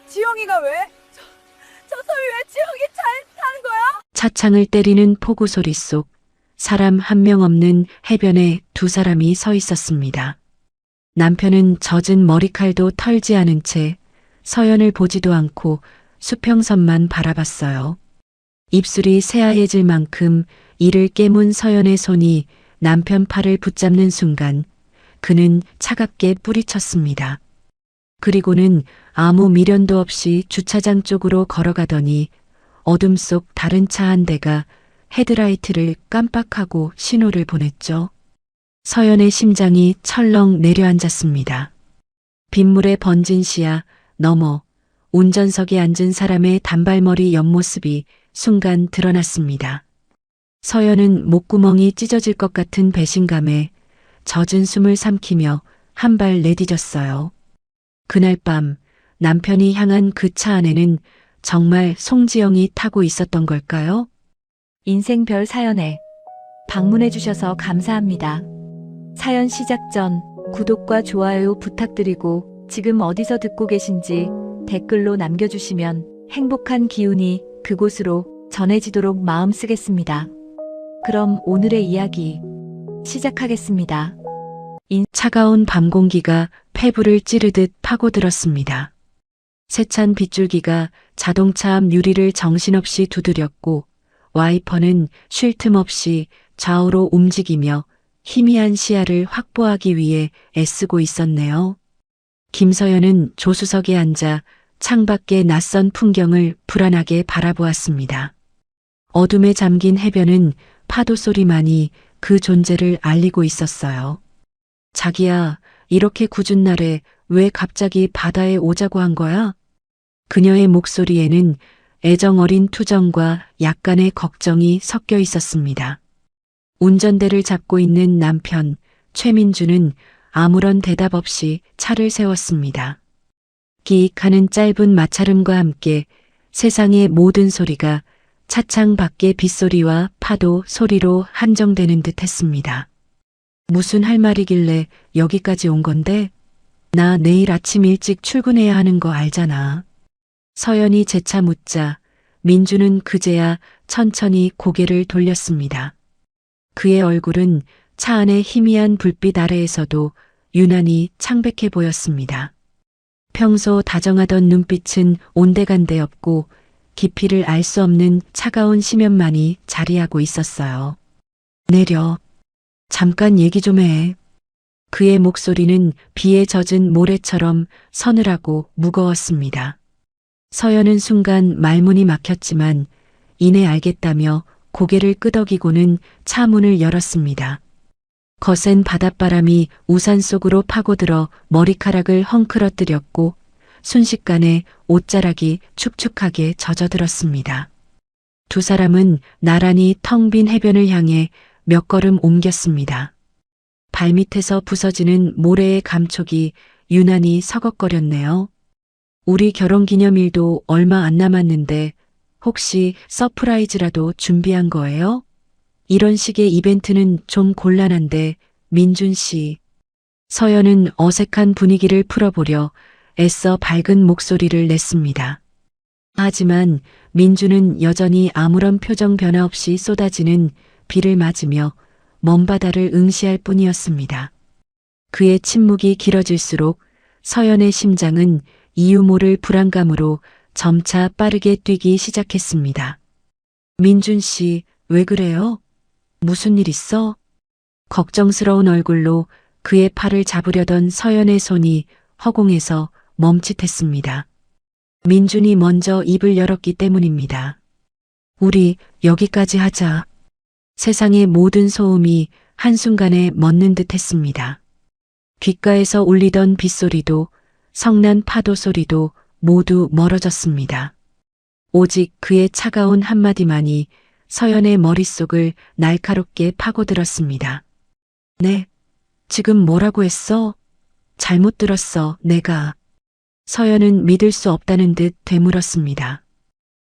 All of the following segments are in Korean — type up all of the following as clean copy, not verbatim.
지영이가 왜? 저 소리 왜 지영이 잘 타는 거야? 차창을 때리는 폭우 소리 속 사람 한 명 없는 해변에 두 사람이 서 있었습니다. 남편은 젖은 머리칼도 털지 않은 채 서연을 보지도 않고 수평선만 바라봤어요. 입술이 새하얘질 만큼 이를 깨문 서연의 손이 남편 팔을 붙잡는 순간 그는 차갑게 뿌리쳤습니다. 그리고는 아무 미련도 없이 주차장 쪽으로 걸어가더니 어둠 속 다른 차 한 대가 헤드라이트를 깜빡하고 신호를 보냈죠. 서연의 심장이 철렁 내려앉았습니다. 빗물에 번진 시야 너머 운전석에 앉은 사람의 단발머리 옆모습이 순간 드러났습니다. 서연은 목구멍이 찢어질 것 같은 배신감에 젖은 숨을 삼키며 한 발 내디뎠어요. 그날 밤 남편이 향한 그 차 안에는 정말 송지영이 타고 있었던 걸까요? 인생별 사연에 방문해 주셔서 감사합니다. 사연 시작 전 구독과 좋아요 부탁드리고 지금 어디서 듣고 계신지 댓글로 남겨주시면 행복한 기운이 그곳으로 전해지도록 마음 쓰겠습니다. 그럼 오늘의 이야기 시작하겠습니다. 차가운 밤 공기가 폐부를 찌르듯 파고들었습니다. 세찬 빗줄기가 자동차 앞 유리를 정신없이 두드렸고 와이퍼는 쉴 틈 없이 좌우로 움직이며 희미한 시야를 확보하기 위해 애쓰고 있었네요. 김서연은 조수석에 앉아 창밖의 낯선 풍경을 불안하게 바라보았습니다. 어둠에 잠긴 해변은 파도 소리만이 그 존재를 알리고 있었어요. 자기야, 이렇게 궂은 날에 왜 갑자기 바다에 오자고 한 거야? 그녀의 목소리에는 애정 어린 투정과 약간의 걱정이 섞여 있었습니다. 운전대를 잡고 있는 남편 최민주는 아무런 대답 없이 차를 세웠습니다. 기익하는 짧은 마찰음과 함께 세상의 모든 소리가 차창 밖의 빗소리와 파도 소리로 한정되는 듯 했습니다. 무슨 할 말이길래 여기까지 온 건데? 나 내일 아침 일찍 출근해야 하는 거 알잖아. 서연이 재차 묻자 민주는 그제야 천천히 고개를 돌렸습니다. 그의 얼굴은 차 안의 희미한 불빛 아래에서도 유난히 창백해 보였습니다. 평소 다정하던 눈빛은 온데간데 없고 깊이를 알 수 없는 차가운 심연만이 자리하고 있었어요. 내려. 잠깐 얘기 좀 해. 그의 목소리는 비에 젖은 모래처럼 서늘하고 무거웠습니다. 서연은 순간 말문이 막혔지만 이내 알겠다며 고개를 끄덕이고는 차 문을 열었습니다. 거센 바닷바람이 우산 속으로 파고들어 머리카락을 헝클어뜨렸고 순식간에 옷자락이 축축하게 젖어들었습니다. 두 사람은 나란히 텅 빈 해변을 향해 몇 걸음 옮겼습니다. 발밑에서 부서지는 모래의 감촉이 유난히 서걱거렸네요. 우리 결혼기념일도 얼마 안 남았는데 혹시 서프라이즈라도 준비한 거예요? 이런 식의 이벤트는 좀 곤란한데 민준 씨. 서연은 어색한 분위기를 풀어보려 애써 밝은 목소리를 냈습니다. 하지만 민주는 여전히 아무런 표정 변화 없이 쏟아지는 비를 맞으며 먼 바다를 응시할 뿐이었습니다. 그의 침묵이 길어질수록 서연의 심장은 이유 모를 불안감으로 점차 빠르게 뛰기 시작했습니다. 민준 씨, 왜 그래요? 무슨 일 있어? 걱정스러운 얼굴로 그의 팔을 잡으려던 서연의 손이 허공에서 멈칫했습니다. 민준이 먼저 입을 열었기 때문입니다. 우리 여기까지 하자. 세상의 모든 소음이 한순간에 멎는 듯 했습니다. 귓가에서 울리던 빗소리도 성난 파도 소리도 모두 멀어졌습니다. 오직 그의 차가운 한마디만이 서연의 머릿속을 날카롭게 파고들었습니다. 네, 지금 뭐라고 했어? 잘못 들었어, 내가. 서연은 믿을 수 없다는 듯 되물었습니다.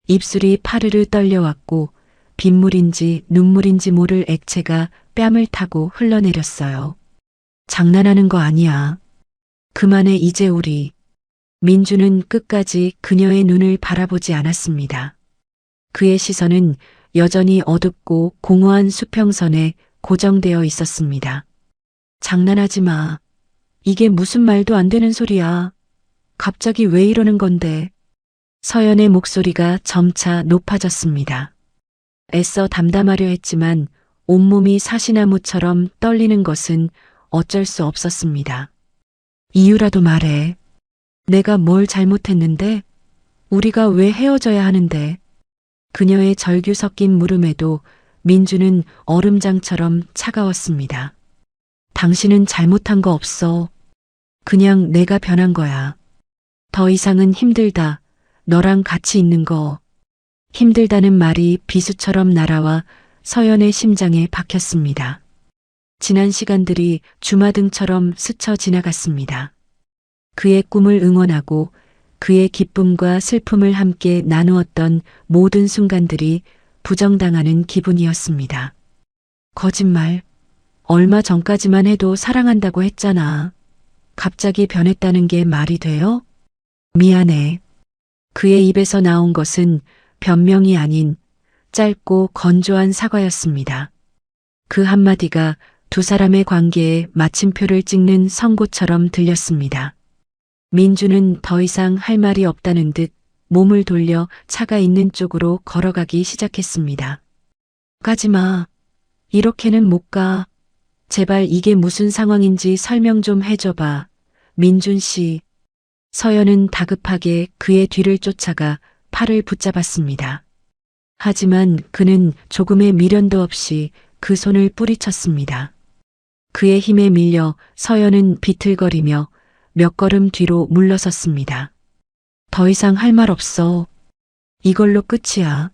입술이 파르르 떨려왔고 빗물인지 눈물인지 모를 액체가 뺨을 타고 흘러내렸어요. 장난하는 거 아니야. 그만해 이제 우리. 민주는 끝까지 그녀의 눈을 바라보지 않았습니다. 그의 시선은 여전히 어둡고 공허한 수평선에 고정되어 있었습니다. 장난하지 마. 이게 무슨 말도 안 되는 소리야. 갑자기 왜 이러는 건데? 서연의 목소리가 점차 높아졌습니다. 애써 담담하려 했지만 온몸이 사시나무처럼 떨리는 것은 어쩔 수 없었습니다. 이유라도 말해. 내가 뭘 잘못했는데? 우리가 왜 헤어져야 하는데? 그녀의 절규 섞인 물음에도 민주는 얼음장처럼 차가웠습니다. 당신은 잘못한 거 없어. 그냥 내가 변한 거야. 더 이상은 힘들다. 너랑 같이 있는 거. 힘들다는 말이 비수처럼 날아와 서연의 심장에 박혔습니다. 지난 시간들이 주마등처럼 스쳐 지나갔습니다. 그의 꿈을 응원하고 그의 기쁨과 슬픔을 함께 나누었던 모든 순간들이 부정당하는 기분이었습니다. 거짓말. 얼마 전까지만 해도 사랑한다고 했잖아. 갑자기 변했다는 게 말이 돼요? 미안해. 그의 입에서 나온 것은 변명이 아닌 짧고 건조한 사과였습니다. 그 한마디가 두 사람의 관계에 마침표를 찍는 선고처럼 들렸습니다. 민주는 더 이상 할 말이 없다는 듯 몸을 돌려 차가 있는 쪽으로 걸어가기 시작했습니다. 가지마. 이렇게는 못 가. 제발 이게 무슨 상황인지 설명 좀 해줘봐. 민준 씨. 서연은 다급하게 그의 뒤를 쫓아가 팔을 붙잡았습니다. 하지만 그는 조금의 미련도 없이 그 손을 뿌리쳤습니다. 그의 힘에 밀려 서연은 비틀거리며 몇 걸음 뒤로 물러섰습니다. 더 이상 할 말 없어. 이걸로 끝이야.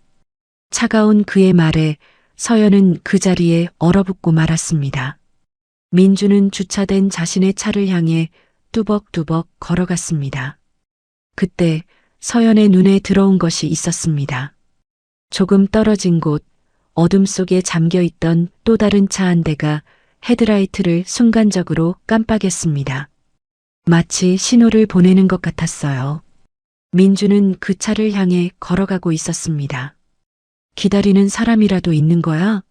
차가운 그의 말에 서연은 그 자리에 얼어붙고 말았습니다. 민주는 주차된 자신의 차를 향해 뚜벅뚜벅 걸어갔습니다. 그때 서연의 눈에 들어온 것이 있었습니다. 조금 떨어진 곳, 어둠 속에 잠겨있던 또 다른 차 한 대가 헤드라이트를 순간적으로 깜빡였습니다. 마치 신호를 보내는 것 같았어요. 민주는 그 차를 향해 걸어가고 있었습니다. 기다리는 사람이라도 있는 거야?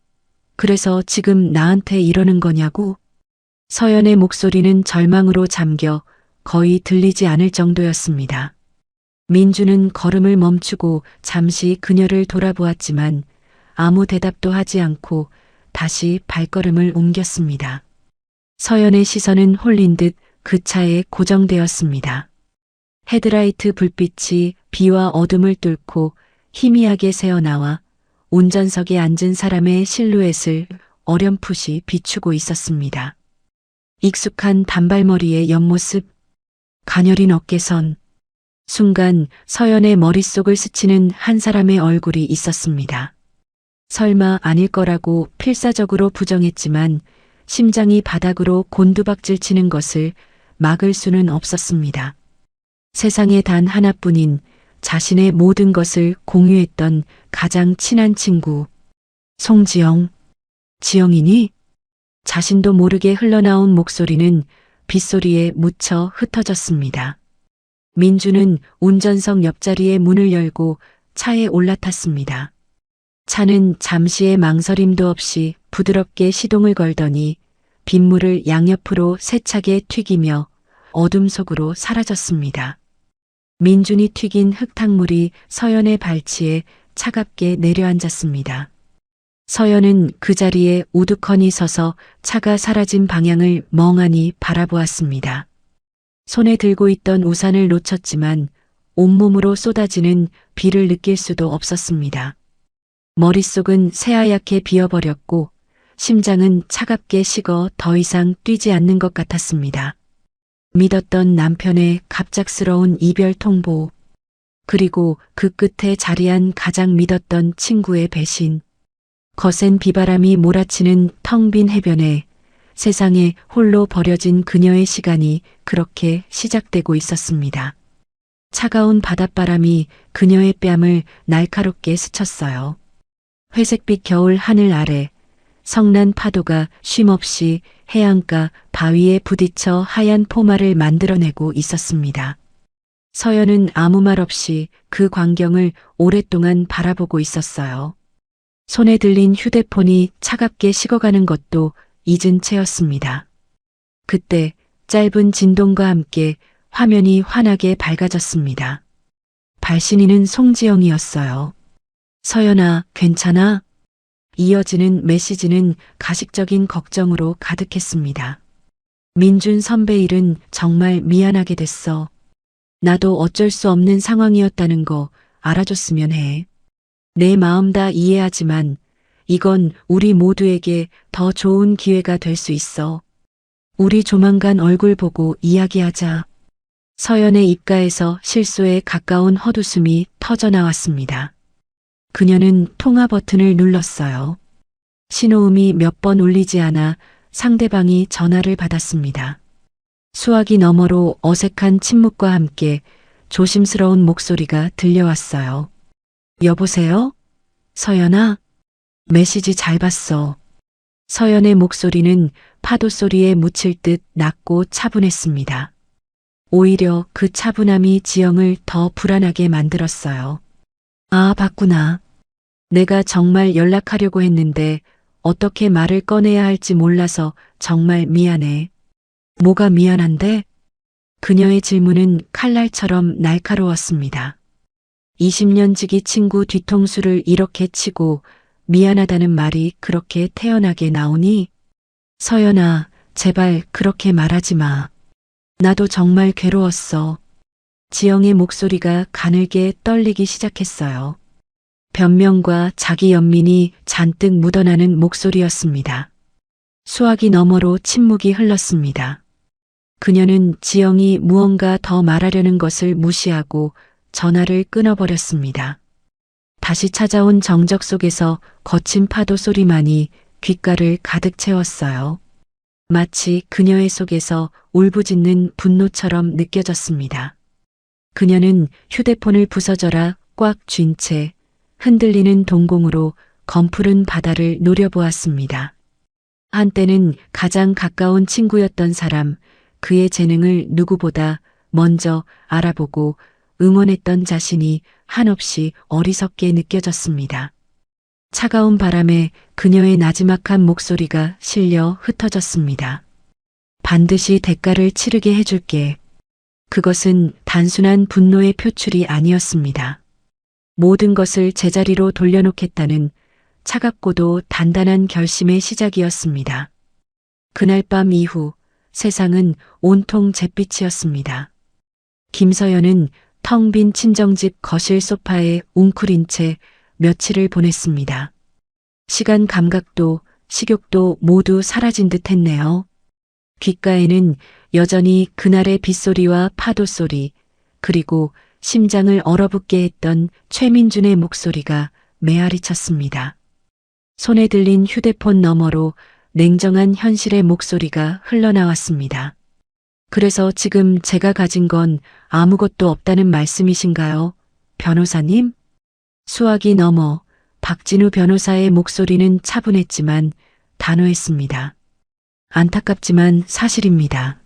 그래서 지금 나한테 이러는 거냐고? 서연의 목소리는 절망으로 잠겨 거의 들리지 않을 정도였습니다. 민주는 걸음을 멈추고 잠시 그녀를 돌아보았지만 아무 대답도 하지 않고 다시 발걸음을 옮겼습니다. 서연의 시선은 홀린 듯 그 차에 고정되었습니다. 헤드라이트 불빛이 비와 어둠을 뚫고 희미하게 새어나와 운전석에 앉은 사람의 실루엣을 어렴풋이 비추고 있었습니다. 익숙한 단발머리의 옆모습, 가녀린 어깨선, 순간 서연의 머릿속을 스치는 한 사람의 얼굴이 있었습니다. 설마 아닐 거라고 필사적으로 부정했지만 심장이 바닥으로 곤두박질 치는 것을 막을 수는 없었습니다. 세상에 단 하나뿐인 자신의 모든 것을 공유했던 가장 친한 친구, 송지영. 지영이니? 자신도 모르게 흘러나온 목소리는 빗소리에 묻혀 흩어졌습니다. 민주는 운전석 옆자리의 문을 열고 차에 올라탔습니다. 차는 잠시의 망설임도 없이 부드럽게 시동을 걸더니 빗물을 양옆으로 세차게 튀기며 어둠 속으로 사라졌습니다. 민준이 튀긴 흙탕물이 서연의 발치에 차갑게 내려앉았습니다. 서연은 그 자리에 우두커니 서서 차가 사라진 방향을 멍하니 바라보았습니다. 손에 들고 있던 우산을 놓쳤지만 온몸으로 쏟아지는 비를 느낄 수도 없었습니다. 머릿속은 새하얗게 비어버렸고 심장은 차갑게 식어 더 이상 뛰지 않는 것 같았습니다. 믿었던 남편의 갑작스러운 이별 통보, 그리고 그 끝에 자리한 가장 믿었던 친구의 배신, 거센 비바람이 몰아치는 텅 빈 해변에 세상에 홀로 버려진 그녀의 시간이 그렇게 시작되고 있었습니다. 차가운 바닷바람이 그녀의 뺨을 날카롭게 스쳤어요. 회색빛 겨울 하늘 아래 성난 파도가 쉼없이 해안가 바위에 부딪혀 하얀 포마를 만들어내고 있었습니다. 서연은 아무 말 없이 그 광경을 오랫동안 바라보고 있었어요. 손에 들린 휴대폰이 차갑게 식어가는 것도 잊은 채였습니다. 그때 짧은 진동과 함께 화면이 환하게 밝아졌습니다. 발신인은 송지영이었어요. 서연아, 괜찮아? 이어지는 메시지는 가식적인 걱정으로 가득했습니다. 민준 선배 일은 정말 미안하게 됐어. 나도 어쩔 수 없는 상황이었다는 거 알아줬으면 해. 내 마음 다 이해하지만 이건 우리 모두에게 더 좋은 기회가 될 수 있어. 우리 조만간 얼굴 보고 이야기하자. 서연의 입가에서 실소에 가까운 헛웃음이 터져 나왔습니다. 그녀는 통화 버튼을 눌렀어요. 신호음이 몇 번 울리지 않아 상대방이 전화를 받았습니다. 수화기 너머로 어색한 침묵과 함께 조심스러운 목소리가 들려왔어요. 여보세요? 서연아? 메시지 잘 봤어. 서연의 목소리는 파도 소리에 묻힐 듯 낮고 차분했습니다. 오히려 그 차분함이 지영을 더 불안하게 만들었어요. 아, 봤구나. 내가 정말 연락하려고 했는데 어떻게 말을 꺼내야 할지 몰라서 정말 미안해. 뭐가 미안한데? 그녀의 질문은 칼날처럼 날카로웠습니다. 20년 지기 친구 뒤통수를 이렇게 치고 미안하다는 말이 그렇게 태연하게 나오니? 서연아, 제발 그렇게 말하지 마. 나도 정말 괴로웠어. 지영의 목소리가 가늘게 떨리기 시작했어요. 변명과 자기 연민이 잔뜩 묻어나는 목소리였습니다. 수화기 너머로 침묵이 흘렀습니다. 그녀는 지영이 무언가 더 말하려는 것을 무시하고 전화를 끊어버렸습니다. 다시 찾아온 정적 속에서 거친 파도 소리만이 귓가를 가득 채웠어요. 마치 그녀의 속에서 울부짖는 분노처럼 느껴졌습니다. 그녀는 휴대폰을 부서져라 꽉 쥔 채 흔들리는 동공으로 검푸른 바다를 노려보았습니다. 한때는 가장 가까운 친구였던 사람, 그의 재능을 누구보다 먼저 알아보고 응원했던 자신이 한없이 어리석게 느껴졌습니다. 차가운 바람에 그녀의 나지막한 목소리가 실려 흩어졌습니다. 반드시 대가를 치르게 해줄게. 그것은 단순한 분노의 표출이 아니었습니다. 모든 것을 제자리로 돌려놓겠다는 차갑고도 단단한 결심의 시작이었습니다. 그날 밤 이후 세상은 온통 잿빛이었습니다. 김서연은 텅 빈 친정집 거실 소파에 웅크린 채 며칠을 보냈습니다. 시간 감각도 식욕도 모두 사라진 듯 했네요. 귓가에는 여전히 그날의 빗소리와 파도 소리, 그리고 심장을 얼어붙게 했던 최민준의 목소리가 메아리 쳤습니다. 손에 들린 휴대폰 너머로 냉정한 현실의 목소리가 흘러나왔습니다. 그래서 지금 제가 가진 건 아무것도 없다는 말씀이신가요, 변호사님? 수화기 너머 박진우 변호사의 목소리는 차분했지만 단호했습니다. 안타깝지만 사실입니다.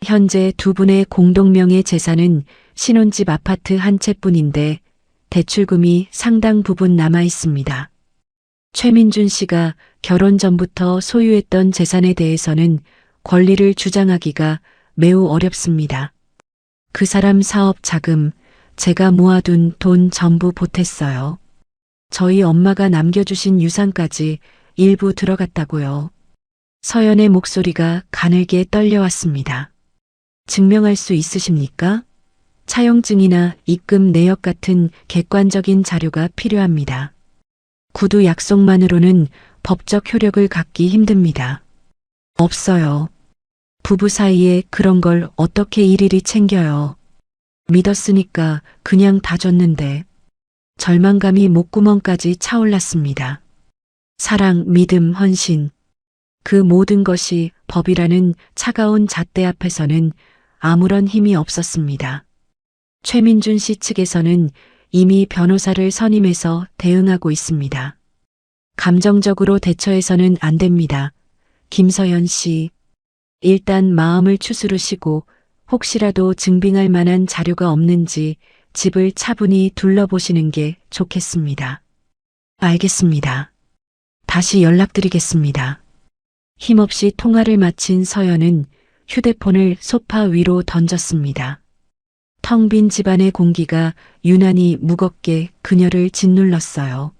현재 두 분의 공동명의 재산은 신혼집 아파트 한 채뿐인데 대출금이 상당 부분 남아 있습니다. 최민준 씨가 결혼 전부터 소유했던 재산에 대해서는 권리를 주장하기가 매우 어렵습니다. 그 사람 사업 자금, 제가 모아둔 돈 전부 보탰어요. 저희 엄마가 남겨주신 유산까지 일부 들어갔다고요. 서연의 목소리가 가늘게 떨려왔습니다. 증명할 수 있으십니까? 차용증이나 입금 내역 같은 객관적인 자료가 필요합니다. 구두 약속만으로는 법적 효력을 갖기 힘듭니다. 없어요. 부부 사이에 그런 걸 어떻게 일일이 챙겨요. 믿었으니까 그냥 다 줬는데. 절망감이 목구멍까지 차올랐습니다. 사랑, 믿음, 헌신. 그 모든 것이 법이라는 차가운 잣대 앞에서는 아무런 힘이 없었습니다. 최민준 씨 측에서는 이미 변호사를 선임해서 대응하고 있습니다. 감정적으로 대처해서는 안 됩니다. 김서연 씨, 일단 마음을 추스르시고 혹시라도 증빙할 만한 자료가 없는지 집을 차분히 둘러보시는 게 좋겠습니다. 알겠습니다. 다시 연락드리겠습니다. 힘없이 통화를 마친 서연은 휴대폰을 소파 위로 던졌습니다. 텅 빈 집안의 공기가 유난히 무겁게 그녀를 짓눌렀어요.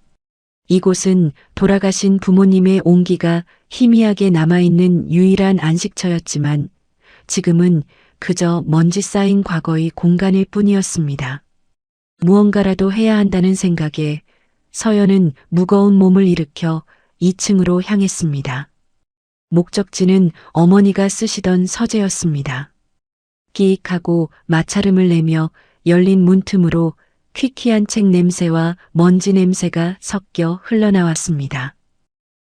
이곳은 돌아가신 부모님의 온기가 희미하게 남아있는 유일한 안식처였지만 지금은 그저 먼지 쌓인 과거의 공간일 뿐이었습니다. 무언가라도 해야 한다는 생각에 서연은 무거운 몸을 일으켜 2층으로 향했습니다. 목적지는 어머니가 쓰시던 서재였습니다. 끼익하고 마찰음을 내며 열린 문틈으로 퀴퀴한 책 냄새와 먼지 냄새가 섞여 흘러나왔습니다.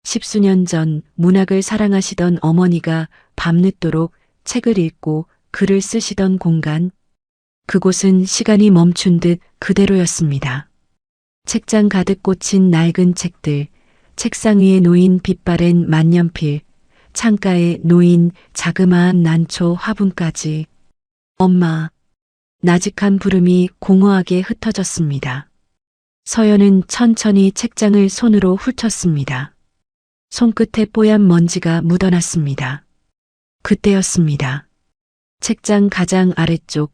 십수년 전 문학을 사랑하시던 어머니가 밤늦도록 책을 읽고 글을 쓰시던 공간, 그곳은 시간이 멈춘 듯 그대로였습니다. 책장 가득 꽂힌 낡은 책들, 책상 위에 놓인 빛바랜 만년필, 창가에 놓인 자그마한 난초 화분까지. 엄마. 나직한 부름이 공허하게 흩어졌습니다. 서연은 천천히 책장을 손으로 훑었습니다. 손끝에 뽀얀 먼지가 묻어났습니다. 그때였습니다. 책장 가장 아래쪽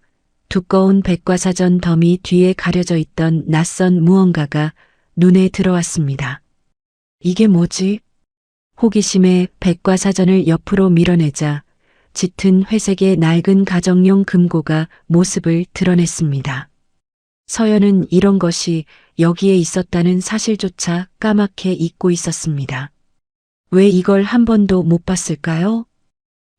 두꺼운 백과사전 더미 뒤에 가려져 있던 낯선 무언가가 눈에 들어왔습니다. 이게 뭐지? 호기심에 백과사전을 옆으로 밀어내자 짙은 회색의 낡은 가정용 금고가 모습을 드러냈습니다. 서연은 이런 것이 여기에 있었다는 사실조차 까맣게 잊고 있었습니다. 왜 이걸 한 번도 못 봤을까요?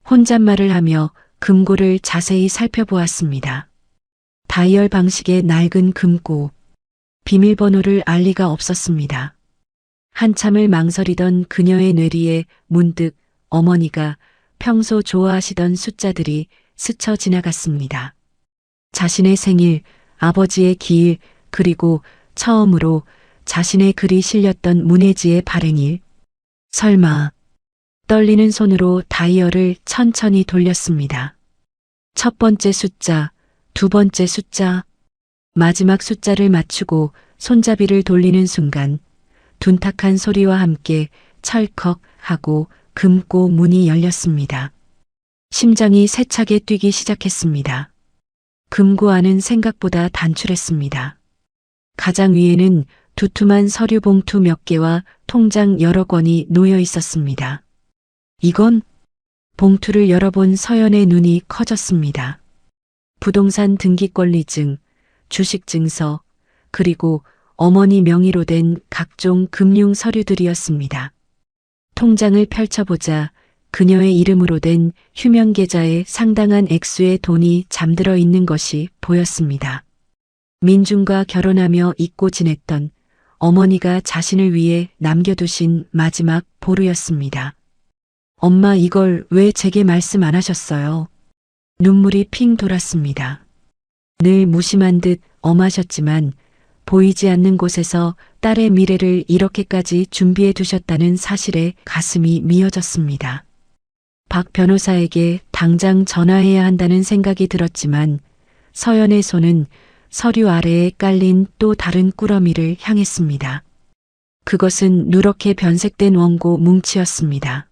혼잣말을 하며 금고를 자세히 살펴보았습니다. 다이얼 방식의 낡은 금고, 비밀번호를 알 리가 없었습니다. 한참을 망설이던 그녀의 뇌리에 문득 어머니가 평소 좋아하시던 숫자들이 스쳐 지나갔습니다. 자신의 생일, 아버지의 기일, 그리고 처음으로 자신의 글이 실렸던 문혜지의 발행일. 설마. 떨리는 손으로 다이얼을 천천히 돌렸습니다. 첫 번째 숫자, 두 번째 숫자, 마지막 숫자를 맞추고 손잡이를 돌리는 순간 둔탁한 소리와 함께 철컥 하고 금고 문이 열렸습니다. 심장이 세차게 뛰기 시작했습니다. 금고 안은 생각보다 단출했습니다. 가장 위에는 두툼한 서류 봉투 몇 개와 통장 여러 권이 놓여 있었습니다. 이건? 봉투를 열어본 서연의 눈이 커졌습니다. 부동산 등기권리증, 주식증서, 그리고 어머니 명의로 된 각종 금융 서류들이었습니다. 통장을 펼쳐보자 그녀의 이름으로 된 휴면계좌에 상당한 액수의 돈이 잠들어 있는 것이 보였습니다. 민중과 결혼하며 잊고 지냈던 어머니가 자신을 위해 남겨두신 마지막 보루였습니다. 엄마, 이걸 왜 제게 말씀 안 하셨어요? 눈물이 핑 돌았습니다. 늘 무심한 듯 엄하셨지만 보이지 않는 곳에서 딸의 미래를 이렇게까지 준비해 두셨다는 사실에 가슴이 미어졌습니다. 박 변호사에게 당장 전화해야 한다는 생각이 들었지만 서연의 손은 서류 아래에 깔린 또 다른 꾸러미를 향했습니다. 그것은 누렇게 변색된 원고 뭉치였습니다.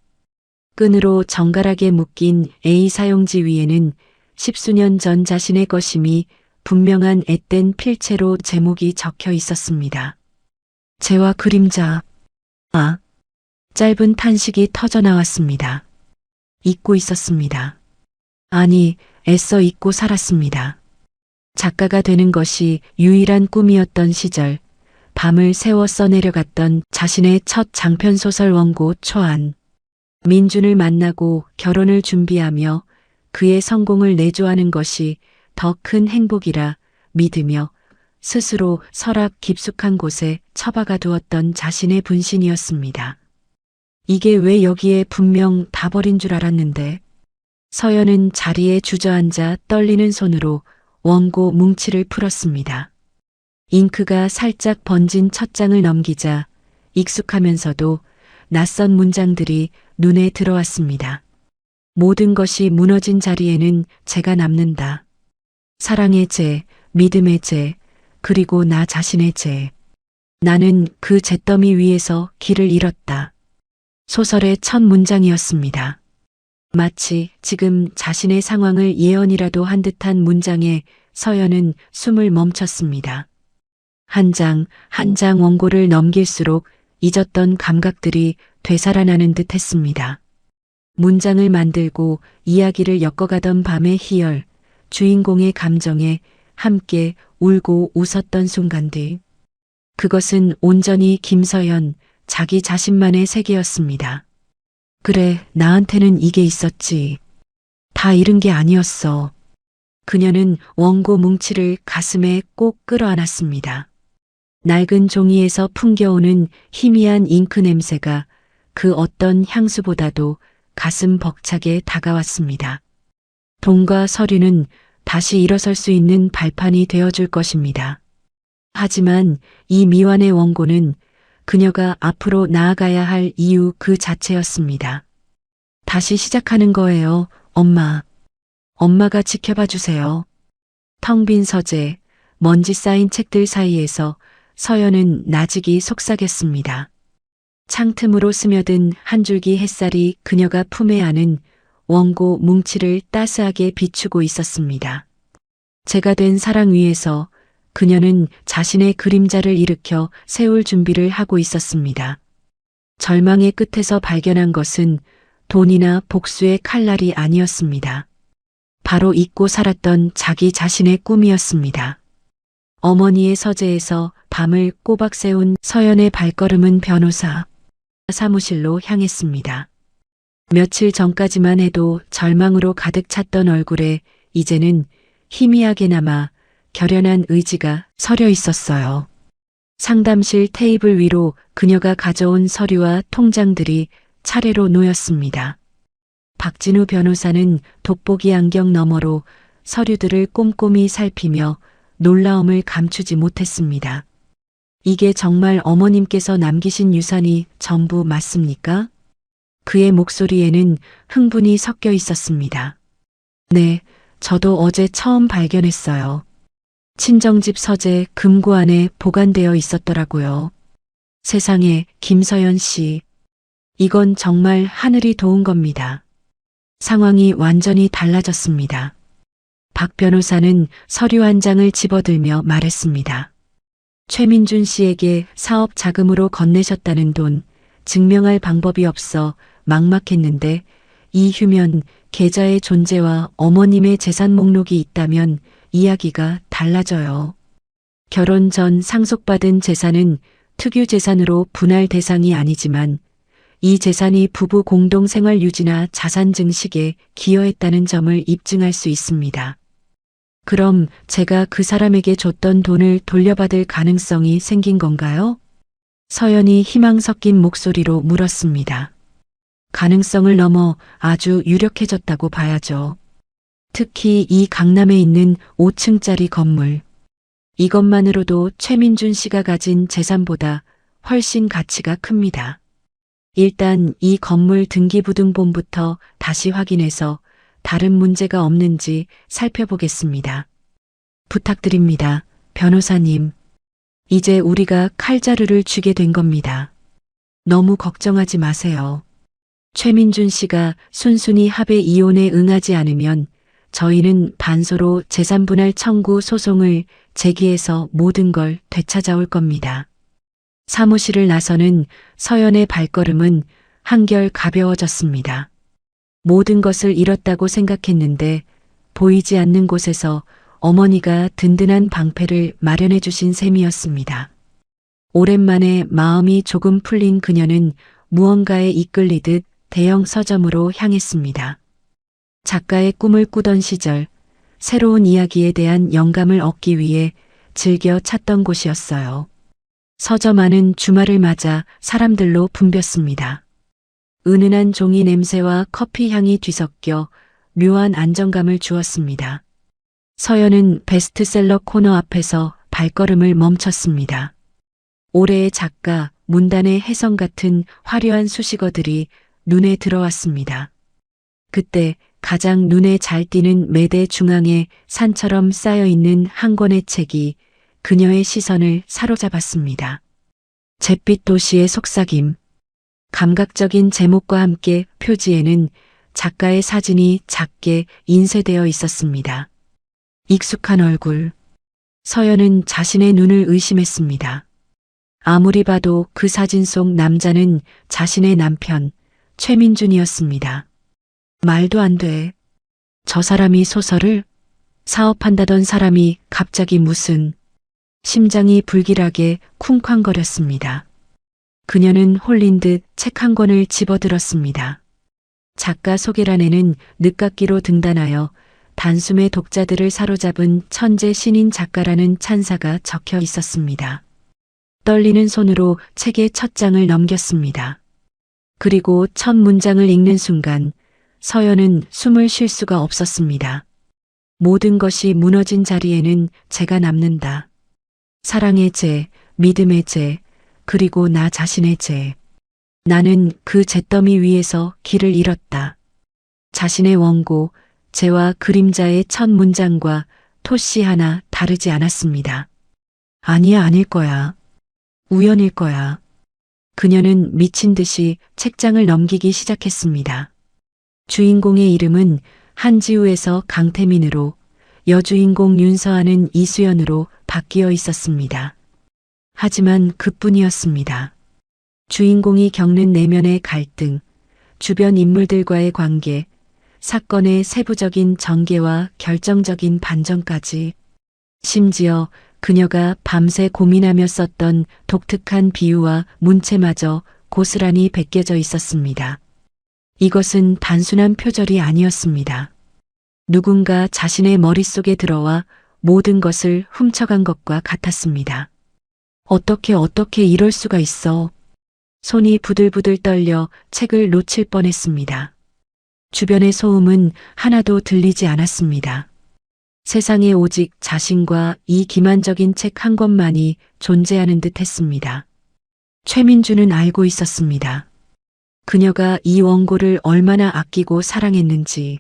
끈으로 정갈하게 묶인 A 사용지 위에는 십수년 전 자신의 것임이 분명한 앳된 필체로 제목이 적혀 있었습니다. 재와 그림자. 아. 짧은 탄식이 터져 나왔습니다. 잊고 있었습니다. 아니, 애써 잊고 살았습니다. 작가가 되는 것이 유일한 꿈이었던 시절, 밤을 새워 써내려갔던 자신의 첫 장편소설 원고 초안. 민준을 만나고 결혼을 준비하며 그의 성공을 내조하는 것이 더 큰 행복이라 믿으며 스스로 설악 깊숙한 곳에 처박아 두었던 자신의 분신이었습니다. 이게 왜 여기에 분명 다 버린 줄 알았는데. 서연은 자리에 주저앉아 떨리는 손으로 원고 뭉치를 풀었습니다. 잉크가 살짝 번진 첫 장을 넘기자 익숙하면서도 낯선 문장들이 눈에 들어왔습니다. 모든 것이 무너진 자리에는 제가 남는다. 사랑의 죄, 믿음의 죄, 그리고 나 자신의 죄. 나는 그 잿더미 위에서 길을 잃었다. 소설의 첫 문장이었습니다. 마치 지금 자신의 상황을 예언이라도 한 듯한 문장에 서연은 숨을 멈췄습니다. 한 장, 한 장 원고를 넘길수록 잊었던 감각들이 되살아나는 듯 했습니다. 문장을 만들고 이야기를 엮어가던 밤의 희열, 주인공의 감정에 함께 울고 웃었던 순간들. 그것은 온전히 김서연, 자기 자신만의 세계였습니다. 그래, 나한테는 이게 있었지. 다 잃은 게 아니었어. 그녀는 원고 뭉치를 가슴에 꼭 끌어안았습니다. 낡은 종이에서 풍겨오는 희미한 잉크 냄새가 그 어떤 향수보다도 가슴 벅차게 다가왔습니다. 돈과 서류는 다시 일어설 수 있는 발판이 되어줄 것입니다. 하지만 이 미완의 원고는 그녀가 앞으로 나아가야 할 이유 그 자체였습니다. 다시 시작하는 거예요, 엄마. 엄마가 지켜봐 주세요. 텅 빈 서재, 먼지 쌓인 책들 사이에서 서연은 나직이 속삭였습니다. 창틈으로 스며든 한 줄기 햇살이 그녀가 품에 안은 원고 뭉치를 따스하게 비추고 있었습니다. 제가 된 사랑 위에서 그녀는 자신의 그림자를 일으켜 세울 준비를 하고 있었습니다. 절망의 끝에서 발견한 것은 돈이나 복수의 칼날이 아니었습니다. 바로 잊고 살았던 자기 자신의 꿈이었습니다. 어머니의 서재에서 밤을 꼬박 세운 서연의 발걸음은 변호사 사무실로 향했습니다. 며칠 전까지만 해도 절망으로 가득 찼던 얼굴에 이제는 희미하게나마 결연한 의지가 서려 있었어요. 상담실 테이블 위로 그녀가 가져온 서류와 통장들이 차례로 놓였습니다. 박진우 변호사는 돋보기 안경 너머로 서류들을 꼼꼼히 살피며 놀라움을 감추지 못했습니다. 이게 정말 어머님께서 남기신 유산이 전부 맞습니까? 그의 목소리에는 흥분이 섞여 있었습니다. 네, 저도 어제 처음 발견했어요. 친정집 서재 금고 안에 보관되어 있었더라고요. 세상에, 김서연 씨. 이건 정말 하늘이 도운 겁니다. 상황이 완전히 달라졌습니다. 박 변호사는 서류 한 장을 집어들며 말했습니다. 최민준 씨에게 사업 자금으로 건네셨다는 돈, 증명할 방법이 없어 막막했는데 이 휴면 계좌의 존재와 어머님의 재산 목록이 있다면 이야기가 달라져요. 결혼 전 상속받은 재산은 특유 재산으로 분할 대상이 아니지만 이 재산이 부부 공동 생활 유지나 자산 증식에 기여했다는 점을 입증할 수 있습니다. 그럼 제가 그 사람에게 줬던 돈을 돌려받을 가능성이 생긴 건가요? 서연이 희망 섞인 목소리로 물었습니다. 가능성을 넘어 아주 유력해졌다고 봐야죠. 특히 이 강남에 있는 5층짜리 건물. 이것만으로도 최민준 씨가 가진 재산보다 훨씬 가치가 큽니다. 일단 이 건물 등기부등본부터 다시 확인해서 다른 문제가 없는지 살펴보겠습니다. 부탁드립니다, 변호사님. 이제 우리가 칼자루를 쥐게 된 겁니다. 너무 걱정하지 마세요. 최민준 씨가 순순히 합의 이혼에 응하지 않으면 저희는 반소로 재산분할 청구 소송을 제기해서 모든 걸 되찾아올 겁니다. 사무실을 나서는 서연의 발걸음은 한결 가벼워졌습니다. 모든 것을 잃었다고 생각했는데 보이지 않는 곳에서 어머니가 든든한 방패를 마련해 주신 셈이었습니다. 오랜만에 마음이 조금 풀린 그녀는 무언가에 이끌리듯 대형 서점으로 향했습니다. 작가의 꿈을 꾸던 시절, 새로운 이야기에 대한 영감을 얻기 위해 즐겨 찾던 곳이었어요. 서점 안은 주말을 맞아 사람들로 붐볐습니다. 은은한 종이 냄새와 커피 향이 뒤섞여 묘한 안정감을 주었습니다. 서연은 베스트셀러 코너 앞에서 발걸음을 멈췄습니다. 올해의 작가, 문단의 혜성 같은 화려한 수식어들이 눈에 들어왔습니다. 그때 가장 눈에 잘 띄는 매대 중앙에 산처럼 쌓여 있는 한 권의 책이 그녀의 시선을 사로잡았습니다. 잿빛 도시의 속삭임. 감각적인 제목과 함께 표지에는 작가의 사진이 작게 인쇄되어 있었습니다. 익숙한 얼굴. 서연은 자신의 눈을 의심했습니다. 아무리 봐도 그 사진 속 남자는 자신의 남편 최민준이었습니다. 말도 안 돼. 저 사람이 소설을 사업한다던 사람이 갑자기 무슨. 심장이 불길하게 쿵쾅거렸습니다. 그녀는 홀린 듯 책 한 권을 집어들었습니다. 작가 소개란에는 늦깎이로 등단하여 단숨에 독자들을 사로잡은 천재 신인 작가라는 찬사가 적혀 있었습니다. 떨리는 손으로 책의 첫 장을 넘겼습니다. 그리고 첫 문장을 읽는 순간 서연은 숨을 쉴 수가 없었습니다. 모든 것이 무너진 자리에는 제가 남는다. 사랑의 죄, 믿음의 죄, 그리고 나 자신의 죄. 나는 그 잿더미 위에서 길을 잃었다. 자신의 원고, 죄와 그림자의 첫 문장과 토씨 하나 다르지 않았습니다. 아니야, 아닐 거야. 우연일 거야. 그녀는 미친 듯이 책장을 넘기기 시작했습니다. 주인공의 이름은 한지우에서 강태민으로, 여주인공 윤서아는 이수연으로 바뀌어 있었습니다. 하지만 그뿐이었습니다. 주인공이 겪는 내면의 갈등, 주변 인물들과의 관계, 사건의 세부적인 전개와 결정적인 반전까지, 심지어 그녀가 밤새 고민하며 썼던 독특한 비유와 문체마저 고스란히 베껴져 있었습니다. 이것은 단순한 표절이 아니었습니다. 누군가 자신의 머릿속에 들어와 모든 것을 훔쳐간 것과 같았습니다. 어떻게 이럴 수가 있어. 손이 부들부들 떨려 책을 놓칠 뻔했습니다. 주변의 소음은 하나도 들리지 않았습니다. 세상에 오직 자신과 이 기만적인 책 한 권만이 존재하는 듯 했습니다. 최민주는 알고 있었습니다. 그녀가 이 원고를 얼마나 아끼고 사랑했는지.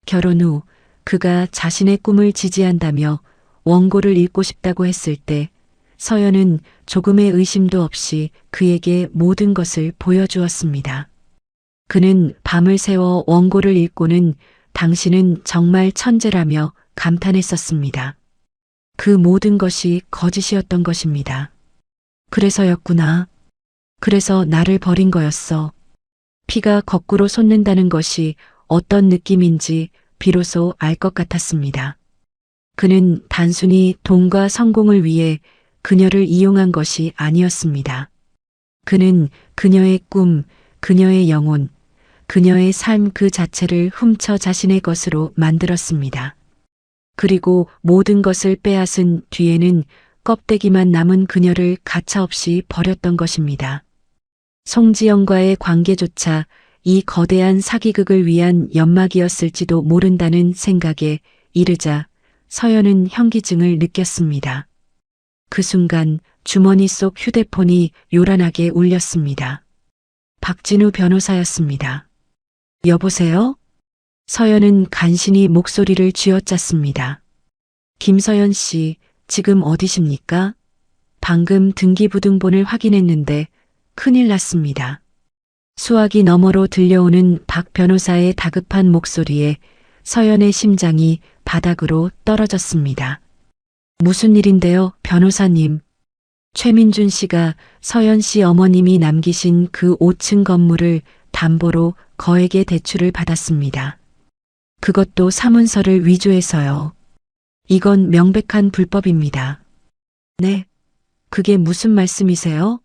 결혼 후 그가 자신의 꿈을 지지한다며 원고를 읽고 싶다고 했을 때 서연은 조금의 의심도 없이 그에게 모든 것을 보여주었습니다. 그는 밤을 새워 원고를 읽고는 당신은 정말 천재라며 감탄했었습니다. 그 모든 것이 거짓이었던 것입니다. 그래서였구나. 그래서 나를 버린 거였어. 피가 거꾸로 솟는다는 것이 어떤 느낌인지 비로소 알 것 같았습니다. 그는 단순히 돈과 성공을 위해 그녀를 이용한 것이 아니었습니다. 그는 그녀의 꿈, 그녀의 영혼, 그녀의 삶 그 자체를 훔쳐 자신의 것으로 만들었습니다. 그리고 모든 것을 빼앗은 뒤에는 껍데기만 남은 그녀를 가차없이 버렸던 것입니다. 송지영과의 관계조차 이 거대한 사기극을 위한 연막이었을지도 모른다는 생각에 이르자 서연은 현기증을 느꼈습니다. 그 순간 주머니 속 휴대폰이 요란하게 울렸습니다. 박진우 변호사였습니다. 여보세요? 서연은 간신히 목소리를 쥐어짰습니다. 김서연 씨, 지금 어디십니까? 방금 등기부등본을 확인했는데 큰일 났습니다. 수화기 너머로 들려오는 박 변호사의 다급한 목소리에 서연의 심장이 바닥으로 떨어졌습니다. 무슨 일인데요, 변호사님? 최민준 씨가 서연 씨 어머님이 남기신 그 5층 건물을 담보로 거액의 대출을 받았습니다. 그것도 사문서를 위조해서요. 이건 명백한 불법입니다. 네? 그게 무슨 말씀이세요?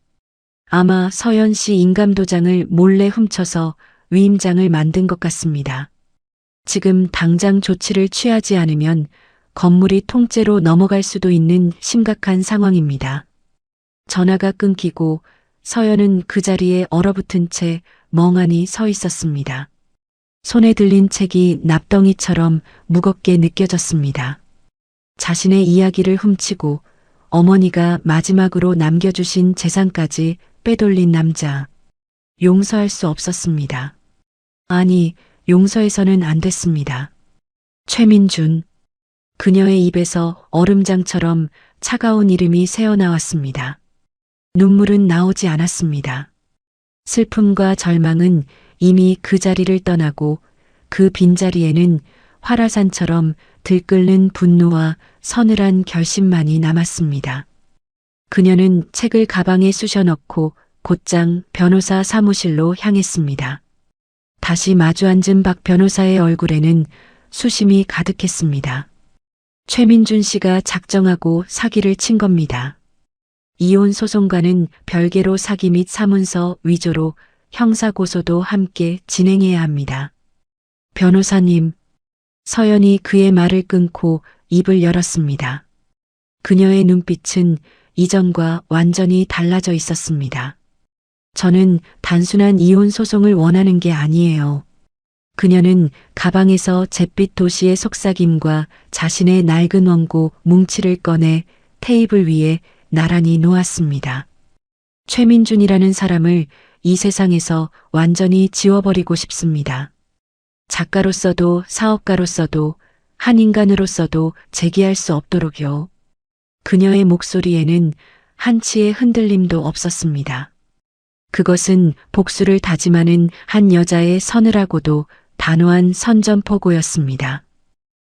아마 서연 씨 인감도장을 몰래 훔쳐서 위임장을 만든 것 같습니다. 지금 당장 조치를 취하지 않으면 건물이 통째로 넘어갈 수도 있는 심각한 상황입니다. 전화가 끊기고 서연은 그 자리에 얼어붙은 채 멍하니 서 있었습니다. 손에 들린 책이 납덩이처럼 무겁게 느껴졌습니다. 자신의 이야기를 훔치고 어머니가 마지막으로 남겨주신 재산까지 빼돌린 남자. 용서할 수 없었습니다. 아니, 용서해서는 안 됐습니다. 최민준. 그녀의 입에서 얼음장처럼 차가운 이름이 새어나왔습니다. 눈물은 나오지 않았습니다. 슬픔과 절망은 이미 그 자리를 떠나고 그 빈자리에는 활화산처럼 들끓는 분노와 서늘한 결심만이 남았습니다. 그녀는 책을 가방에 쑤셔넣고 곧장 변호사 사무실로 향했습니다. 다시 마주 앉은 박 변호사의 얼굴에는 수심이 가득했습니다. 최민준 씨가 작정하고 사기를 친 겁니다. 이혼 소송과는 별개로 사기 및 사문서 위조로 형사고소도 함께 진행해야 합니다. 변호사님. 서연이 그의 말을 끊고 입을 열었습니다. 그녀의 눈빛은 이전과 완전히 달라져 있었습니다. 저는 단순한 이혼 소송을 원하는 게 아니에요. 그녀는 가방에서 잿빛 도시의 속삭임과 자신의 낡은 원고 뭉치를 꺼내 테이블 위에 나란히 놓았습니다. 최민준이라는 사람을 이 세상에서 완전히 지워버리고 싶습니다. 작가로서도 사업가로서도 한 인간으로서도 재기할 수 없도록요. 그녀의 목소리에는 한치의 흔들림도 없었습니다. 그것은 복수를 다짐하는 한 여자의 서늘하고도 단호한 선전포고였습니다.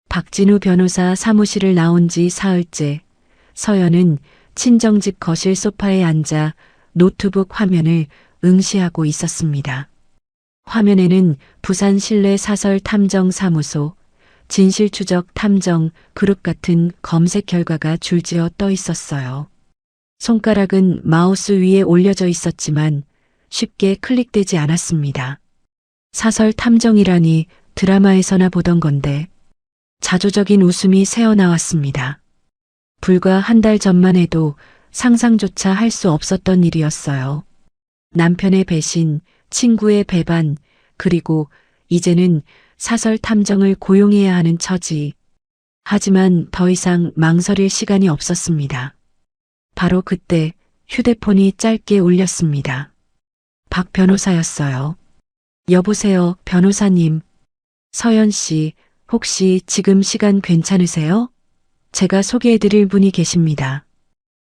박진우 변호사 사무실을 나온 지 사흘째, 서연은 친정집 거실 소파에 앉아 노트북 화면을 응시하고 있었습니다. 화면에는 부산 실내 사설 탐정 사무소, 진실추적 탐정 그룹 같은 검색 결과가 줄지어 떠 있었어요. 손가락은 마우스 위에 올려져 있었지만 쉽게 클릭되지 않았습니다. 사설 탐정이라니 드라마에서나 보던 건데. 자조적인 웃음이 새어나왔습니다. 불과 한 달 전만 해도 상상조차 할 수 없었던 일이었어요. 남편의 배신, 친구의 배반, 그리고 이제는 사설 탐정을 고용해야 하는 처지. 하지만 더 이상 망설일 시간이 없었습니다. 바로 그때 휴대폰이 짧게 울렸습니다. 박 변호사였어요. 여보세요, 변호사님. 서연 씨, 혹시 지금 시간 괜찮으세요? 제가 소개해드릴 분이 계십니다.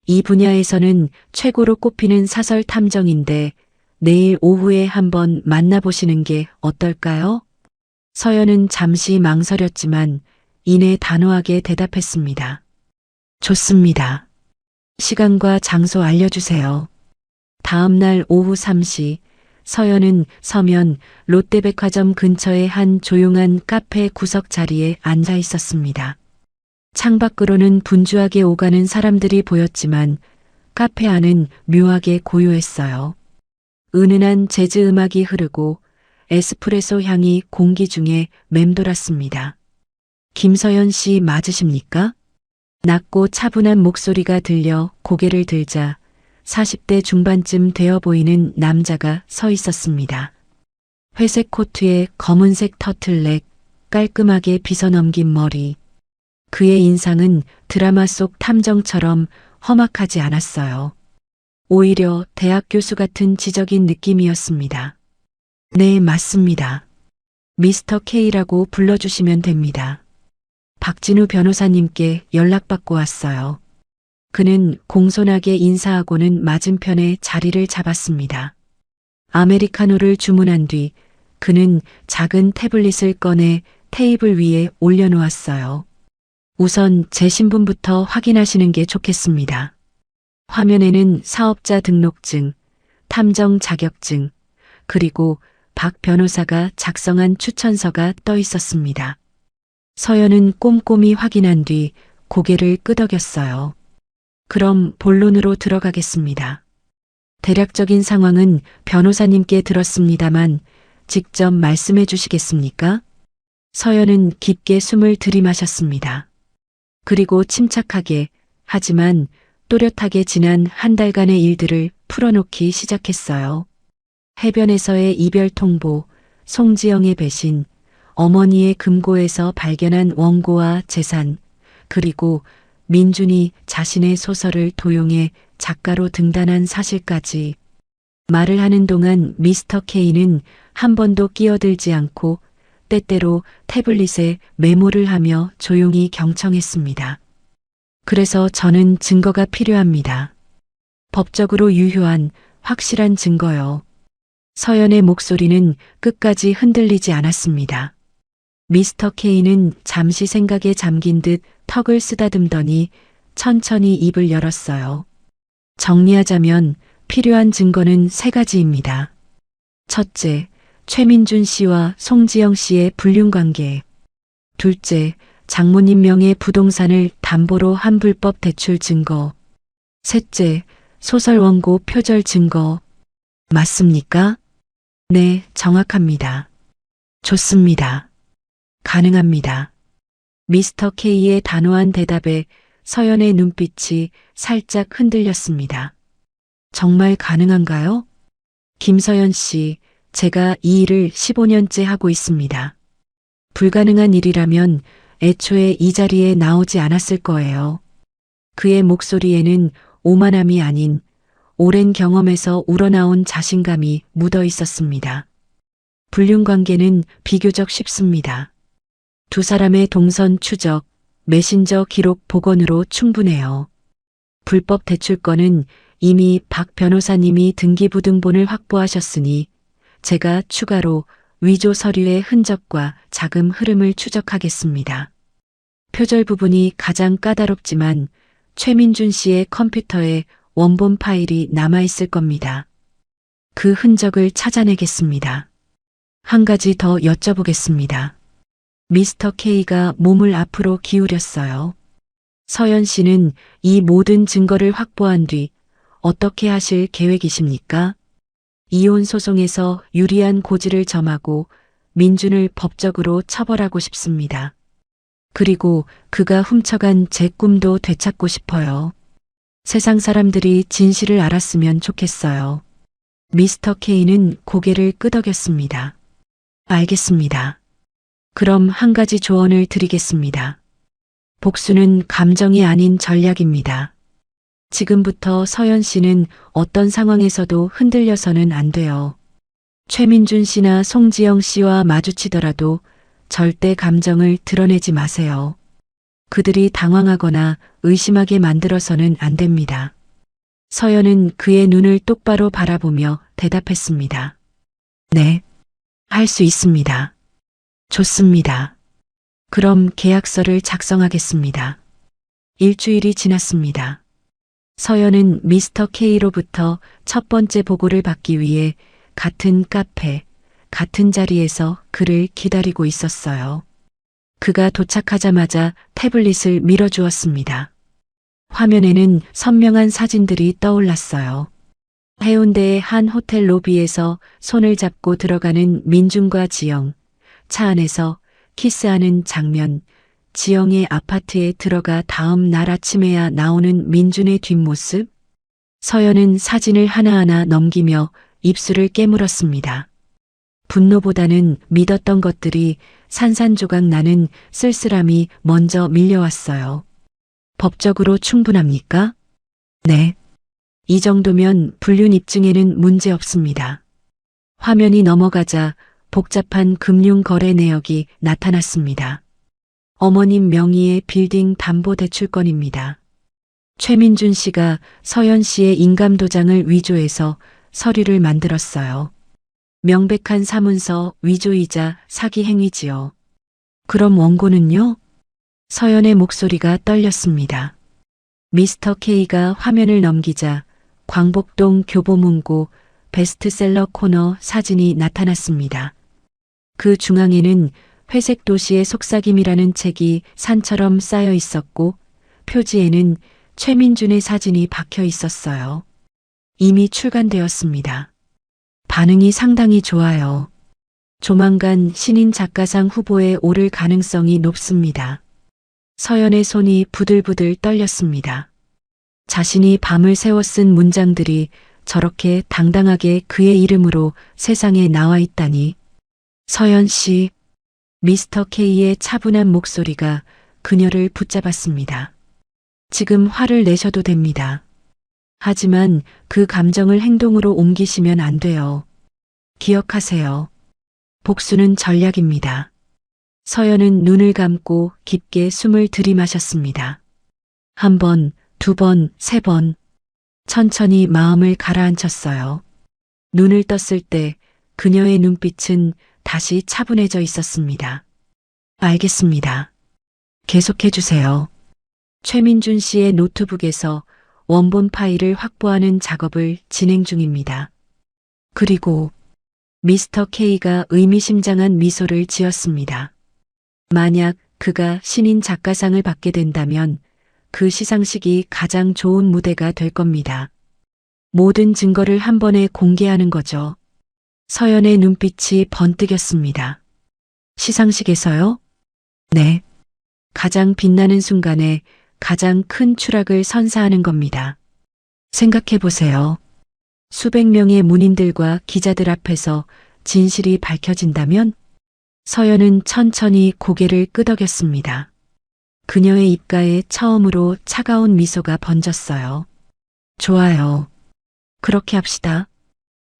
이 분야에서는 최고로 꼽히는 사설 탐정인데 내일 오후에 한번 만나보시는 게 어떨까요? 서연은 잠시 망설였지만 이내 단호하게 대답했습니다. 좋습니다. 시간과 장소 알려주세요. 다음 날 오후 3시, 서연은 서면 롯데백화점 근처의 한 조용한 카페 구석 자리에 앉아 있었습니다. 창밖으로는 분주하게 오가는 사람들이 보였지만 카페 안은 묘하게 고요했어요. 은은한 재즈 음악이 흐르고 에스프레소 향이 공기 중에 맴돌았습니다. 김서연 씨 맞으십니까? 낮고 차분한 목소리가 들려 고개를 들자 40대 중반쯤 되어 보이는 남자가 서 있었습니다. 회색 코트에 검은색 터틀넥, 깔끔하게 빗어넘긴 머리. 그의 인상은 드라마 속 탐정처럼 험악하지 않았어요. 오히려 대학 교수 같은 지적인 느낌이었습니다. 네, 맞습니다. 미스터 K라고 불러주시면 됩니다. 박진우 변호사님께 연락받고 왔어요. 그는 공손하게 인사하고는 맞은편에 자리를 잡았습니다. 아메리카노를 주문한 뒤 그는 작은 태블릿을 꺼내 테이블 위에 올려놓았어요. 우선 제 신분부터 확인하시는 게 좋겠습니다. 화면에는 사업자 등록증, 탐정 자격증, 그리고 박 변호사가 작성한 추천서가 떠 있었습니다. 서연은 꼼꼼히 확인한 뒤 고개를 끄덕였어요. 그럼 본론으로 들어가겠습니다. 대략적인 상황은 변호사님께 들었습니다만 직접 말씀해 주시겠습니까? 서연은 깊게 숨을 들이마셨습니다. 그리고 침착하게, 하지만 또렷하게 지난 한 달간의 일들을 풀어놓기 시작했어요. 해변에서의 이별 통보, 송지영의 배신, 어머니의 금고에서 발견한 원고와 재산, 그리고 민준이 자신의 소설을 도용해 작가로 등단한 사실까지. 말을 하는 동안 미스터 K는 한 번도 끼어들지 않고 때때로 태블릿에 메모를 하며 조용히 경청했습니다. 그래서 저는 증거가 필요합니다. 법적으로 유효한 확실한 증거요. 서연의 목소리는 끝까지 흔들리지 않았습니다. 미스터 K는 잠시 생각에 잠긴 듯 턱을 쓰다듬더니 천천히 입을 열었어요. 정리하자면 필요한 증거는 세 가지입니다. 첫째, 최민준 씨와 송지영 씨의 불륜관계. 둘째, 장모님 명의 부동산을 담보로 한 불법 대출 증거. 셋째, 소설 원고 표절 증거. 맞습니까? 네, 정확합니다. 좋습니다. 가능합니다. 미스터 K의 단호한 대답에 서연의 눈빛이 살짝 흔들렸습니다. 정말 가능한가요? 김서연 씨, 제가 이 일을 15년째 하고 있습니다. 불가능한 일이라면 애초에 이 자리에 나오지 않았을 거예요. 그의 목소리에는 오만함이 아닌 오랜 경험에서 우러나온 자신감이 묻어 있었습니다. 불륜 관계는 비교적 쉽습니다. 두 사람의 동선 추적, 메신저 기록 복원으로 충분해요. 불법 대출권은 이미 박 변호사님이 등기부등본을 확보하셨으니 제가 추가로 위조 서류의 흔적과 자금 흐름을 추적하겠습니다. 표절 부분이 가장 까다롭지만 최민준 씨의 컴퓨터에 원본 파일이 남아있을 겁니다. 그 흔적을 찾아내겠습니다. 한 가지 더 여쭤보겠습니다. 미스터 K가 몸을 앞으로 기울였어요. 서연 씨는 이 모든 증거를 확보한 뒤 어떻게 하실 계획이십니까? 이혼 소송에서 유리한 고지를 점하고 민준을 법적으로 처벌하고 싶습니다. 그리고 그가 훔쳐간 제 꿈도 되찾고 싶어요. 세상 사람들이 진실을 알았으면 좋겠어요. 미스터 K는 고개를 끄덕였습니다. 알겠습니다. 그럼 한 가지 조언을 드리겠습니다. 복수는 감정이 아닌 전략입니다. 지금부터 서연 씨는 어떤 상황에서도 흔들려서는 안 돼요. 최민준 씨나 송지영 씨와 마주치더라도 절대 감정을 드러내지 마세요. 그들이 당황하거나 의심하게 만들어서는 안 됩니다. 서연은 그의 눈을 똑바로 바라보며 대답했습니다. 네, 할 수 있습니다. 좋습니다. 그럼 계약서를 작성하겠습니다. 일주일이 지났습니다. 서연은 미스터 K로부터 첫 번째 보고를 받기 위해 같은 카페, 같은 자리에서 그를 기다리고 있었어요. 그가 도착하자마자 태블릿을 밀어주었습니다. 화면에는 선명한 사진들이 떠올랐어요. 해운대의 한 호텔 로비에서 손을 잡고 들어가는 민준과 지영, 차 안에서 키스하는 장면, 지영의 아파트에 들어가 다음 날 아침에야 나오는 민준의 뒷모습. 서연은 사진을 하나하나 넘기며 입술을 깨물었습니다. 분노보다는 믿었던 것들이 산산조각 나는 쓸쓸함이 먼저 밀려왔어요. 법적으로 충분합니까? 네. 이 정도면 불륜 입증에는 문제 없습니다. 화면이 넘어가자 복잡한 금융 거래 내역이 나타났습니다. 어머님 명의의 빌딩 담보대출권입니다. 최민준 씨가 서연 씨의 인감도장을 위조해서 서류를 만들었어요. 명백한 사문서 위조이자 사기 행위지요. 그럼 원고는요? 서연의 목소리가 떨렸습니다. 미스터 K가 화면을 넘기자 광복동 교보문고 베스트셀러 코너 사진이 나타났습니다. 그 중앙에는 회색 도시의 속삭임이라는 책이 산처럼 쌓여 있었고 표지에는 최민준의 사진이 박혀 있었어요. 이미 출간되었습니다. 반응이 상당히 좋아요. 조만간 신인 작가상 후보에 오를 가능성이 높습니다. 서연의 손이 부들부들 떨렸습니다. 자신이 밤을 새워 쓴 문장들이 저렇게 당당하게 그의 이름으로 세상에 나와 있다니. 서연 씨, 미스터 K의 차분한 목소리가 그녀를 붙잡았습니다. 지금 화를 내셔도 됩니다. 하지만 그 감정을 행동으로 옮기시면 안 돼요. 기억하세요. 복수는 전략입니다. 서연은 눈을 감고 깊게 숨을 들이마셨습니다. 한 번, 두 번, 세 번. 천천히 마음을 가라앉혔어요. 눈을 떴을 때 그녀의 눈빛은 다시 차분해져 있었습니다. 알겠습니다. 계속해 주세요. 최민준 씨의 노트북에서 원본 파일을 확보하는 작업을 진행 중입니다. 그리고 미스터 K가 의미심장한 미소를 지었습니다. 만약 그가 신인 작가상을 받게 된다면 그 시상식이 가장 좋은 무대가 될 겁니다. 모든 증거를 한 번에 공개하는 거죠. 서연의 눈빛이 번뜩였습니다. 시상식에서요? 네. 가장 빛나는 순간에 가장 큰 추락을 선사하는 겁니다. 생각해 보세요. 수백 명의 문인들과 기자들 앞에서 진실이 밝혀진다면? 서연은 천천히 고개를 끄덕였습니다. 그녀의 입가에 처음으로 차가운 미소가 번졌어요. 좋아요. 그렇게 합시다.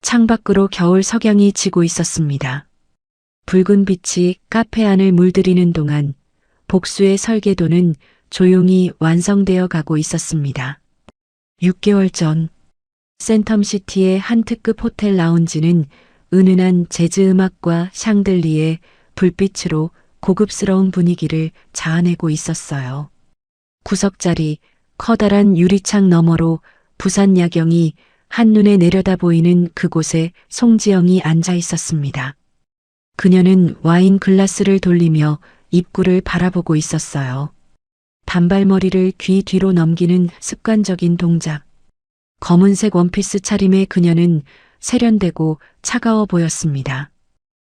창밖으로 겨울 석양이 지고 있었습니다. 붉은 빛이 카페 안을 물들이는 동안 복수의 설계도는 조용히 완성되어 가고 있었습니다. 6개월 전 센텀시티의 한 특급 호텔 라운지는 은은한 재즈 음악과 샹들리에 불빛으로 고급스러운 분위기를 자아내고 있었어요. 구석자리 커다란 유리창 너머로 부산 야경이 한눈에 내려다 보이는 그곳에 송지영이 앉아 있었습니다. 그녀는 와인 글라스를 돌리며 입구를 바라보고 있었어요. 단발머리를 귀 뒤로 넘기는 습관적인 동작. 검은색 원피스 차림의 그녀는 세련되고 차가워 보였습니다.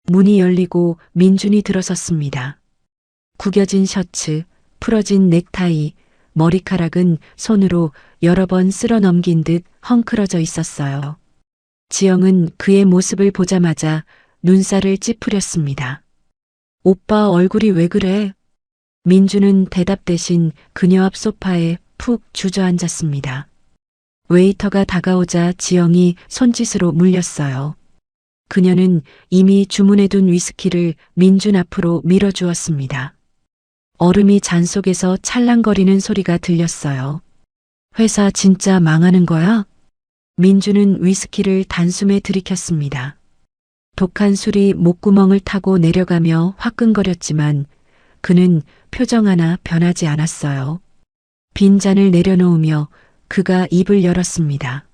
문이 열리고 민준이 들어섰습니다. 구겨진 셔츠, 풀어진 넥타이, 머리카락은 손으로 여러 번 쓸어 넘긴 듯 헝클어져 있었어요. 지영은 그의 모습을 보자마자 눈살을 찌푸렸습니다. 오빠 얼굴이 왜 그래? 민준은 대답 대신 그녀 앞 소파에 푹 주저앉았습니다. 웨이터가 다가오자 지영이 손짓으로 물렸어요. 그녀는 이미 주문해둔 위스키를 민준 앞으로 밀어주었습니다. 얼음이 잔 속에서 찰랑거리는 소리가 들렸어요. 회사 진짜 망하는 거야? 민준은 위스키를 단숨에 들이켰습니다. 독한 술이 목구멍을 타고 내려가며 화끈거렸지만 그는 표정 하나 변하지 않았어요. 빈 잔을 내려놓으며 그가 입을 열었습니다.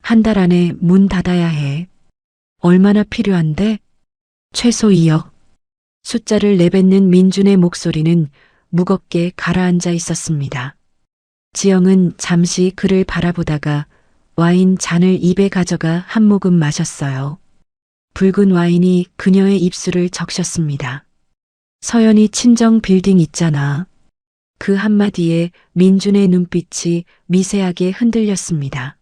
한 달 안에 문 닫아야 해. 얼마나 필요한데? 최소 2억. 숫자를 내뱉는 민준의 목소리는 무겁게 가라앉아 있었습니다. 지영은 잠시 그를 바라보다가 와인 잔을 입에 가져가 한 모금 마셨어요. 붉은 와인이 그녀의 입술을 적셨습니다. 서연이 친정 빌딩 있잖아. 그 한마디에 민준의 눈빛이 미세하게 흔들렸습니다.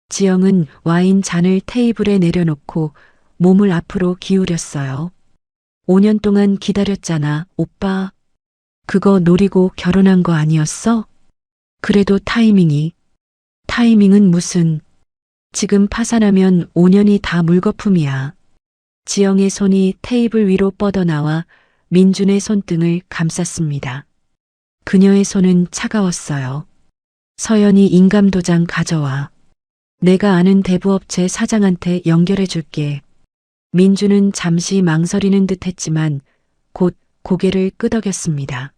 지영은 와인 잔을 테이블에 내려놓고 몸을 앞으로 기울였어요. 5년 동안 기다렸잖아, 오빠. 그거 노리고 결혼한 거 아니었어? 그래도 타이밍은 무슨. 지금 파산하면 5년이 다 물거품이야. 지영의 손이 테이블 위로 뻗어나와 민준의 손등을 감쌌습니다. 그녀의 손은 차가웠어요. 서연이 인감도장 가져와. 내가 아는 대부업체 사장한테 연결해 줄게. 민준은 잠시 망설이는 듯 했지만 곧 고개를 끄덕였습니다.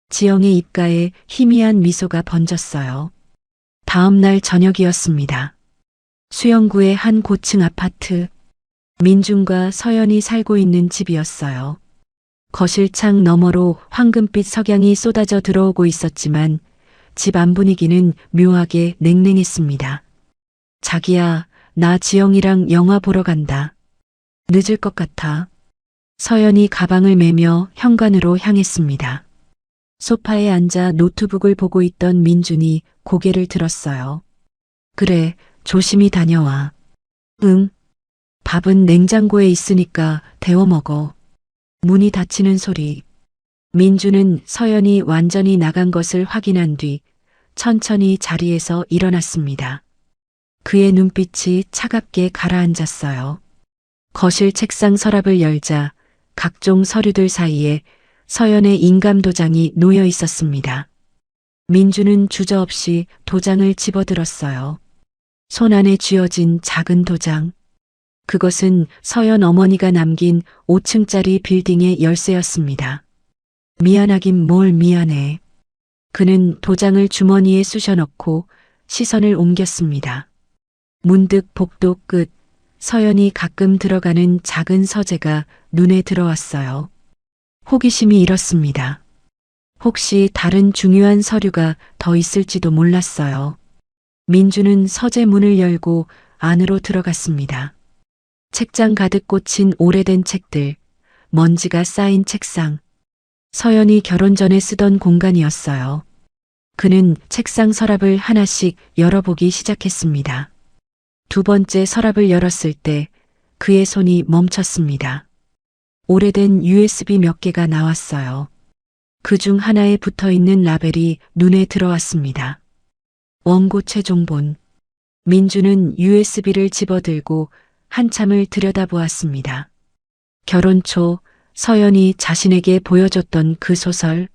지영의 입가에 희미한 미소가 번졌어요. 다음 날 저녁이었습니다. 수영구의 한 고층 아파트. 민준과 서연이 살고 있는 집이었어요. 거실창 너머로 황금빛 석양이 쏟아져 들어오고 있었지만 집 안 분위기는 묘하게 냉랭했습니다. 자기야, 나 지영이랑 영화 보러 간다. 늦을 것 같아. 서연이 가방을 메며 현관으로 향했습니다. 소파에 앉아 노트북을 보고 있던 민준이 고개를 들었어요. 그래, 조심히 다녀와. 응. 밥은 냉장고에 있으니까 데워 먹어. 문이 닫히는 소리. 민준은 서연이 완전히 나간 것을 확인한 뒤 천천히 자리에서 일어났습니다. 그의 눈빛이 차갑게 가라앉았어요. 거실 책상 서랍을 열자 각종 서류들 사이에 서연의 인감도장이 놓여 있었습니다. 민주는 주저없이 도장을 집어들었어요. 손 안에 쥐어진 작은 도장. 그것은 서연 어머니가 남긴 5층짜리 빌딩의 열쇠였습니다. 미안하긴 뭘 미안해. 그는 도장을 주머니에 쑤셔넣고 시선을 옮겼습니다. 문득 복도 끝 서연이 가끔 들어가는 작은 서재가 눈에 들어왔어요. 호기심이 일었습니다. 혹시 다른 중요한 서류가 더 있을지도 몰랐어요. 민주는 서재 문을 열고 안으로 들어갔습니다. 책장 가득 꽂힌 오래된 책들, 먼지가 쌓인 책상. 서연이 결혼 전에 쓰던 공간이었어요. 그는 책상 서랍을 하나씩 열어보기 시작했습니다. 두 번째 서랍을 열었을 때 그의 손이 멈췄습니다. 오래된 USB 몇 개가 나왔어요. 그 중 하나에 붙어 있는 라벨이 눈에 들어왔습니다. 원고 최종본. 민주는 USB를 집어들고 한참을 들여다보았습니다. 결혼 초 서연이 자신에게 보여줬던 그 소설,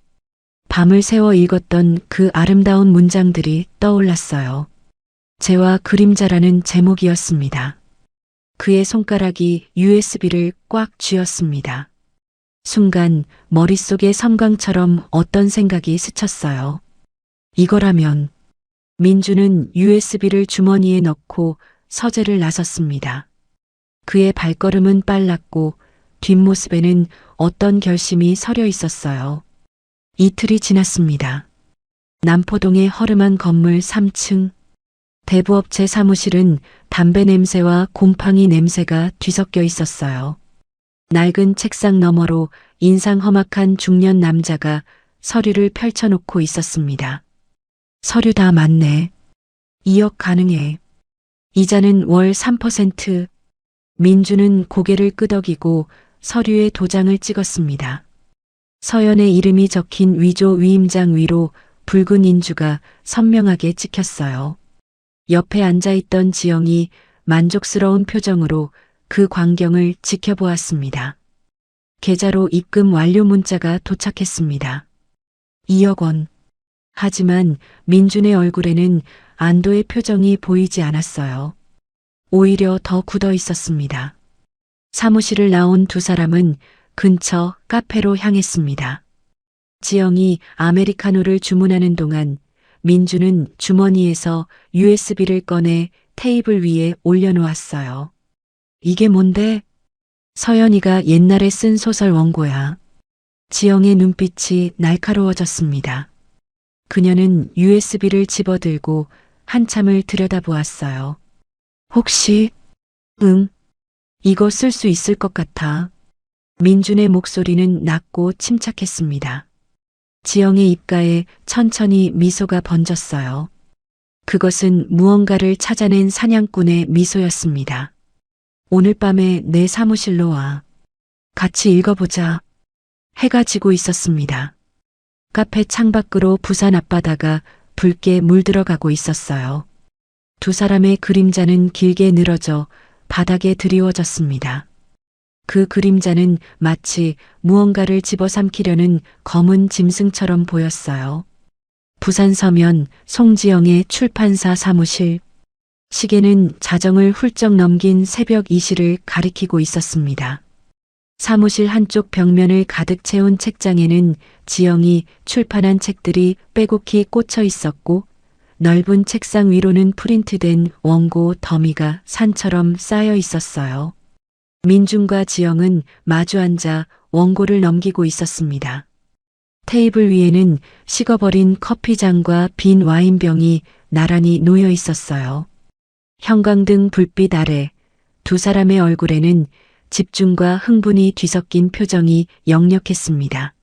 밤을 새워 읽었던 그 아름다운 문장들이 떠올랐어요. 재와 그림자라는 제목이었습니다. 그의 손가락이 USB를 꽉 쥐었습니다. 순간 머릿속에 섬광처럼 어떤 생각이 스쳤어요. 이거라면. 민주는 USB를 주머니에 넣고 서재를 나섰습니다. 그의 발걸음은 빨랐고 뒷모습에는 어떤 결심이 서려 있었어요. 이틀이 지났습니다. 남포동의 허름한 건물 3층. 대부업체 사무실은 담배 냄새와 곰팡이 냄새가 뒤섞여 있었어요. 낡은 책상 너머로 인상 험악한 중년 남자가 서류를 펼쳐놓고 있었습니다. 서류 다 맞네. 2억 가능해. 이자는 월 3%. 민주는 고개를 끄덕이고 서류에 도장을 찍었습니다. 서연의 이름이 적힌 위조 위임장 위로 붉은 인주가 선명하게 찍혔어요. 옆에 앉아있던 지영이 만족스러운 표정으로 그 광경을 지켜보았습니다. 계좌로 입금 완료 문자가 도착했습니다. 2억 원. 하지만 민준의 얼굴에는 안도의 표정이 보이지 않았어요. 오히려 더 굳어 있었습니다. 사무실을 나온 두 사람은 근처 카페로 향했습니다. 지영이 아메리카노를 주문하는 동안 민주는 주머니에서 USB를 꺼내 테이블 위에 올려놓았어요. 이게 뭔데? 서연이가 옛날에 쓴 소설 원고야. 지영의 눈빛이 날카로워졌습니다. 그녀는 USB를 집어들고 한참을 들여다보았어요. 혹시, 응, 이거 쓸 수 있을 것 같아. 민준의 목소리는 낮고 침착했습니다. 지영의 입가에 천천히 미소가 번졌어요. 그것은 무언가를 찾아낸 사냥꾼의 미소였습니다. 오늘 밤에 내 사무실로 와. 같이 읽어보자. 해가 지고 있었습니다. 카페 창밖으로 부산 앞바다가 붉게 물들어가고 있었어요. 두 사람의 그림자는 길게 늘어져 바닥에 드리워졌습니다. 그 그림자는 마치 무언가를 집어삼키려는 검은 짐승처럼 보였어요. 부산 서면 송지영의 출판사 사무실. 시계는 자정을 훌쩍 넘긴 새벽 2시를 가리키고 있었습니다. 사무실 한쪽 벽면을 가득 채운 책장에는 지영이 출판한 책들이 빼곡히 꽂혀 있었고 넓은 책상 위로는 프린트된 원고 더미가 산처럼 쌓여 있었어요. 민준과 지영은 마주 앉아 원고를 넘기고 있었습니다. 테이블 위에는 식어버린 커피잔과 빈 와인병이 나란히 놓여 있었어요. 형광등 불빛 아래 두 사람의 얼굴에는 집중과 흥분이 뒤섞인 표정이 역력했습니다.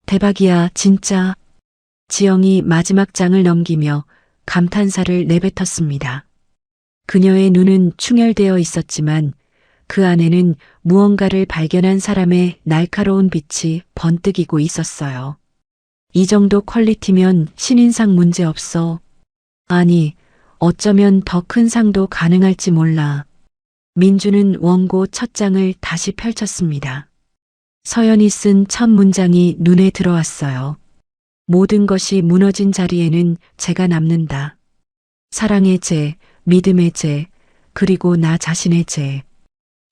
대박이야, 진짜. 지영이 마지막 장을 넘기며 감탄사를 내뱉었습니다. 그녀의 눈은 충혈되어 있었지만 그 안에는 무언가를 발견한 사람의 날카로운 빛이 번뜩이고 있었어요. 이 정도 퀄리티면 신인상 문제 없어. 아니, 어쩌면 더 큰 상도 가능할지 몰라. 민주는 원고 첫 장을 다시 펼쳤습니다. 서연이 쓴 첫 문장이 눈에 들어왔어요. 모든 것이 무너진 자리에는 제가 남는다. 사랑의 재, 믿음의 재, 그리고 나 자신의 재.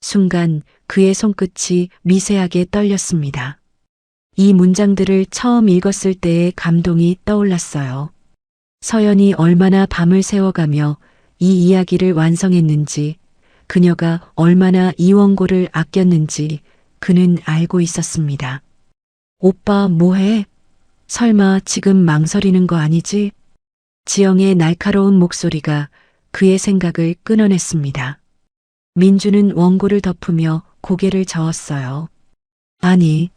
순간 그의 손끝이 미세하게 떨렸습니다. 이 문장들을 처음 읽었을 때의 감동이 떠올랐어요. 서연이 얼마나 밤을 새워가며 이 이야기를 완성했는지, 그녀가 얼마나 이 원고를 아꼈는지 그는 알고 있었습니다. 오빠 뭐해? 설마 지금 망설이는 거 아니지? 지영의 날카로운 목소리가 그의 생각을 끊어냈습니다. 민주는 원고를 덮으며 고개를 저었어요. 아니,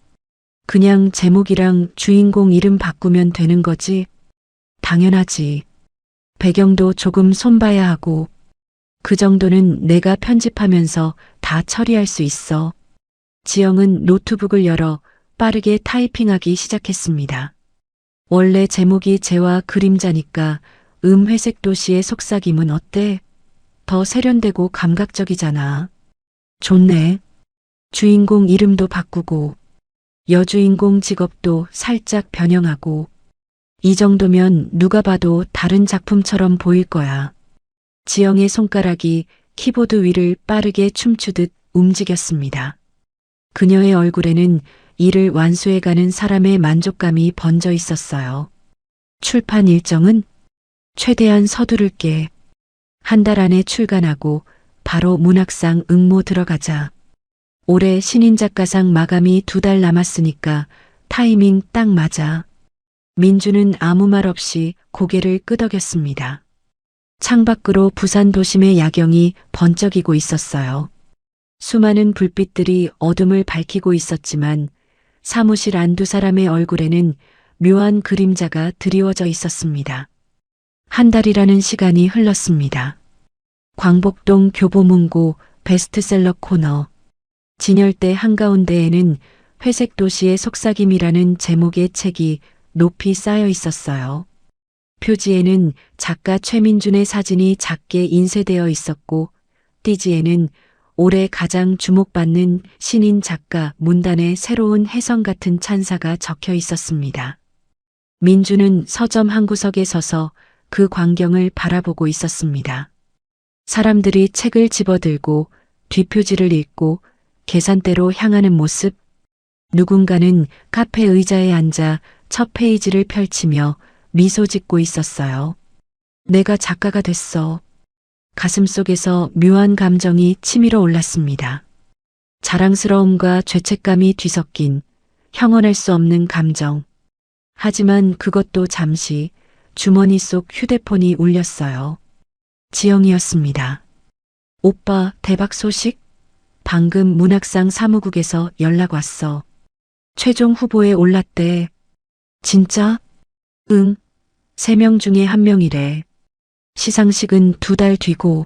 그냥 제목이랑 주인공 이름 바꾸면 되는 거지? 당연하지. 배경도 조금 손봐야 하고, 그 정도는 내가 편집하면서 다 처리할 수 있어. 지영은 노트북을 열어 빠르게 타이핑하기 시작했습니다. 원래 제목이 재와 그림자니까 회색 도시의 속삭임은 어때? 더 세련되고 감각적이잖아. 좋네. 주인공 이름도 바꾸고 여주인공 직업도 살짝 변형하고 이 정도면 누가 봐도 다른 작품처럼 보일 거야. 지영의 손가락이 키보드 위를 빠르게 춤추듯 움직였습니다. 그녀의 얼굴에는 이를 완수해가는 사람의 만족감이 번져 있었어요. 출판 일정은? 최대한 서두를게. 한 달 안에 출간하고 바로 문학상 응모 들어가자. 올해 신인작가상 마감이 2달 남았으니까 타이밍 딱 맞아. 민주는 아무 말 없이 고개를 끄덕였습니다. 창밖으로 부산 도심의 야경이 번쩍이고 있었어요. 수많은 불빛들이 어둠을 밝히고 있었지만 사무실 안 두 사람의 얼굴에는 묘한 그림자가 드리워져 있었습니다. 한 달이라는 시간이 흘렀습니다. 광복동 교보문고 베스트셀러 코너. 진열대 한가운데에는 회색 도시의 속삭임이라는 제목의 책이 높이 쌓여 있었어요. 표지에는 작가 최민준의 사진이 작게 인쇄되어 있었고 띠지에는 올해 가장 주목받는 신인 작가 문단의 새로운 혜성 같은 찬사가 적혀 있었습니다. 민주는 서점 한 구석에 서서 그 광경을 바라보고 있었습니다. 사람들이 책을 집어들고 뒷표지를 읽고 계산대로 향하는 모습. 누군가는 카페 의자에 앉아 첫 페이지를 펼치며 미소 짓고 있었어요. 내가 작가가 됐어. 가슴속에서 묘한 감정이 치밀어 올랐습니다. 자랑스러움과 죄책감이 뒤섞인 형언할 수 없는 감정. 하지만 그것도 잠시 주머니 속 휴대폰이 울렸어요. 지영이었습니다. 오빠 대박 소식? 방금 문학상 사무국에서 연락 왔어. 최종 후보에 올랐대. 진짜? 응. 3명 중에 1명이래. 시상식은 2달 뒤고.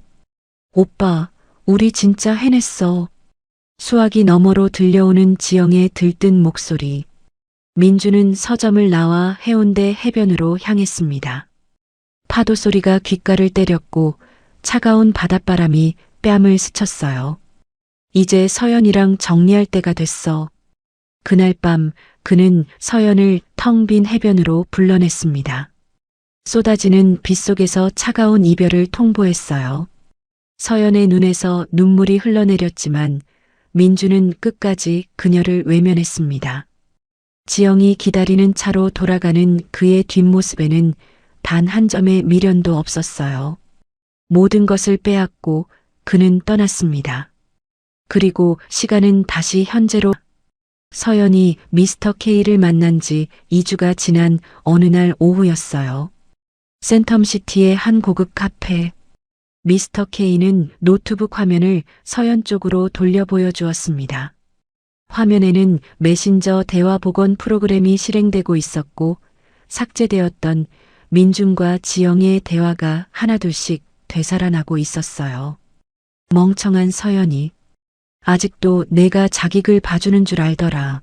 오빠, 우리 진짜 해냈어. 수화기 너머로 들려오는 지영의 들뜬 목소리. 민주는 서점을 나와 해운대 해변으로 향했습니다. 파도 소리가 귓가를 때렸고 차가운 바닷바람이 뺨을 스쳤어요. 이제 서연이랑 정리할 때가 됐어. 그날 밤 그는 서연을 텅 빈 해변으로 불러냈습니다. 쏟아지는 빗속에서 차가운 이별을 통보했어요. 서연의 눈에서 눈물이 흘러내렸지만 민주는 끝까지 그녀를 외면했습니다. 지영이 기다리는 차로 돌아가는 그의 뒷모습에는 단 한 점의 미련도 없었어요. 모든 것을 빼앗고 그는 떠났습니다. 그리고 시간은 다시 현재로. 서연이 미스터 K를 만난 지 2주가 지난 어느 날 오후였어요. 센텀시티의 한 고급 카페. 미스터 K는 노트북 화면을 서연 쪽으로 돌려 보여주었습니다. 화면에는 메신저 대화 복원 프로그램이 실행되고 있었고 삭제되었던 민준과 지영의 대화가 하나둘씩 되살아나고 있었어요. 멍청한 서연이. 아직도 내가 자기 글 봐주는 줄 알더라.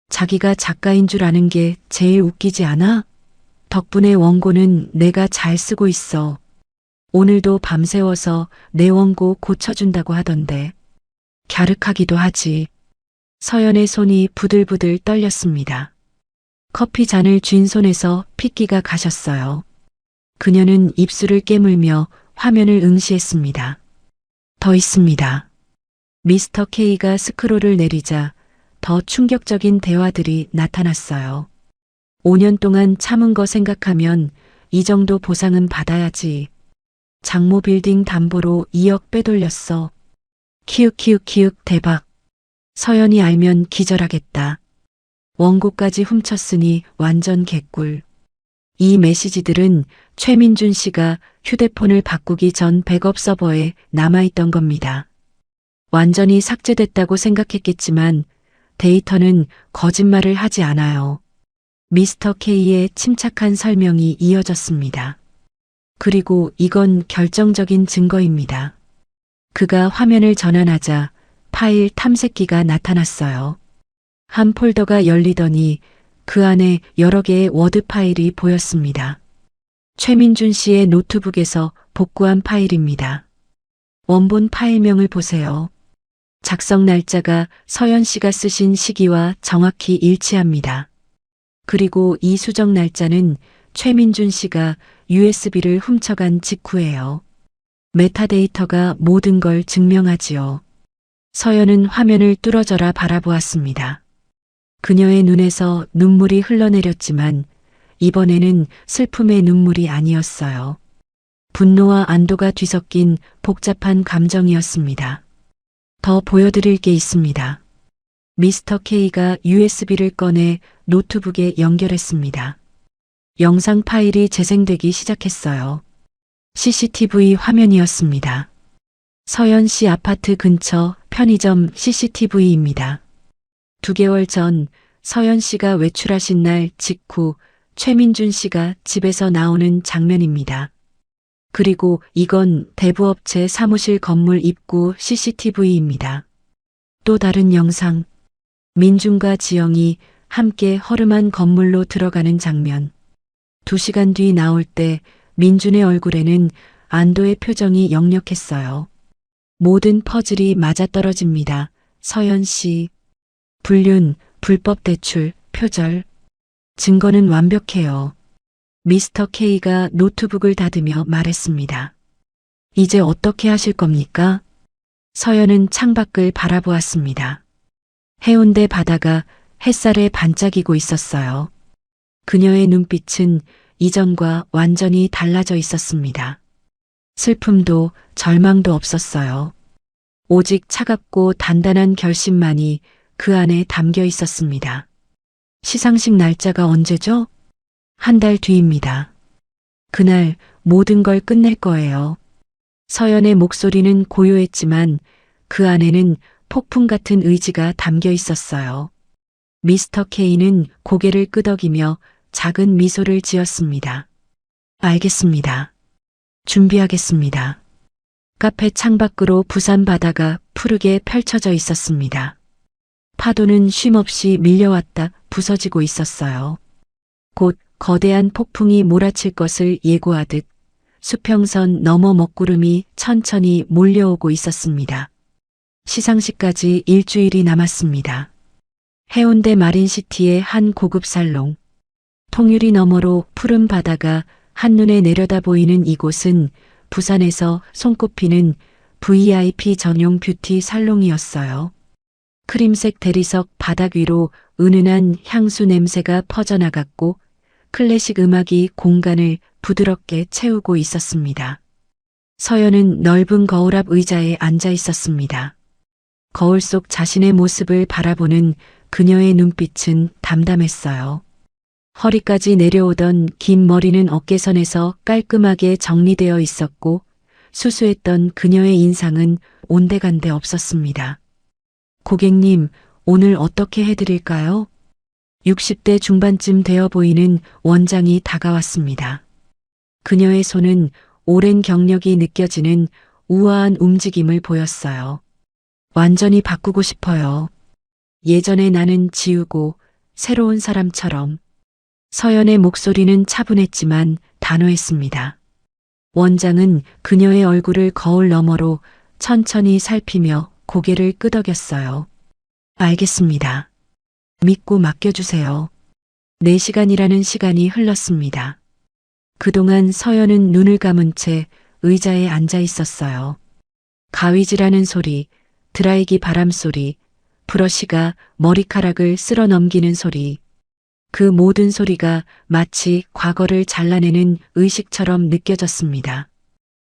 자기가 작가인 줄 아는 게 제일 웃기지 않아? 덕분에 원고는 내가 잘 쓰고 있어. 오늘도 밤새워서 내 원고 고쳐준다고 하던데. 갸륵하기도 하지. 서연의 손이 부들부들 떨렸습니다. 커피 잔을 쥔 손에서 핏기가 가셨어요. 그녀는 입술을 깨물며 화면을 응시했습니다. 더 있습니다. 미스터 K가 스크롤을 내리자 더 충격적인 대화들이 나타났어요. 5년 동안 참은 거 생각하면 이 정도 보상은 받아야지. 장모 빌딩 담보로 2억 빼돌렸어. 키읔 대박. 서연이 알면 기절하겠다. 원고까지 훔쳤으니 완전 개꿀. 이 메시지들은 최민준 씨가 휴대폰을 바꾸기 전 백업 서버에 남아있던 겁니다. 완전히 삭제됐다고 생각했겠지만 데이터는 거짓말을 하지 않아요. 미스터 K의 침착한 설명이 이어졌습니다. 그리고 이건 결정적인 증거입니다. 그가 화면을 전환하자 파일 탐색기가 나타났어요. 한 폴더가 열리더니 그 안에 여러 개의 워드 파일이 보였습니다. 최민준 씨의 노트북에서 복구한 파일입니다. 원본 파일명을 보세요. 작성 날짜가 서연 씨가 쓰신 시기와 정확히 일치합니다. 그리고 이 수정 날짜는 최민준 씨가 USB를 훔쳐간 직후예요. 메타데이터가 모든 걸 증명하지요. 서연은 화면을 뚫어져라 바라보았습니다. 그녀의 눈에서 눈물이 흘러내렸지만 이번에는 슬픔의 눈물이 아니었어요. 분노와 안도가 뒤섞인 복잡한 감정이었습니다. 더 보여드릴 게 있습니다. 미스터 K가 USB를 꺼내 노트북에 연결했습니다. 영상 파일이 재생되기 시작했어요. CCTV 화면이었습니다. 서연 씨 아파트 근처 편의점 CCTV입니다. 2개월 전 서연 씨가 외출하신 날 직후 최민준 씨가 집에서 나오는 장면입니다. 그리고 이건 대부업체 사무실 건물 입구 CCTV입니다. 또 다른 영상. 민준과 지영이 함께 허름한 건물로 들어가는 장면. 2시간 뒤 나올 때 민준의 얼굴에는 안도의 표정이 역력했어요. 모든 퍼즐이 맞아떨어집니다. 서연 씨. 불륜, 불법 대출, 표절. 증거는 완벽해요. 미스터 K가 노트북을 닫으며 말했습니다. 이제 어떻게 하실 겁니까? 서연은 창밖을 바라보았습니다. 해운대 바다가 햇살에 반짝이고 있었어요. 그녀의 눈빛은 이전과 완전히 달라져 있었습니다. 슬픔도 절망도 없었어요. 오직 차갑고 단단한 결심만이 그 안에 담겨 있었습니다. 시상식 날짜가 언제죠? 한 달 뒤입니다. 그날 모든 걸 끝낼 거예요. 서연의 목소리는 고요했지만 그 안에는 폭풍 같은 의지가 담겨 있었어요. 미스터 K는 고개를 끄덕이며 작은 미소를 지었습니다. 알겠습니다. 준비하겠습니다. 카페 창밖으로 부산 바다가 푸르게 펼쳐져 있었습니다. 파도는 쉼없이 밀려왔다 부서지고 있었어요. 곧 거대한 폭풍이 몰아칠 것을 예고하듯 수평선 너머 먹구름이 천천히 몰려오고 있었습니다. 시상식까지 일주일이 남았습니다. 해운대 마린시티의 한 고급 살롱. 통유리 너머로 푸른 바다가 한눈에 내려다 보이는 이곳은 부산에서 손꼽히는 VIP 전용 뷰티 살롱이었어요. 크림색 대리석 바닥 위로 은은한 향수 냄새가 퍼져나갔고 클래식 음악이 공간을 부드럽게 채우고 있었습니다. 서연은 넓은 거울 앞 의자에 앉아 있었습니다. 거울 속 자신의 모습을 바라보는 그녀의 눈빛은 담담했어요. 허리까지 내려오던 긴 머리는 어깨선에서 깔끔하게 정리되어 있었고 수수했던 그녀의 인상은 온데간데 없었습니다. 고객님, 오늘 어떻게 해드릴까요? 60대 중반쯤 되어 보이는 원장이 다가왔습니다. 그녀의 손은 오랜 경력이 느껴지는 우아한 움직임을 보였어요. 완전히 바꾸고 싶어요. 예전에 나는 지우고 새로운 사람처럼. 서연의 목소리는 차분했지만 단호했습니다. 원장은 그녀의 얼굴을 거울 너머로 천천히 살피며 고개를 끄덕였어요. 알겠습니다. 믿고 맡겨주세요. 4시간이라는 시간이 흘렀습니다. 그동안 서연은 눈을 감은 채 의자에 앉아 있었어요. 가위질하는 소리, 드라이기 바람 소리, 브러쉬가 머리카락을 쓸어 넘기는 소리. 그 모든 소리가 마치 과거를 잘라내는 의식처럼 느껴졌습니다.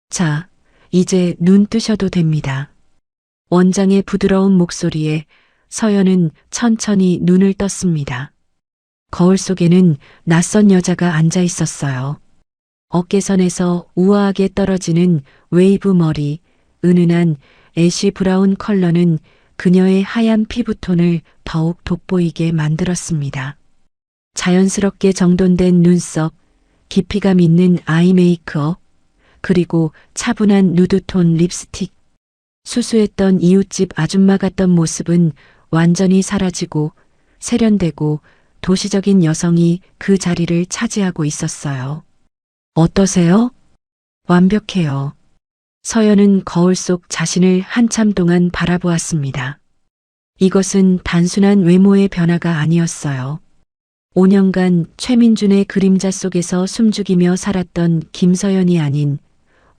자, 이제 눈 뜨셔도 됩니다. 원장의 부드러운 목소리에 서연은 천천히 눈을 떴습니다. 거울 속에는 낯선 여자가 앉아 있었어요. 어깨선에서 우아하게 떨어지는 웨이브 머리, 은은한 애쉬 브라운 컬러는 그녀의 하얀 피부톤을 더욱 돋보이게 만들었습니다. 자연스럽게 정돈된 눈썹, 깊이감 있는 아이 메이크업, 그리고 차분한 누드톤 립스틱. 수수했던 이웃집 아줌마 같던 모습은 완전히 사라지고 세련되고 도시적인 여성이 그 자리를 차지하고 있었어요. 어떠세요? 완벽해요. 서연은 거울 속 자신을 한참 동안 바라보았습니다. 이것은 단순한 외모의 변화가 아니었어요. 5년간 최민준의 그림자 속에서 숨죽이며 살았던 김서연이 아닌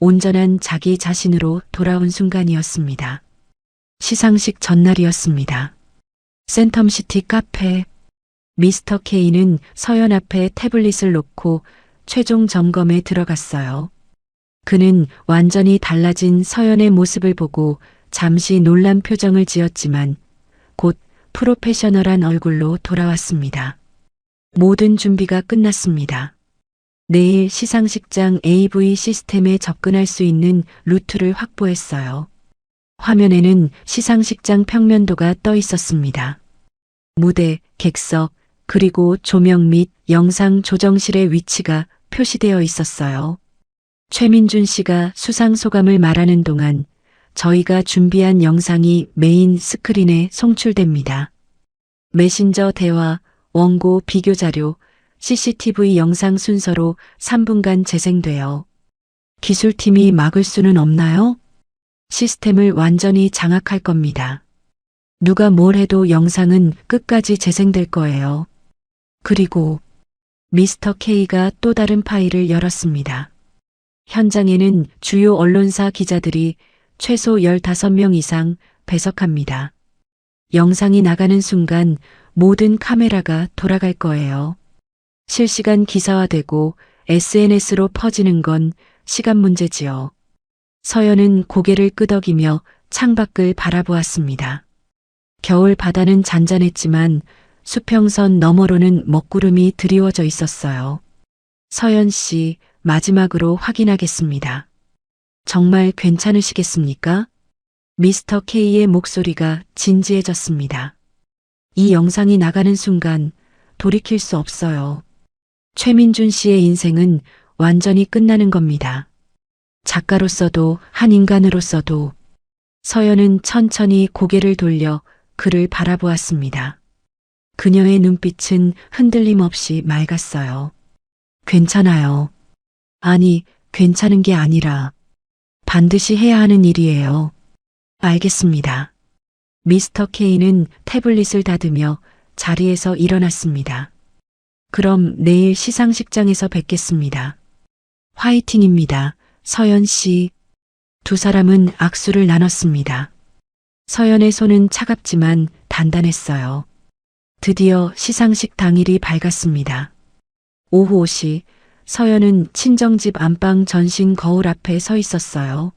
온전한 자기 자신으로 돌아온 순간이었습니다. 시상식 전날이었습니다. 센텀시티 카페. 미스터 K는 서연 앞에 태블릿을 놓고 최종 점검에 들어갔어요. 그는 완전히 달라진 서연의 모습을 보고 잠시 놀란 표정을 지었지만 곧 프로페셔널한 얼굴로 돌아왔습니다. 모든 준비가 끝났습니다. 내일 시상식장 AV 시스템에 접근할 수 있는 루트를 확보했어요. 화면에는 시상식장 평면도가 떠 있었습니다. 무대, 객석, 그리고 조명 및 영상 조정실의 위치가 표시되어 있었어요. 최민준 씨가 수상 소감을 말하는 동안 저희가 준비한 영상이 메인 스크린에 송출됩니다. 메신저 대화, 원고 비교 자료, CCTV 영상 순서로 3분간 재생돼요. 기술팀이 막을 수는 없나요? 시스템을 완전히 장악할 겁니다. 누가 뭘 해도 영상은 끝까지 재생될 거예요. 그리고 미스터 K가 또 다른 파일을 열었습니다. 현장에는 주요 언론사 기자들이 최소 15명 이상 배석합니다. 영상이 나가는 순간 모든 카메라가 돌아갈 거예요. 실시간 기사화되고 SNS로 퍼지는 건 시간 문제지요. 서연은 고개를 끄덕이며 창밖을 바라보았습니다. 겨울 바다는 잔잔했지만 수평선 너머로는 먹구름이 드리워져 있었어요. 서연 씨, 마지막으로 확인하겠습니다. 정말 괜찮으시겠습니까? 미스터 K의 목소리가 진지해졌습니다. 이 영상이 나가는 순간 돌이킬 수 없어요. 최민준 씨의 인생은 완전히 끝나는 겁니다. 작가로서도 한 인간으로서도. 서연은 천천히 고개를 돌려 그를 바라보았습니다. 그녀의 눈빛은 흔들림 없이 맑았어요. 괜찮아요. 아니, 괜찮은 게 아니라 반드시 해야 하는 일이에요. 알겠습니다. 미스터 K는 태블릿을 닫으며 자리에서 일어났습니다. 그럼 내일 시상식장에서 뵙겠습니다. 화이팅입니다. 서연 씨. 두 사람은 악수를 나눴습니다. 서연의 손은 차갑지만 단단했어요. 드디어 시상식 당일이 밝았습니다. 오후 5시 서연은 친정집 안방 전신 거울 앞에 서 있었어요.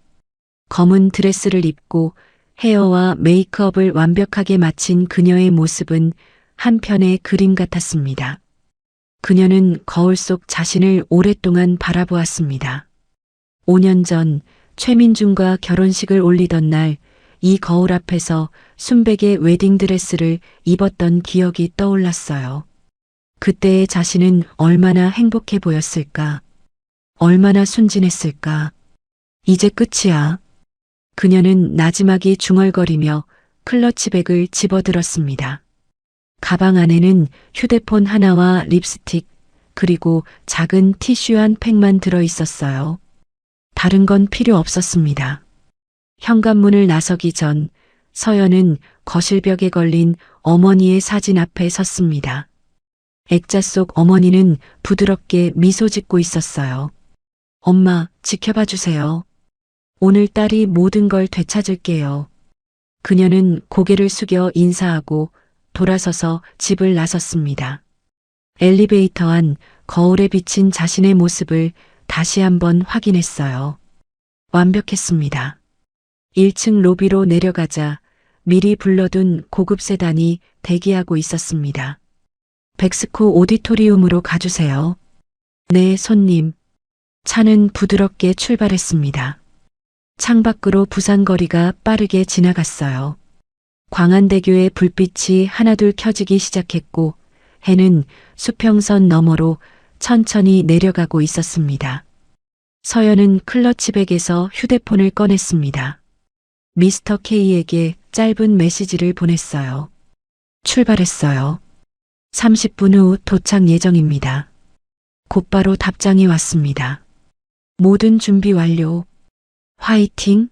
검은 드레스를 입고 헤어와 메이크업을 완벽하게 마친 그녀의 모습은 한편의 그림 같았습니다. 그녀는 거울 속 자신을 오랫동안 바라보았습니다. 5년 전 최민준과 결혼식을 올리던 날 이 거울 앞에서 순백의 웨딩드레스를 입었던 기억이 떠올랐어요. 그때의 자신은 얼마나 행복해 보였을까? 얼마나 순진했을까? 이제 끝이야. 그녀는 나지막이 중얼거리며 클러치백을 집어들었습니다. 가방 안에는 휴대폰 하나와 립스틱, 그리고 작은 티슈 한 팩만 들어 있었어요. 다른 건 필요 없었습니다. 현관문을 나서기 전 서연은 거실벽에 걸린 어머니의 사진 앞에 섰습니다. 액자 속 어머니는 부드럽게 미소 짓고 있었어요. 엄마, 지켜봐 주세요. 오늘 딸이 모든 걸 되찾을게요. 그녀는 고개를 숙여 인사하고 돌아서서 집을 나섰습니다. 엘리베이터 안 거울에 비친 자신의 모습을 다시 한번 확인했어요. 완벽했습니다. 1층 로비로 내려가자 미리 불러둔 고급 세단이 대기하고 있었습니다. 백스코 오디토리움으로 가주세요. 네, 손님. 차는 부드럽게 출발했습니다. 창밖으로 부산거리가 빠르게 지나갔어요. 광안대교의 불빛이 하나둘 켜지기 시작했고 해는 수평선 너머로 천천히 내려가고 있었습니다. 서연은 클러치백에서 휴대폰을 꺼냈습니다. 미스터 K에게 짧은 메시지를 보냈어요. 출발했어요. 30분 후 도착 예정입니다. 곧바로 답장이 왔습니다. 모든 준비 완료. 화이팅!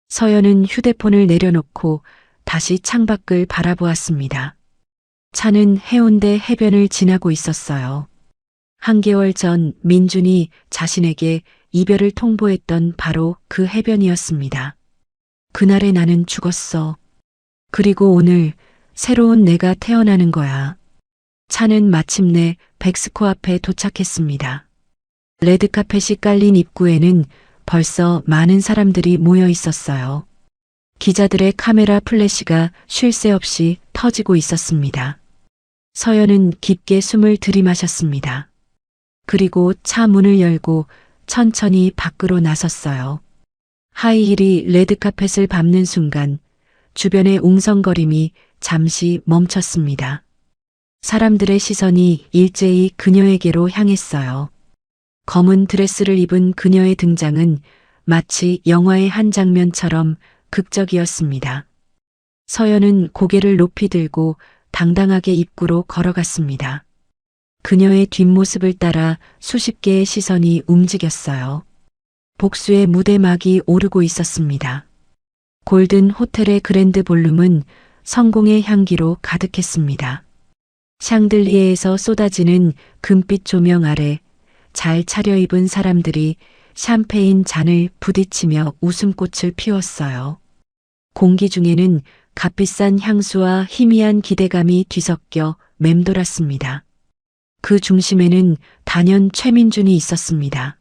서연은 휴대폰을 내려놓고 다시 창밖을 바라보았습니다. 차는 해운대 해변을 지나고 있었어요. 한개월 전 민준이 자신에게 이별을 통보했던 바로 그 해변이었습니다. 그날의 나는 죽었어. 그리고 오늘 새로운 내가 태어나는 거야. 차는 마침내 백스코 앞에 도착했습니다. 레드카펫이 깔린 입구에는 벌써 많은 사람들이 모여 있었어요. 기자들의 카메라 플래시가 쉴 새 없이 터지고 있었습니다. 서연은 깊게 숨을 들이마셨습니다. 그리고 차 문을 열고 천천히 밖으로 나섰어요. 하이힐이 레드카펫을 밟는 순간 주변의 웅성거림이 잠시 멈췄습니다. 사람들의 시선이 일제히 그녀에게로 향했어요. 검은 드레스를 입은 그녀의 등장은 마치 영화의 한 장면처럼 극적이었습니다. 서연은 고개를 높이 들고 당당하게 입구로 걸어갔습니다. 그녀의 뒷모습을 따라 수십 개의 시선이 움직였어요. 복수의 무대막이 오르고 있었습니다. 골든 호텔의 그랜드 볼룸은 성공의 향기로 가득했습니다. 샹들리에에서 쏟아지는 금빛 조명 아래 잘 차려입은 사람들이 샴페인 잔을 부딪히며 웃음꽃을 피웠어요. 공기 중에는 값비싼 향수와 희미한 기대감이 뒤섞여 맴돌았습니다. 그 중심에는 단연 최민준이 있었습니다.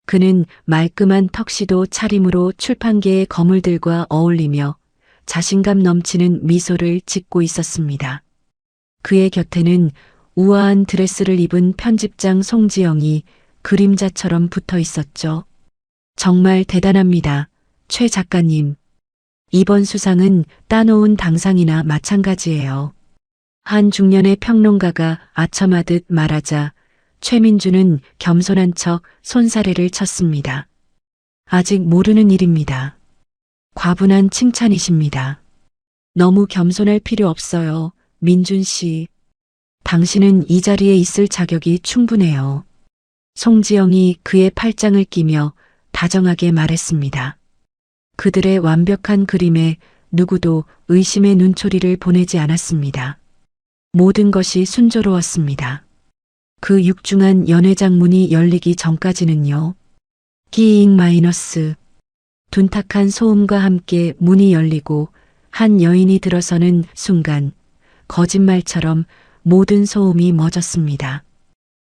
그는 말끔한 턱시도 차림으로 출판계의 거물들과 어울리며 자신감 넘치는 미소를 짓고 있었습니다. 그의 곁에는 우아한 드레스를 입은 편집장 송지영이 그림자처럼 붙어 있었죠. 정말 대단합니다, 최 작가님. 이번 수상은 따놓은 당상이나 마찬가지예요. 한 중년의 평론가가 아첨하듯 말하자 최민주는 겸손한 척 손사래를 쳤습니다. 아직 모르는 일입니다. 과분한 칭찬이십니다. 너무 겸손할 필요 없어요, 민준 씨. 당신은 이 자리에 있을 자격이 충분해요. 송지영이 그의 팔짱을 끼며 다정하게 말했습니다. 그들의 완벽한 그림에 누구도 의심의 눈초리를 보내지 않았습니다. 모든 것이 순조로웠습니다. 그 육중한 연회장 문이 열리기 전까지는요. 끼잉 마이너스. 둔탁한 소음과 함께 문이 열리고 한 여인이 들어서는 순간 거짓말처럼 모든 소음이 멎었습니다.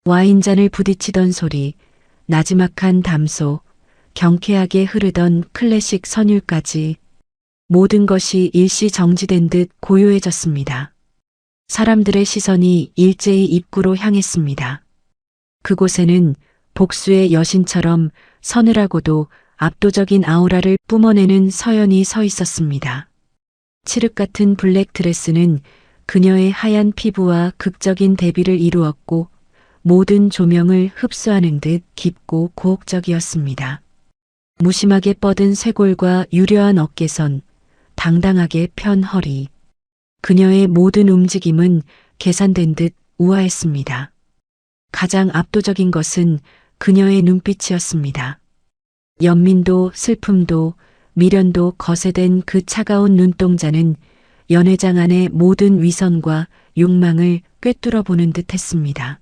와인잔을 부딪히던 소리, 나지막한 담소, 경쾌하게 흐르던 클래식 선율까지 모든 것이 일시 정지된 듯 고요해졌습니다. 사람들의 시선이 일제히 입구로 향했습니다. 그곳에는 복수의 여신처럼 서늘하고도 압도적인 아우라를 뿜어내는 서연이 서 있었습니다. 칠흑 같은 블랙 드레스는 그녀의 하얀 피부와 극적인 대비를 이루었고 모든 조명을 흡수하는 듯 깊고 고혹적이었습니다. 무심하게 뻗은 쇄골과 유려한 어깨선, 당당하게 편 허리. 그녀의 모든 움직임은 계산된 듯 우아했습니다. 가장 압도적인 것은 그녀의 눈빛이었습니다. 연민도 슬픔도 미련도 거세된 그 차가운 눈동자는 연회장 안의 모든 위선과 욕망을 꿰뚫어 보는 듯 했습니다.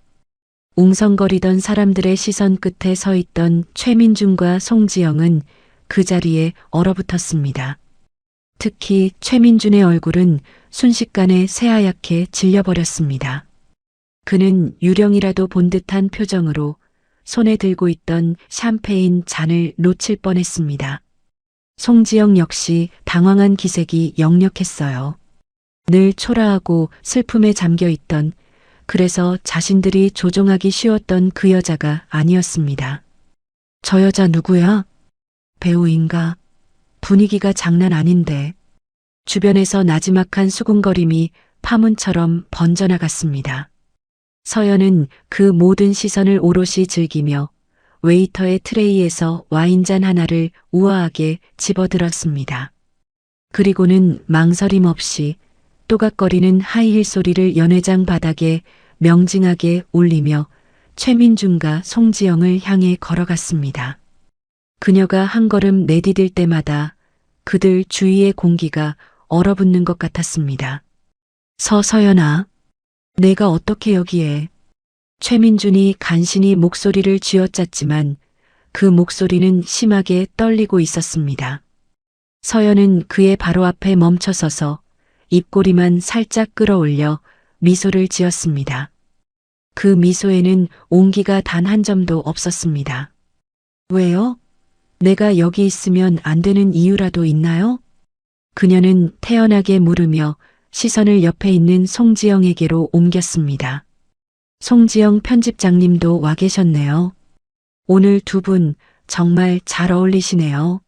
웅성거리던 사람들의 시선 끝에 서 있던 최민준과 송지영은 그 자리에 얼어붙었습니다. 특히 최민준의 얼굴은 순식간에 새하얗게 질려버렸습니다. 그는 유령이라도 본 듯한 표정으로 손에 들고 있던 샴페인 잔을 놓칠 뻔했습니다. 송지영 역시 당황한 기색이 역력했어요. 늘 초라하고 슬픔에 잠겨 있던, 그래서 자신들이 조종하기 쉬웠던 그 여자가 아니었습니다. 저 여자 누구야? 배우인가? 분위기가 장난 아닌데. 주변에서 나지막한 수군거림이 파문처럼 번져나갔습니다. 서연은 그 모든 시선을 오롯이 즐기며 웨이터의 트레이에서 와인잔 하나를 우아하게 집어들었습니다. 그리고는 망설임 없이 또각거리는 하이힐 소리를 연회장 바닥에 명징하게 올리며 최민준과 송지영을 향해 걸어갔습니다. 그녀가 한 걸음 내디딜 때마다 그들 주위의 공기가 얼어붙는 것 같았습니다. 서연아, 내가 어떻게 여기에? 최민준이 간신히 목소리를 쥐어짰지만 그 목소리는 심하게 떨리고 있었습니다. 서연은 그의 바로 앞에 멈춰서서 입꼬리만 살짝 끌어올려 미소를 지었습니다. 그 미소에는 온기가 단 한 점도 없었습니다. 왜요? 내가 여기 있으면 안 되는 이유라도 있나요? 그녀는 태연하게 물으며 시선을 옆에 있는 송지영에게로 옮겼습니다. 송지영 편집장님도 와 계셨네요. 오늘 두 분 정말 잘 어울리시네요.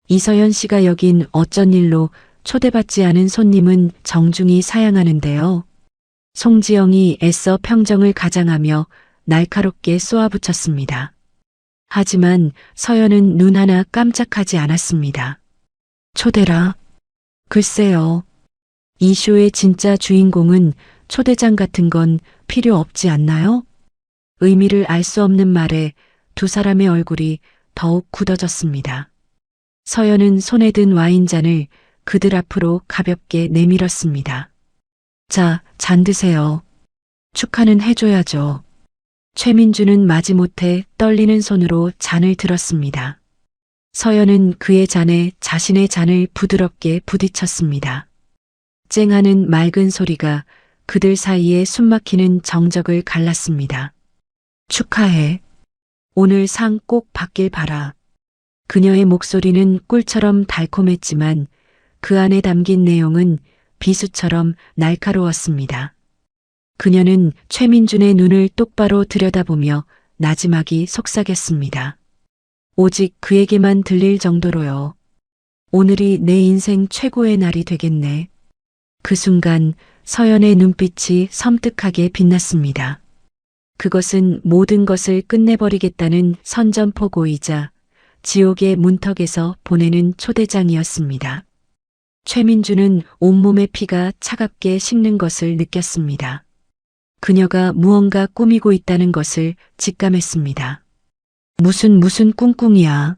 이서연 씨가 여긴 어쩐 일로 초대받지 않은 손님은 정중히 사양하는데요. 송지영이 애써 평정을 가장하며 날카롭게 쏘아붙였습니다. 하지만 서연은 눈 하나 깜짝하지 않았습니다. 초대라. 글쎄요. 이 쇼의 진짜 주인공은 초대장 같은 건 필요 없지 않나요? 의미를 알 수 없는 말에 두 사람의 얼굴이 더욱 굳어졌습니다. 서연은 손에 든 와인잔을 그들 앞으로 가볍게 내밀었습니다. 자, 잔 드세요. 축하는 해줘야죠. 최민준은 마지못해 떨리는 손으로 잔을 들었습니다. 서연은 그의 잔에 자신의 잔을 부드럽게 부딪혔습니다. 쨍하는 맑은 소리가 그들 사이에 숨막히는 정적을 갈랐습니다. 축하해. 오늘 상 꼭 받길 바라. 그녀의 목소리는 꿀처럼 달콤했지만 그 안에 담긴 내용은 비수처럼 날카로웠습니다. 그녀는 최민준의 눈을 똑바로 들여다보며 나지막이 속삭였습니다. 오직 그에게만 들릴 정도로요. 오늘이 내 인생 최고의 날이 되겠네. 그 순간 서연의 눈빛이 섬뜩하게 빛났습니다. 그것은 모든 것을 끝내버리겠다는 선전포고이자 지옥의 문턱에서 보내는 초대장이었습니다. 최민준은 온몸의 피가 차갑게 식는 것을 느꼈습니다. 그녀가 무언가 꾸미고 있다는 것을 직감했습니다. 무슨 꿍꿍이야.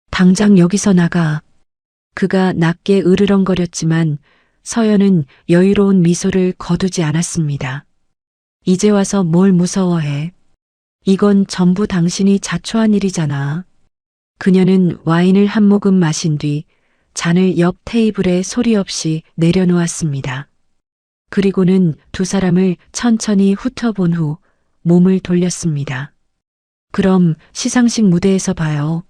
당장 여기서 나가. 그가 낮게 으르렁거렸지만 서연은 여유로운 미소를 거두지 않았습니다. 이제 와서 뭘 무서워해. 이건 전부 당신이 자초한 일이잖아. 그녀는 와인을 한 모금 마신 뒤 잔을 옆 테이블에 소리 없이 내려놓았습니다. 그리고는 두 사람을 천천히 훑어본 후 몸을 돌렸습니다. 그럼 시상식 무대에서 봐요.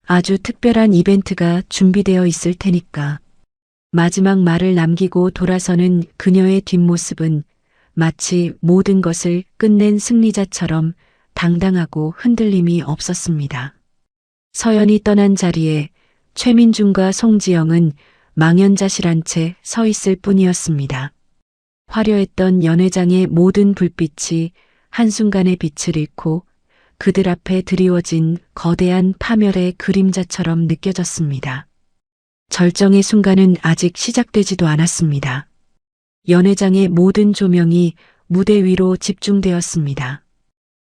아주 특별한 이벤트가 준비되어 있을 테니까. 마지막 말을 남기고 돌아서는 그녀의 뒷모습은 마치 모든 것을 끝낸 승리자처럼 당당하고 흔들림이 없었습니다. 서연이 떠난 자리에 최민준과 송지영은 망연자실한 채 서 있을 뿐이었습니다. 화려했던 연회장의 모든 불빛이 한순간에 빛을 잃고 그들 앞에 드리워진 거대한 파멸의 그림자처럼 느껴졌습니다. 절정의 순간은 아직 시작되지도 않았습니다. 연회장의 모든 조명이 무대 위로 집중되었습니다.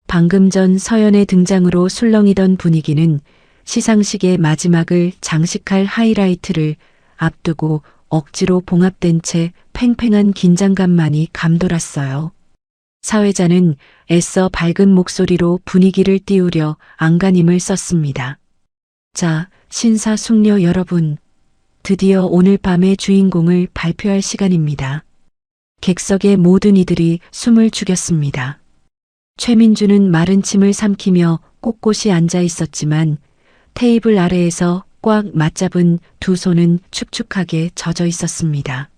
방금 전 서연의 등장으로 술렁이던 분위기는 시상식의 마지막을 장식할 하이라이트를 앞두고 억지로 봉합된 채 팽팽한 긴장감만이 감돌았어요. 사회자는 애써 밝은 목소리로 분위기를 띄우려 안간힘을 썼습니다. 자, 신사숙녀 여러분. 드디어 오늘 밤의 주인공을 발표할 시간입니다. 객석의 모든 이들이 숨을 죽였습니다. 최민주는 마른 침을 삼키며 꼿꼿이 앉아 있었지만 테이블 아래에서 꽉 맞잡은 두 손은 축축하게 젖어 있었습니다.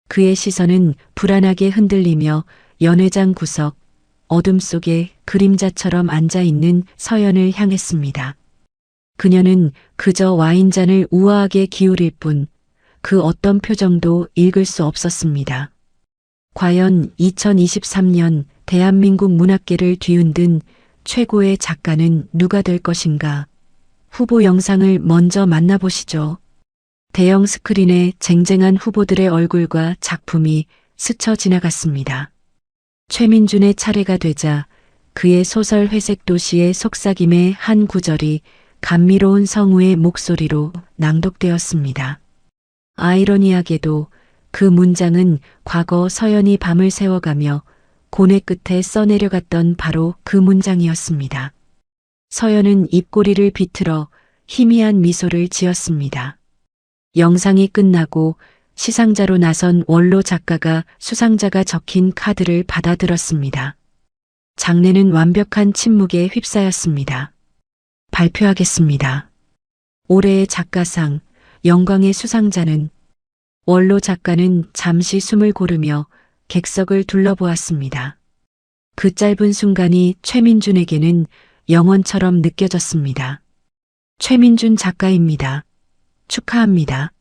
그의 시선은 불안하게 흔들리며 연회장 구석, 어둠 속에 그림자처럼 앉아 있는 서연을 향했습니다. 그녀는 그저 와인잔을 우아하게 기울일 뿐 그 어떤 표정도 읽을 수 없었습니다. 과연 2023년 대한민국 문학계를 뒤흔든 최고의 작가는 누가 될 것인가? 후보 영상을 먼저 만나보시죠. 대형 스크린에 쟁쟁한 후보들의 얼굴과 작품이 스쳐 지나갔습니다. 최민준의 차례가 되자 그의 소설 회색 도시의 속삭임의 한 구절이 감미로운 성우의 목소리로 낭독되었습니다. 아이러니하게도 그 문장은 과거 서연이 밤을 새워가며 고뇌 끝에 써내려갔던 바로 그 문장이었습니다. 서연은 입꼬리를 비틀어 희미한 미소를 지었습니다. 영상이 끝나고 시상자로 나선 원로 작가가 수상자가 적힌 카드를 받아들었습니다. 장례는 완벽한 침묵에 휩싸였습니다. 발표하겠습니다. 올해의 작가상, 영광의 수상자는 원로 작가는 잠시 숨을 고르며 객석을 둘러보았습니다. 그 짧은 순간이 최민준에게는 영원처럼 느껴졌습니다. 최민준 작가입니다. 축하합니다.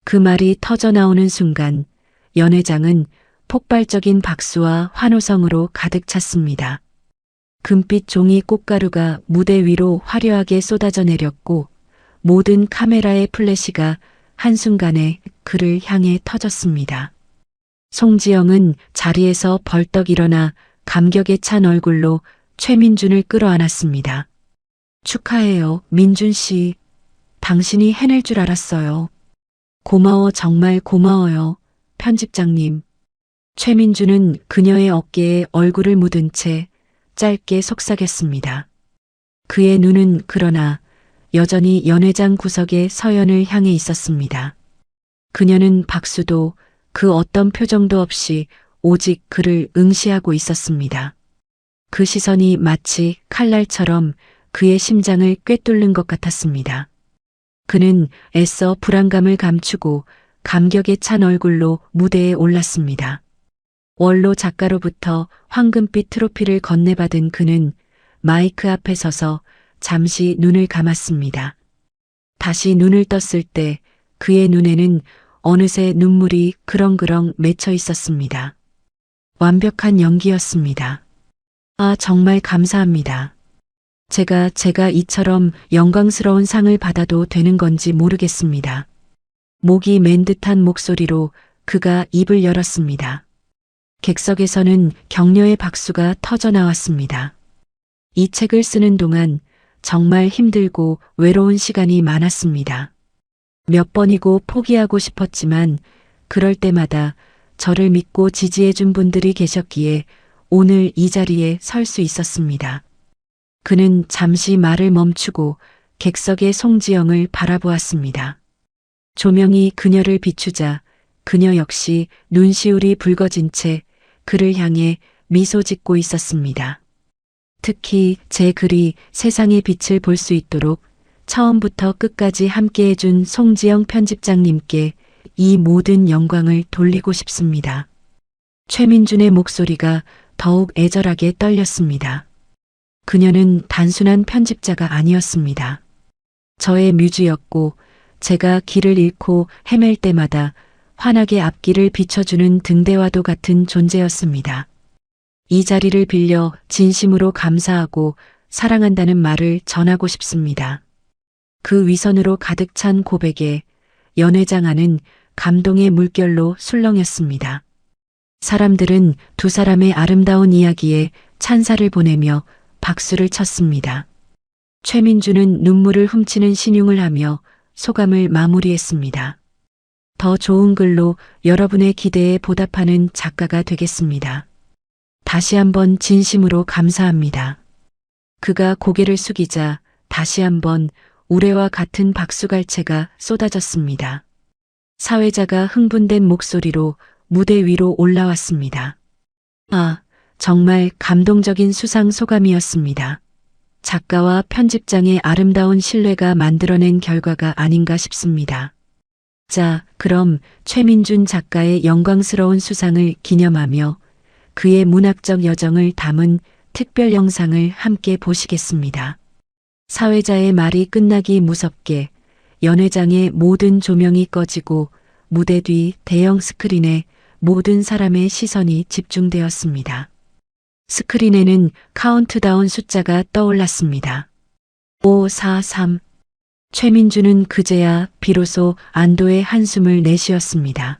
그 말이 터져나오는 순간 연회장은 폭발적인 박수와 환호성으로 가득 찼습니다. 금빛 종이 꽃가루가 무대 위로 화려하게 쏟아져 내렸고 모든 카메라의 플래시가 한순간에 그를 향해 터졌습니다. 송지영은 자리에서 벌떡 일어나 감격에 찬 얼굴로 최민준을 끌어안았습니다. 축하해요, 민준 씨. 당신이 해낼 줄 알았어요. 고마워, 정말 고마워요, 편집장님. 최민준은 그녀의 어깨에 얼굴을 묻은 채 짧게 속삭였습니다. 그의 눈은 그러나 여전히 연회장 구석에 서연을 향해 있었습니다. 그녀는 박수도 그 어떤 표정도 없이 오직 그를 응시하고 있었습니다. 그 시선이 마치 칼날처럼 그의 심장을 꿰뚫는 것 같았습니다. 그는 애써 불안감을 감추고 감격에 찬 얼굴로 무대에 올랐습니다. 원로 작가로부터 황금빛 트로피를 건네받은 그는 마이크 앞에 서서 잠시 눈을 감았습니다. 다시 눈을 떴을 때 그의 눈에는 어느새 눈물이 그렁그렁 맺혀 있었습니다. 완벽한 연기였습니다. 아, 정말 감사합니다. 제가 이처럼 영광스러운 상을 받아도 되는 건지 모르겠습니다. 목이 맨 듯한 목소리로 그가 입을 열었습니다. 객석에서는 격려의 박수가 터져 나왔습니다. 이 책을 쓰는 동안 정말 힘들고 외로운 시간이 많았습니다. 몇 번이고 포기하고 싶었지만 그럴 때마다 저를 믿고 지지해준 분들이 계셨기에 오늘 이 자리에 설 수 있었습니다. 그는 잠시 말을 멈추고 객석의 송지영을 바라보았습니다. 조명이 그녀를 비추자 그녀 역시 눈시울이 붉어진 채 그를 향해 미소 짓고 있었습니다. 특히 제 글이 세상의 빛을 볼 수 있도록 처음부터 끝까지 함께해준 송지영 편집장님께 이 모든 영광을 돌리고 싶습니다. 최민준의 목소리가 더욱 애절하게 떨렸습니다. 그녀는 단순한 편집자가 아니었습니다. 저의 뮤즈였고 제가 길을 잃고 헤맬 때마다 환하게 앞길을 비춰주는 등대와도 같은 존재였습니다. 이 자리를 빌려 진심으로 감사하고 사랑한다는 말을 전하고 싶습니다. 그 위선으로 가득 찬 고백에 연회장 안은 감동의 물결로 술렁였습니다. 사람들은 두 사람의 아름다운 이야기에 찬사를 보내며 박수를 쳤습니다. 최민준은 눈물을 훔치는 신용을 하며 소감을 마무리했습니다. 더 좋은 글로 여러분의 기대에 보답하는 작가가 되겠습니다. 다시 한번 진심으로 감사합니다. 그가 고개를 숙이자 다시 한번 우레와 같은 박수갈채가 쏟아졌습니다. 사회자가 흥분된 목소리로 무대 위로 올라왔습니다. 아, 정말 감동적인 수상 소감이었습니다. 작가와 편집장의 아름다운 신뢰가 만들어낸 결과가 아닌가 싶습니다. 자, 그럼 최민준 작가의 영광스러운 수상을 기념하며 그의 문학적 여정을 담은 특별 영상을 함께 보시겠습니다. 사회자의 말이 끝나기 무섭게 연회장의 모든 조명이 꺼지고 무대 뒤 대형 스크린에 모든 사람의 시선이 집중되었습니다. 스크린에는 카운트다운 숫자가 떠올랐습니다. 5, 4, 3. 최민준은 그제야 비로소 안도의 한숨을 내쉬었습니다.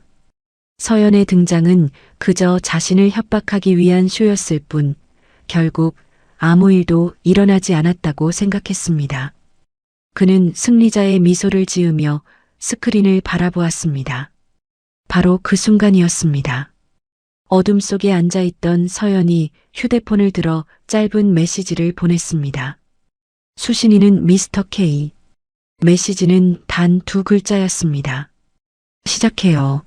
서연의 등장은 그저 자신을 협박하기 위한 쇼였을 뿐 결국 아무 일도 일어나지 않았다고 생각했습니다. 그는 승리자의 미소를 지으며 스크린을 바라보았습니다. 바로 그 순간이었습니다. 어둠 속에 앉아있던 서연이 휴대폰을 들어 짧은 메시지를 보냈습니다. 수신이는 미스터 K. 메시지는 단 2글자였습니다. 시작해요.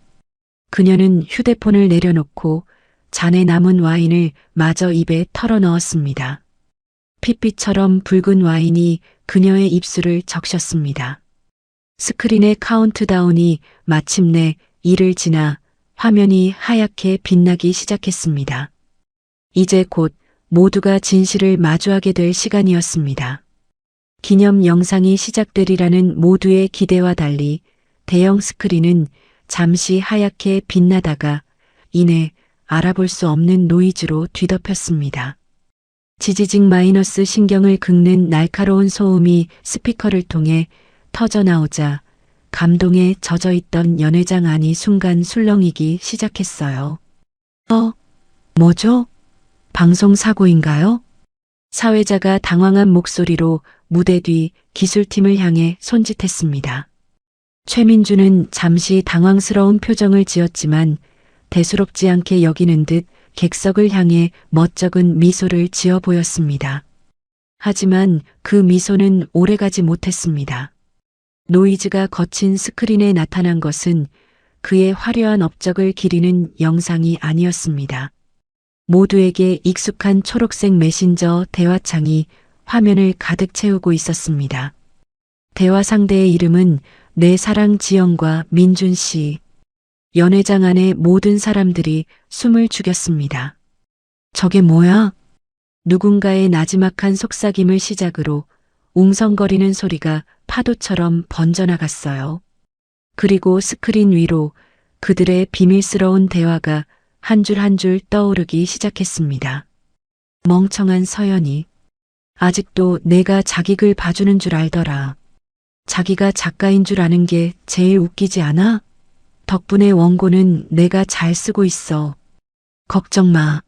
그녀는 휴대폰을 내려놓고 잔에 남은 와인을 마저 입에 털어 넣었습니다. 핏빛처럼 붉은 와인이 그녀의 입술을 적셨습니다. 스크린의 카운트다운이 마침내 2를 지나 화면이 하얗게 빛나기 시작했습니다. 이제 곧 모두가 진실을 마주하게 될 시간이었습니다. 기념 영상이 시작되리라는 모두의 기대와 달리 대형 스크린은 잠시 하얗게 빛나다가 이내 알아볼 수 없는 노이즈로 뒤덮였습니다. 지지직 마이너스 신경을 긁는 날카로운 소음이 스피커를 통해 터져나오자 감동에 젖어있던 연회장 안이 순간 술렁이기 시작했어요. 뭐죠? 방송 사고인가요? 사회자가 당황한 목소리로 무대 뒤 기술팀을 향해 손짓했습니다. 최민준은 잠시 당황스러운 표정을 지었지만 대수롭지 않게 여기는 듯 객석을 향해 멋쩍은 미소를 지어 보였습니다. 하지만 그 미소는 오래가지 못했습니다. 노이즈가 거친 스크린에 나타난 것은 그의 화려한 업적을 기리는 영상이 아니었습니다. 모두에게 익숙한 초록색 메신저 대화창이 화면을 가득 채우고 있었습니다. 대화 상대의 이름은 내 사랑 지영과 민준 씨. 연회장 안의 모든 사람들이 숨을 죽였습니다. 저게 뭐야? 누군가의 나지막한 속삭임을 시작으로 웅성거리는 소리가 파도처럼 번져나갔어요. 그리고 스크린 위로 그들의 비밀스러운 대화가 한 줄 한 줄 떠오르기 시작했습니다. 멍청한 서연이. 아직도 내가 자기 글 봐주는 줄 알더라. 자기가 작가인 줄 아는 게 제일 웃기지 않아? 덕분에 원고는 내가 잘 쓰고 있어. 걱정 마.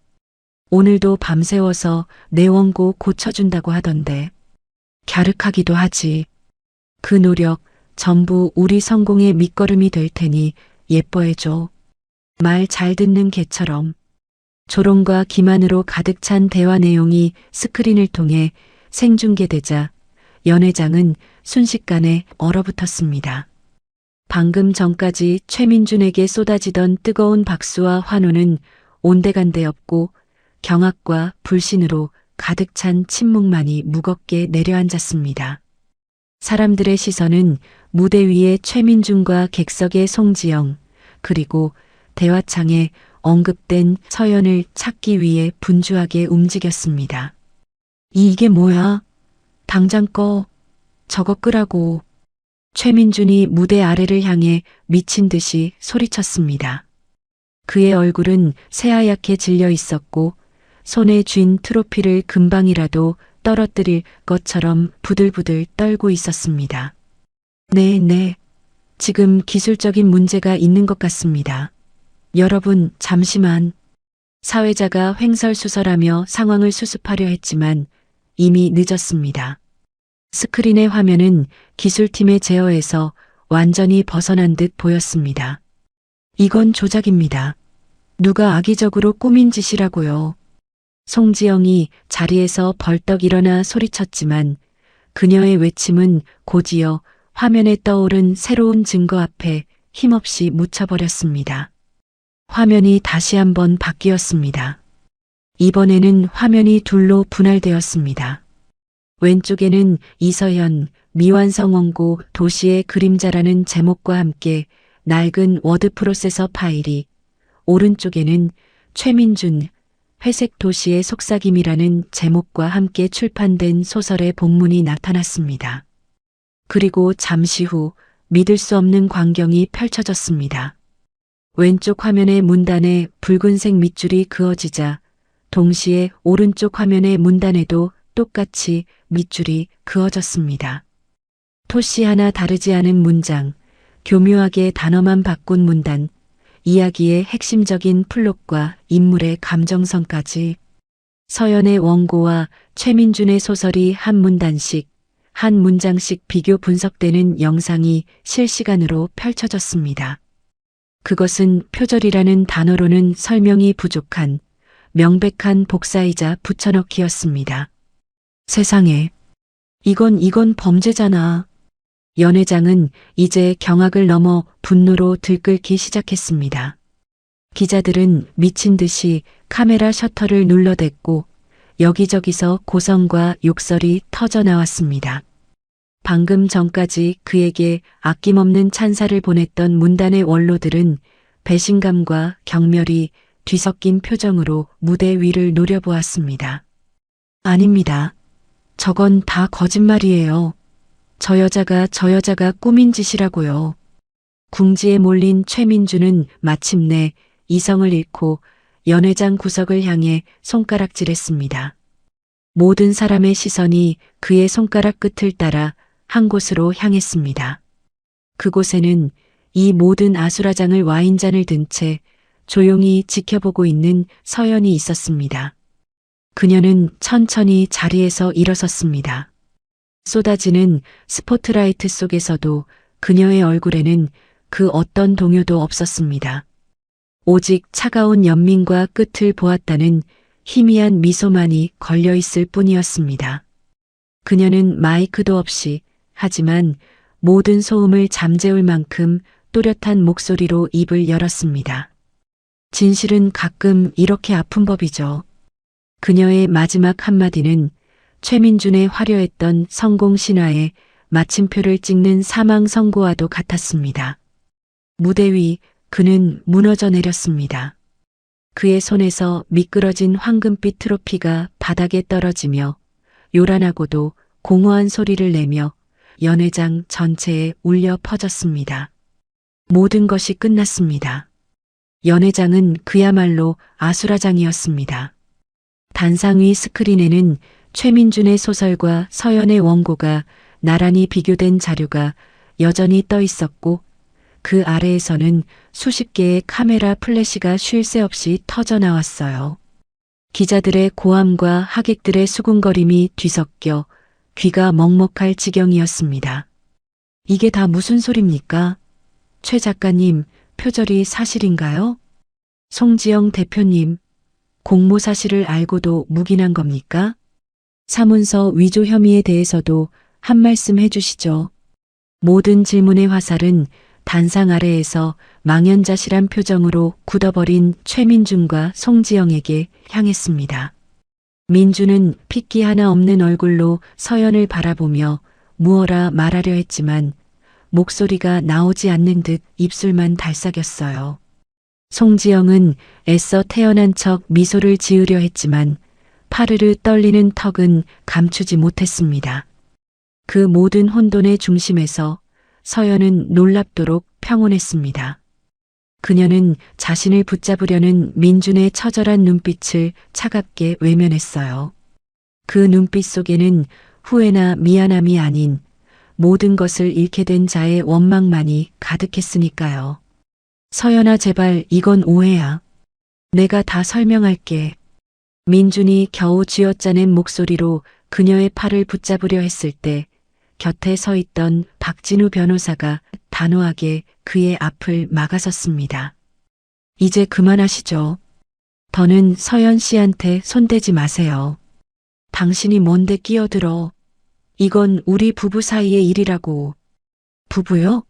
오늘도 밤새워서 내 원고 고쳐준다고 하던데. 갸륵하기도 하지. 그 노력 전부 우리 성공의 밑거름이 될 테니 예뻐해줘. 말 잘 듣는 개처럼. 조롱과 기만으로 가득 찬 대화 내용이 스크린을 통해 생중계되자 연회장은 순식간에 얼어붙었습니다. 방금 전까지 최민준에게 쏟아지던 뜨거운 박수와 환호는 온데간데 없고 경악과 불신으로 가득 찬 침묵만이 무겁게 내려앉았습니다. 사람들의 시선은 무대 위의 최민준과 객석의 송지영, 그리고 대화창에 언급된 서연을 찾기 위해 분주하게 움직였습니다. 이게 뭐야? 당장 꺼. 저거 끄라고. 최민준이 무대 아래를 향해 미친 듯이 소리쳤습니다. 그의 얼굴은 새하얗게 질려 있었고 손에 쥔 트로피를 금방이라도 떨어뜨릴 것처럼 부들부들 떨고 있었습니다. 네. 지금 기술적인 문제가 있는 것 같습니다. 여러분, 잠시만. 사회자가 횡설수설하며 상황을 수습하려 했지만 이미 늦었습니다. 스크린의 화면은 기술팀의 제어에서 완전히 벗어난 듯 보였습니다. 이건 조작입니다. 누가 악의적으로 꾸민 짓이라고요. 송지영이 자리에서 벌떡 일어나 소리쳤지만 그녀의 외침은 곧이어 화면에 떠오른 새로운 증거 앞에 힘없이 묻혀버렸습니다. 화면이 다시 한번 바뀌었습니다. 이번에는 화면이 둘로 분할되었습니다. 왼쪽에는 이서현, 미완성 원고 도시의 그림자라는 제목과 함께 낡은 워드 프로세서 파일이, 오른쪽에는 최민준, 회색 도시의 속삭임이라는 제목과 함께 출판된 소설의 본문이 나타났습니다. 그리고 잠시 후 믿을 수 없는 광경이 펼쳐졌습니다. 왼쪽 화면의 문단에 붉은색 밑줄이 그어지자 동시에 오른쪽 화면의 문단에도 똑같이 밑줄이 그어졌습니다. 토시 하나 다르지 않은 문장, 교묘하게 단어만 바꾼 문단, 이야기의 핵심적인 플롯과 인물의 감정선까지 서연의 원고와 최민준의 소설이 한 문단씩, 한 문장씩 비교 분석되는 영상이 실시간으로 펼쳐졌습니다. 그것은 표절이라는 단어로는 설명이 부족한 명백한 복사이자 붙여넣기였습니다. 세상에, 이건 범죄잖아. 연 회장은 이제 경악을 넘어 분노로 들끓기 시작했습니다. 기자들은 미친 듯이 카메라 셔터를 눌러댔고 여기저기서 고성과 욕설이 터져 나왔습니다. 방금 전까지 그에게 아낌없는 찬사를 보냈던 문단의 원로들은 배신감과 경멸이 뒤섞인 표정으로 무대 위를 노려보았습니다. 아닙니다. 저건 다 거짓말이에요. 저 여자가 꾸민 짓이라고요. 궁지에 몰린 최민주는 마침내 이성을 잃고 연 회장 구석을 향해 손가락질했습니다. 모든 사람의 시선이 그의 손가락 끝을 따라 한 곳으로 향했습니다. 그곳에는 이 모든 아수라장을 와인잔을 든 채 조용히 지켜보고 있는 서연이 있었습니다. 그녀는 천천히 자리에서 일어섰습니다. 쏟아지는 스포트라이트 속에서도 그녀의 얼굴에는 그 어떤 동요도 없었습니다. 오직 차가운 연민과 끝을 보았다는 희미한 미소만이 걸려있을 뿐이었습니다. 그녀는 마이크도 없이, 하지만 모든 소음을 잠재울 만큼 또렷한 목소리로 입을 열었습니다. 진실은 가끔 이렇게 아픈 법이죠. 그녀의 마지막 한마디는 최민준의 화려했던 성공 신화에 마침표를 찍는 사망 선고와도 같았습니다. 무대 위 그는 무너져 내렸습니다. 그의 손에서 미끄러진 황금빛 트로피가 바닥에 떨어지며 요란하고도 공허한 소리를 내며 연회장 전체에 울려 퍼졌습니다. 모든 것이 끝났습니다. 연회장은 그야말로 아수라장이었습니다. 단상 위 스크린에는 최민준의 소설과 서연의 원고가 나란히 비교된 자료가 여전히 떠 있었고 그 아래에서는 수십 개의 카메라 플래시가 쉴 새 없이 터져 나왔어요. 기자들의 고함과 하객들의 수군거림이 뒤섞여 귀가 먹먹할 지경이었습니다. 이게 다 무슨 소립니까? 최 작가님, 표절이 사실인가요? 송지영 대표님, 공모 사실을 알고도 묵인한 겁니까? 사문서 위조 혐의에 대해서도 한 말씀 해주시죠. 모든 질문의 화살은 단상 아래에서 망연자실한 표정으로 굳어버린 최민준과 송지영에게 향했습니다. 민준은 핏기 하나 없는 얼굴로 서연을 바라보며 무어라 말하려 했지만 목소리가 나오지 않는 듯 입술만 달싹였어요. 송지영은 애써 태연한 척 미소를 지으려 했지만 파르르 떨리는 턱은 감추지 못했습니다. 그 모든 혼돈의 중심에서 서연은 놀랍도록 평온했습니다. 그녀는 자신을 붙잡으려는 민준의 처절한 눈빛을 차갑게 외면했어요. 그 눈빛 속에는 후회나 미안함이 아닌 모든 것을 잃게 된 자의 원망만이 가득했으니까요. 서연아, 제발 이건 오해야. 내가 다 설명할게. 민준이 겨우 쥐어짜낸 목소리로 그녀의 팔을 붙잡으려 했을 때 곁에 서 있던 박진우 변호사가 단호하게 그의 앞을 막아섰습니다. 이제 그만하시죠. 더는 서연 씨한테 손대지 마세요. 당신이 뭔데 끼어들어. 이건 우리 부부 사이의 일이라고. 부부요?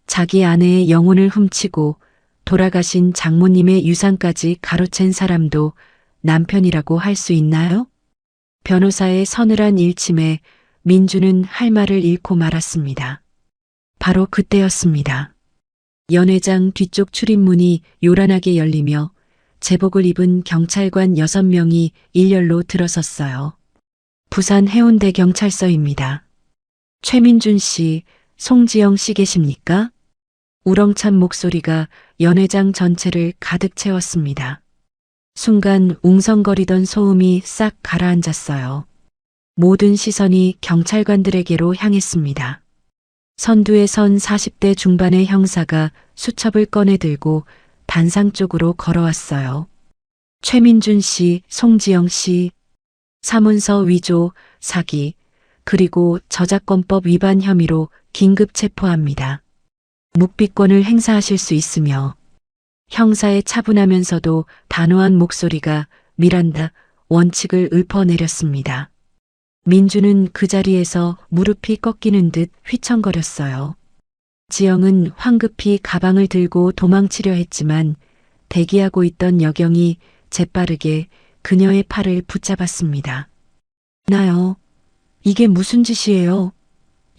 자기 아내의 영혼을 훔치고 돌아가신 장모님의 유산까지 가로챈 사람도 남편이라고 할 수 있나요? 변호사의 서늘한 일침에 민주는 할 말을 잃고 말았습니다. 바로 그때였습니다. 연회장 뒤쪽 출입문이 요란하게 열리며 제복을 입은 경찰관 6명이 일렬로 들어섰어요. 부산 해운대 경찰서입니다. 최민준 씨, 송지영 씨 계십니까? 우렁찬 목소리가 연회장 전체를 가득 채웠습니다. 순간 웅성거리던 소음이 싹 가라앉았어요. 모든 시선이 경찰관들에게로 향했습니다. 선두에 선 40대 중반의 형사가 수첩을 꺼내 들고 단상 쪽으로 걸어왔어요. 최민준 씨, 송지영 씨, 사문서 위조, 사기, 그리고 저작권법 위반 혐의로 긴급 체포합니다. 묵비권을 행사하실 수 있으며 형사의 차분하면서도 단호한 목소리가 미란다 원칙을 읊어내렸습니다. 민주는 그 자리에서 무릎이 꺾이는 듯 휘청거렸어요. 지영은 황급히 가방을 들고 도망치려 했지만 대기하고 있던 여경이 재빠르게 그녀의 팔을 붙잡았습니다. 나요. 이게 무슨 짓이에요?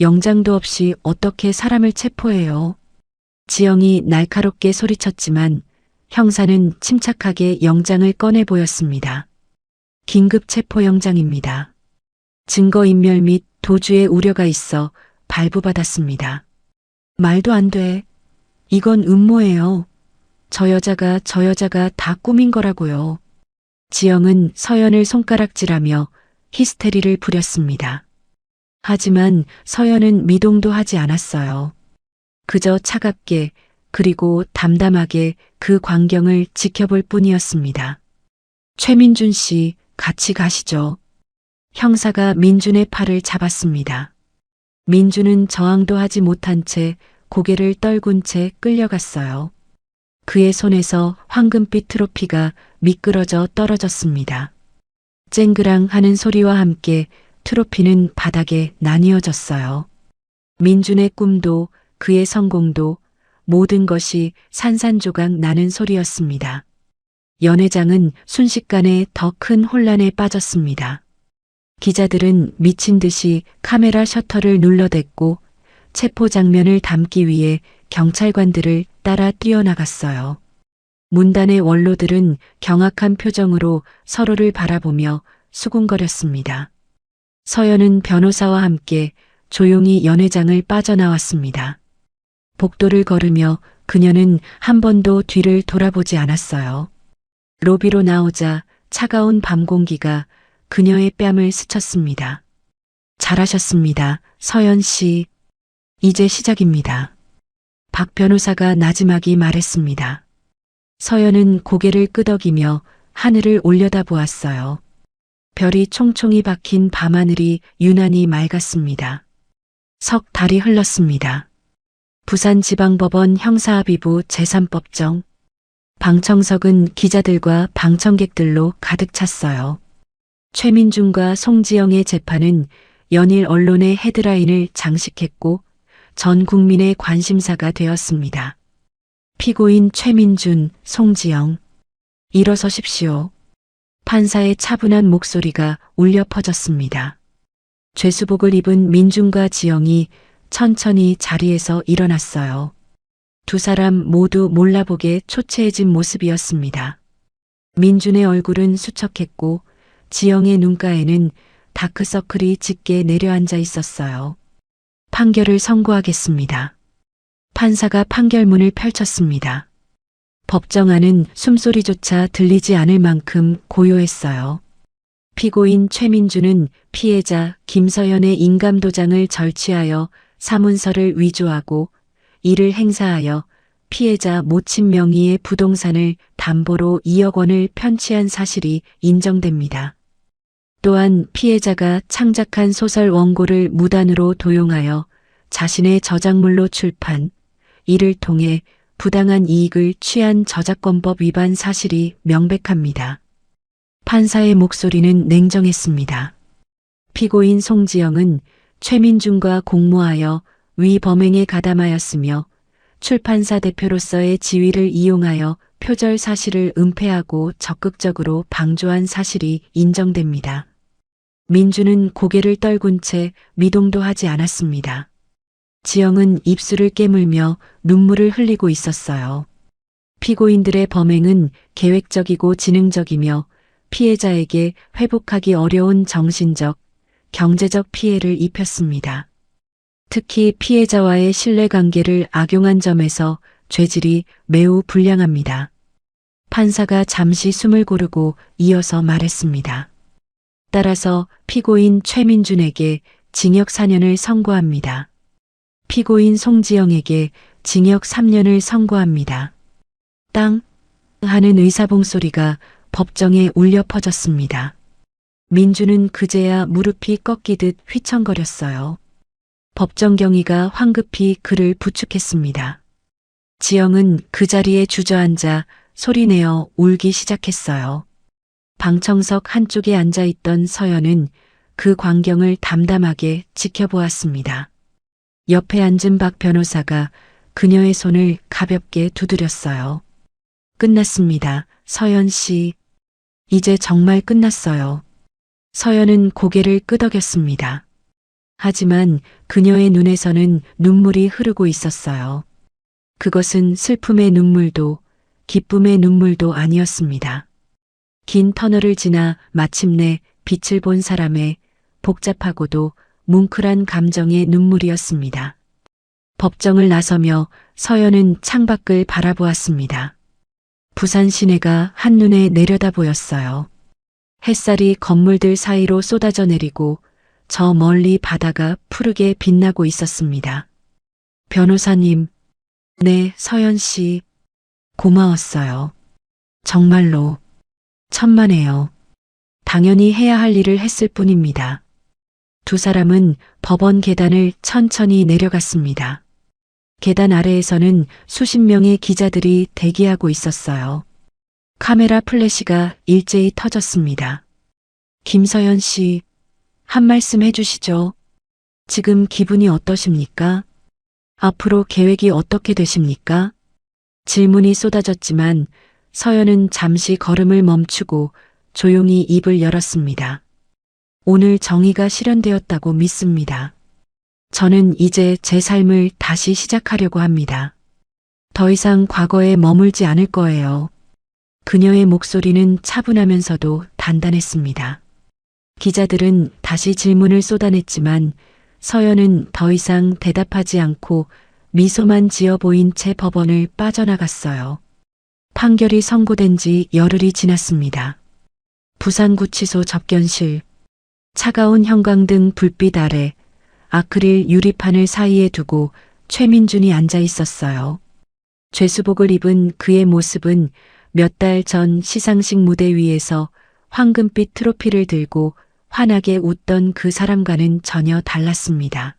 영장도 없이 어떻게 사람을 체포해요? 지영이 날카롭게 소리쳤지만 형사는 침착하게 영장을 꺼내 보였습니다. 긴급 체포 영장입니다. 증거인멸 및 도주의 우려가 있어 발부받았습니다. 말도 안 돼. 이건 음모예요. 저 여자가 다 꾸민 거라고요. 지영은 서연을 손가락질하며 히스테리를 부렸습니다. 하지만 서연은 미동도 하지 않았어요. 그저 차갑게 그리고 담담하게 그 광경을 지켜볼 뿐이었습니다. 최민준 씨, 같이 가시죠. 형사가 민준의 팔을 잡았습니다. 민준은 저항도 하지 못한 채 고개를 떨군 채 끌려갔어요. 그의 손에서 황금빛 트로피가 미끄러져 떨어졌습니다. 쨍그랑 하는 소리와 함께 트로피는 바닥에 나뉘어졌어요. 민준의 꿈도 그의 성공도 모든 것이 산산조각 나는 소리였습니다. 연회장은 순식간에 더 큰 혼란에 빠졌습니다. 기자들은 미친 듯이 카메라 셔터를 눌러댔고 체포 장면을 담기 위해 경찰관들을 따라 뛰어나갔어요. 문단의 원로들은 경악한 표정으로 서로를 바라보며 수군거렸습니다. 서연은 변호사와 함께 조용히 연회장을 빠져나왔습니다. 복도를 걸으며 그녀는 한 번도 뒤를 돌아보지 않았어요. 로비로 나오자 차가운 밤 공기가 그녀의 뺨을 스쳤습니다. 잘하셨습니다, 서연 씨. 이제 시작입니다. 박 변호사가 나지막이 말했습니다. 서연은 고개를 끄덕이며 하늘을 올려다보았어요. 별이 총총히 박힌 밤하늘이 유난히 맑았습니다. 석 달이 흘렀습니다. 부산지방법원 형사합의부 제3법정. 방청석은 기자들과 방청객들로 가득 찼어요. 최민준과 송지영의 재판은 연일 언론의 헤드라인을 장식했고 전 국민의 관심사가 되었습니다. 피고인 최민준, 송지영. 일어서십시오. 판사의 차분한 목소리가 울려 퍼졌습니다. 죄수복을 입은 민준과 지영이 천천히 자리에서 일어났어요. 두 사람 모두 몰라보게 초췌해진 모습이었습니다. 민준의 얼굴은 수척했고 지영의 눈가에는 다크서클이 짙게 내려앉아 있었어요. 판결을 선고하겠습니다. 판사가 판결문을 펼쳤습니다. 법정 안은 숨소리조차 들리지 않을 만큼 고요했어요. 피고인 최민준은 피해자 김서연의 인감도장을 절취하여 사문서를 위조하고 이를 행사하여 피해자 모친 명의의 부동산을 담보로 2억 원을 편취한 사실이 인정됩니다. 또한 피해자가 창작한 소설 원고를 무단으로 도용하여 자신의 저작물로 출판, 이를 통해 부당한 이익을 취한 저작권법 위반 사실이 명백합니다. 판사의 목소리는 냉정했습니다. 피고인 송지영은 최민준과 공모하여 위 범행에 가담하였으며 출판사 대표로서의 지위를 이용하여 표절 사실을 은폐하고 적극적으로 방조한 사실이 인정됩니다. 민주는 고개를 떨군 채 미동도 하지 않았습니다. 지영은 입술을 깨물며 눈물을 흘리고 있었어요. 피고인들의 범행은 계획적이고 지능적이며 피해자에게 회복하기 어려운 정신적, 경제적 피해를 입혔습니다. 특히 피해자와의 신뢰관계를 악용한 점에서 죄질이 매우 불량합니다. 판사가 잠시 숨을 고르고 이어서 말했습니다. 따라서 피고인 최민준에게 징역 4년을 선고합니다. 피고인 송지영에게 징역 3년을 선고합니다. 땅! 하는 의사봉 소리가 법정에 울려 퍼졌습니다. 민주는 그제야 무릎이 꺾이듯 휘청거렸어요. 법정 경위가 황급히 그를 부축했습니다. 지영은 그 자리에 주저앉아 소리내어 울기 시작했어요. 방청석 한쪽에 앉아있던 서연은 그 광경을 담담하게 지켜보았습니다. 옆에 앉은 박 변호사가 그녀의 손을 가볍게 두드렸어요. 끝났습니다. 서연 씨. 이제 정말 끝났어요. 서연은 고개를 끄덕였습니다. 하지만 그녀의 눈에서는 눈물이 흐르고 있었어요. 그것은 슬픔의 눈물도 기쁨의 눈물도 아니었습니다. 긴 터널을 지나 마침내 빛을 본 사람의 복잡하고도 뭉클한 감정의 눈물이었습니다. 법정을 나서며 서연은 창밖을 바라보았습니다. 부산 시내가 한눈에 내려다 보였어요. 햇살이 건물들 사이로 쏟아져 내리고 저 멀리 바다가 푸르게 빛나고 있었습니다. 변호사님, 네, 서연 씨. 고마웠어요. 정말로. 천만에요. 당연히 해야 할 일을 했을 뿐입니다. 두 사람은 법원 계단을 천천히 내려갔습니다. 계단 아래에서는 수십 명의 기자들이 대기하고 있었어요. 카메라 플래시가 일제히 터졌습니다. 김서연 씨, 한 말씀 해주시죠. 지금 기분이 어떠십니까? 앞으로 계획이 어떻게 되십니까? 질문이 쏟아졌지만 서연은 잠시 걸음을 멈추고 조용히 입을 열었습니다. 오늘 정의가 실현되었다고 믿습니다. 저는 이제 제 삶을 다시 시작하려고 합니다. 더 이상 과거에 머물지 않을 거예요. 그녀의 목소리는 차분하면서도 단단했습니다. 기자들은 다시 질문을 쏟아냈지만 서연은 더 이상 대답하지 않고 미소만 지어 보인 채 법원을 빠져나갔어요. 판결이 선고된 지 열흘이 지났습니다. 부산구치소 접견실. 차가운 형광등 불빛 아래 아크릴 유리판을 사이에 두고 최민준이 앉아 있었어요. 죄수복을 입은 그의 모습은 몇 달 전 시상식 무대 위에서 황금빛 트로피를 들고 환하게 웃던 그 사람과는 전혀 달랐습니다.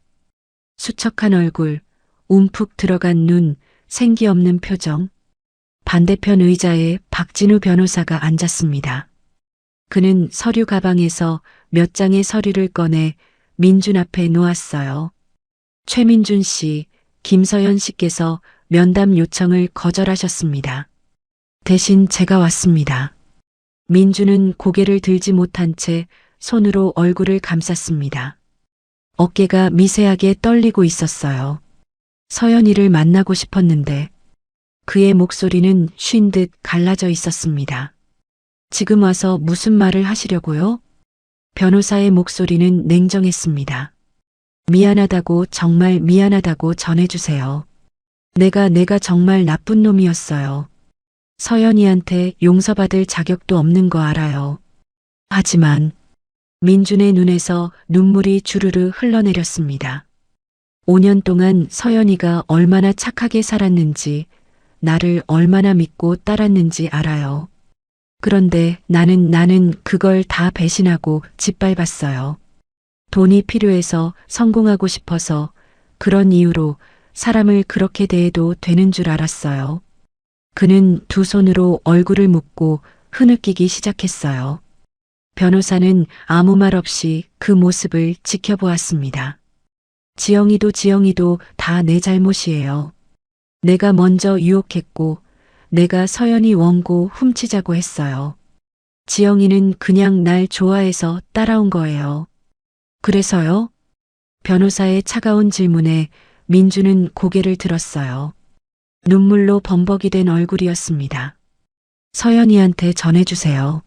수척한 얼굴, 움푹 들어간 눈, 생기 없는 표정. 반대편 의자에 박진우 변호사가 앉았습니다. 그는 서류 가방에서 몇 장의 서류를 꺼내 민준 앞에 놓았어요. 최민준 씨, 김서연 씨께서 면담 요청을 거절하셨습니다. 대신 제가 왔습니다. 민준은 고개를 들지 못한 채 손으로 얼굴을 감쌌습니다. 어깨가 미세하게 떨리고 있었어요. 서연이를 만나고 싶었는데 그의 목소리는 쉰 듯 갈라져 있었습니다. 지금 와서 무슨 말을 하시려고요? 변호사의 목소리는 냉정했습니다. 미안하다고 정말 미안하다고 전해주세요. 내가 정말 나쁜 놈이었어요. 서연이한테 용서받을 자격도 없는 거 알아요. 하지만 민준의 눈에서 눈물이 주르르 흘러내렸습니다. 5년 동안 서연이가 얼마나 착하게 살았는지, 나를 얼마나 믿고 따랐는지 알아요. 그런데 나는 그걸 다 배신하고 짓밟았어요. 돈이 필요해서 성공하고 싶어서 그런 이유로 사람을 그렇게 대해도 되는 줄 알았어요. 그는 두 손으로 얼굴을 묶고 흐느끼기 시작했어요. 변호사는 아무 말 없이 그 모습을 지켜보았습니다. 지영이도 다 내 잘못이에요. 내가 먼저 유혹했고 내가 서연이 원고 훔치자고 했어요. 지영이는 그냥 날 좋아해서 따라온 거예요. 그래서요? 변호사의 차가운 질문에 민주는 고개를 들었어요. 눈물로 범벅이 된 얼굴이었습니다. 서연이한테 전해주세요.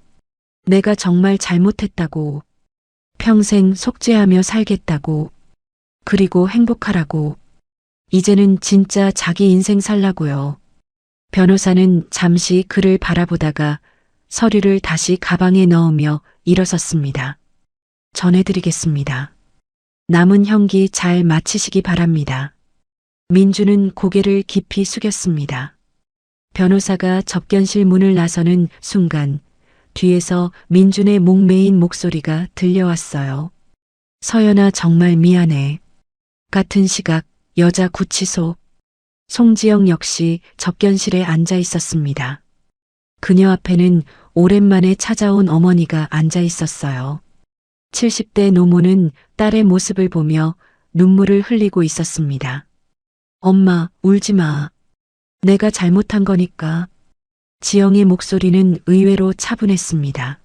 내가 정말 잘못했다고. 평생 속죄하며 살겠다고. 그리고 행복하라고. 이제는 진짜 자기 인생 살라고요. 변호사는 잠시 그를 바라보다가 서류를 다시 가방에 넣으며 일어섰습니다. 전해드리겠습니다. 남은 형기 잘 마치시기 바랍니다. 민주는 고개를 깊이 숙였습니다. 변호사가 접견실 문을 나서는 순간 뒤에서 민준의 목매인 목소리가 들려왔어요. 서연아, 정말 미안해. 같은 시각 여자 구치소. 송지영 역시 접견실에 앉아 있었습니다. 그녀 앞에는 오랜만에 찾아온 어머니가 앉아 있었어요. 70대 노모는 딸의 모습을 보며 눈물을 흘리고 있었습니다. 엄마, 울지 마. 내가 잘못한 거니까. 지영의 목소리는 의외로 차분했습니다.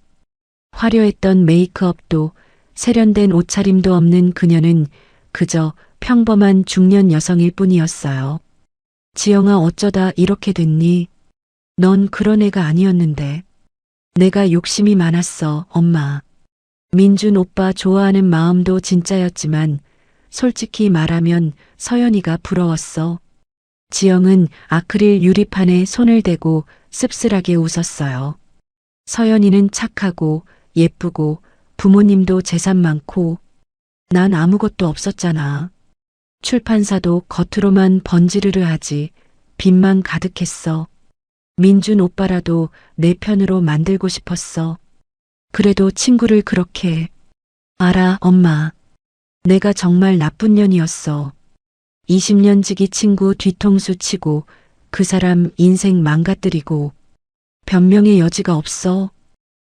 화려했던 메이크업도 세련된 옷차림도 없는 그녀는 그저 평범한 중년 여성일 뿐이었어요. 지영아, 어쩌다 이렇게 됐니? 넌 그런 애가 아니었는데. 내가 욕심이 많았어, 엄마. 민준 오빠 좋아하는 마음도 진짜였지만 솔직히 말하면 서연이가 부러웠어. 지영은 아크릴 유리판에 손을 대고 씁쓸하게 웃었어요. 서연이는 착하고 예쁘고 부모님도 재산 많고 난 아무것도 없었잖아. 출판사도 겉으로만 번지르르 하지 빚만 가득했어. 민준 오빠라도 내 편으로 만들고 싶었어. 그래도 친구를 그렇게. 알아, 엄마. 내가 정말 나쁜 년이었어. 20년 지기 친구 뒤통수 치고 그 사람 인생 망가뜨리고 변명의 여지가 없어.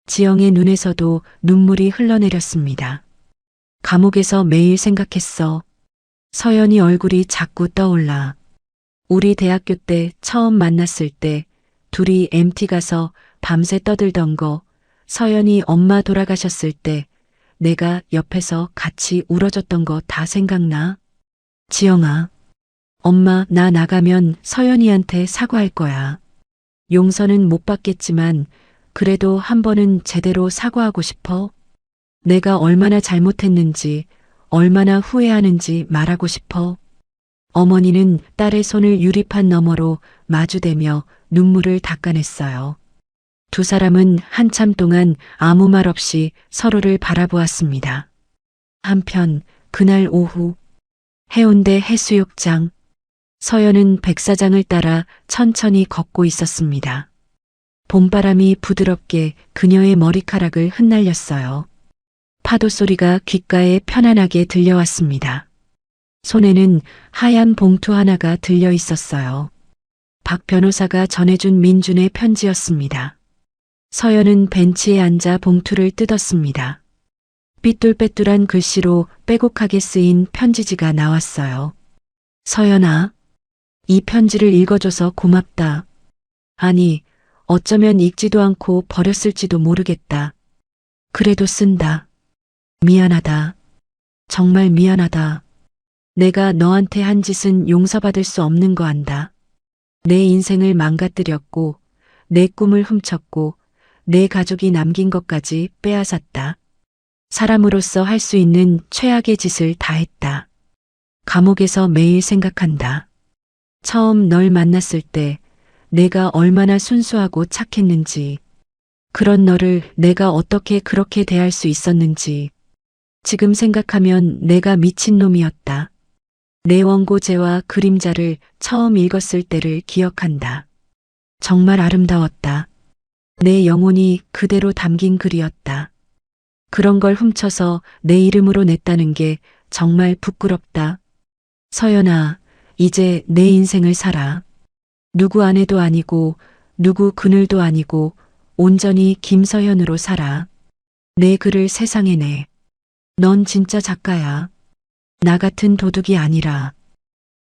지영의 눈에서도 눈물이 흘러내렸습니다. 감옥에서 매일 생각했어. 서연이 얼굴이 자꾸 떠올라. 우리 대학교 때 처음 만났을 때 둘이 MT 가서 밤새 떠들던 거, 서연이 엄마 돌아가셨을 때 내가 옆에서 같이 울어줬던 거 다 생각나? 지영아, 엄마 나 나가면 서연이한테 사과할 거야. 용서는 못 받겠지만 그래도 한 번은 제대로 사과하고 싶어. 내가 얼마나 잘못했는지, 얼마나 후회하는지 말하고 싶어. 어머니는 딸의 손을 유리판 너머로 마주대며 눈물을 닦아냈어요. 두 사람은 한참 동안 아무 말 없이 서로를 바라보았습니다. 한편 그날 오후 해운대 해수욕장, 서연은 백사장을 따라 천천히 걷고 있었습니다. 봄바람이 부드럽게 그녀의 머리카락을 흩날렸어요. 파도 소리가 귓가에 편안하게 들려왔습니다. 손에는 하얀 봉투 하나가 들려 있었어요. 박 변호사가 전해준 민준의 편지였습니다. 서연은 벤치에 앉아 봉투를 뜯었습니다. 삐뚤빼뚤한 글씨로 빼곡하게 쓰인 편지지가 나왔어요. 서연아, 이 편지를 읽어줘서 고맙다. 아니, 어쩌면 읽지도 않고 버렸을지도 모르겠다. 그래도 쓴다. 미안하다. 정말 미안하다. 내가 너한테 한 짓은 용서받을 수 없는 거 안다. 내 인생을 망가뜨렸고, 내 꿈을 훔쳤고, 내 가족이 남긴 것까지 빼앗았다. 사람으로서 할 수 있는 최악의 짓을 다 했다. 감옥에서 매일 생각한다. 처음 널 만났을 때 내가 얼마나 순수하고 착했는지, 그런 너를 내가 어떻게 그렇게 대할 수 있었는지, 지금 생각하면 내가 미친놈이었다. 내 원고제와 그림자를 처음 읽었을 때를 기억한다. 정말 아름다웠다. 내 영혼이 그대로 담긴 글이었다. 그런 걸 훔쳐서 내 이름으로 냈다는 게 정말 부끄럽다. 서연아, 이제 내 인생을 살아. 누구 아내도 아니고 누구 그늘도 아니고 온전히 김서연으로 살아. 내 글을 세상에 내. 넌 진짜 작가야. 나 같은 도둑이 아니라.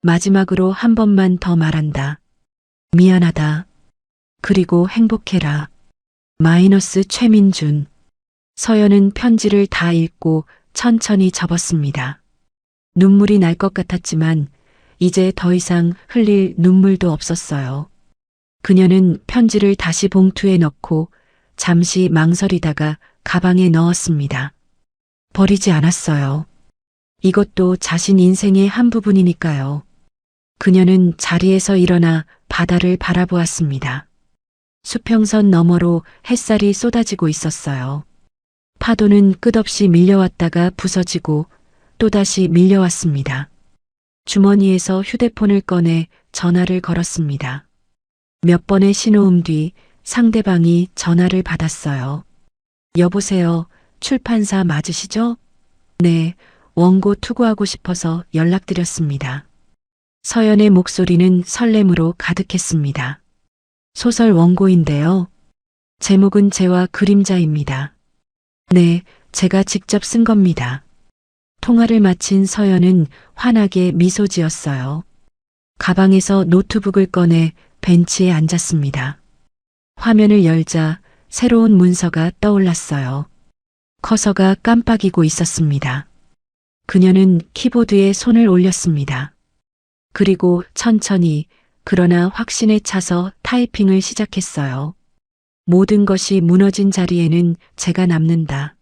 마지막으로 한 번만 더 말한다. 미안하다. 그리고 행복해라. 마이너스 최민준. 서연은 편지를 다 읽고 천천히 접었습니다. 눈물이 날 것 같았지만 이제 더 이상 흘릴 눈물도 없었어요. 그녀는 편지를 다시 봉투에 넣고 잠시 망설이다가 가방에 넣었습니다. 버리지 않았어요. 이것도 자신 인생의 한 부분이니까요. 그녀는 자리에서 일어나 바다를 바라보았습니다. 수평선 너머로 햇살이 쏟아지고 있었어요. 파도는 끝없이 밀려왔다가 부서지고 또다시 밀려왔습니다. 주머니에서 휴대폰을 꺼내 전화를 걸었습니다. 몇 번의 신호음 뒤 상대방이 전화를 받았어요. 여보세요. 출판사 맞으시죠? 네, 원고 투고하고 싶어서 연락드렸습니다. 서연의 목소리는 설렘으로 가득했습니다. 소설 원고인데요. 제목은 재와 그림자입니다. 네, 제가 직접 쓴 겁니다. 통화를 마친 서연은 환하게 미소 지었어요. 가방에서 노트북을 꺼내 벤치에 앉았습니다. 화면을 열자 새로운 문서가 떠올랐어요. 커서가 깜빡이고 있었습니다. 그녀는 키보드에 손을 올렸습니다. 그리고 천천히 그러나 확신에 차서 타이핑을 시작했어요. 모든 것이 무너진 자리에는 제가 남는다.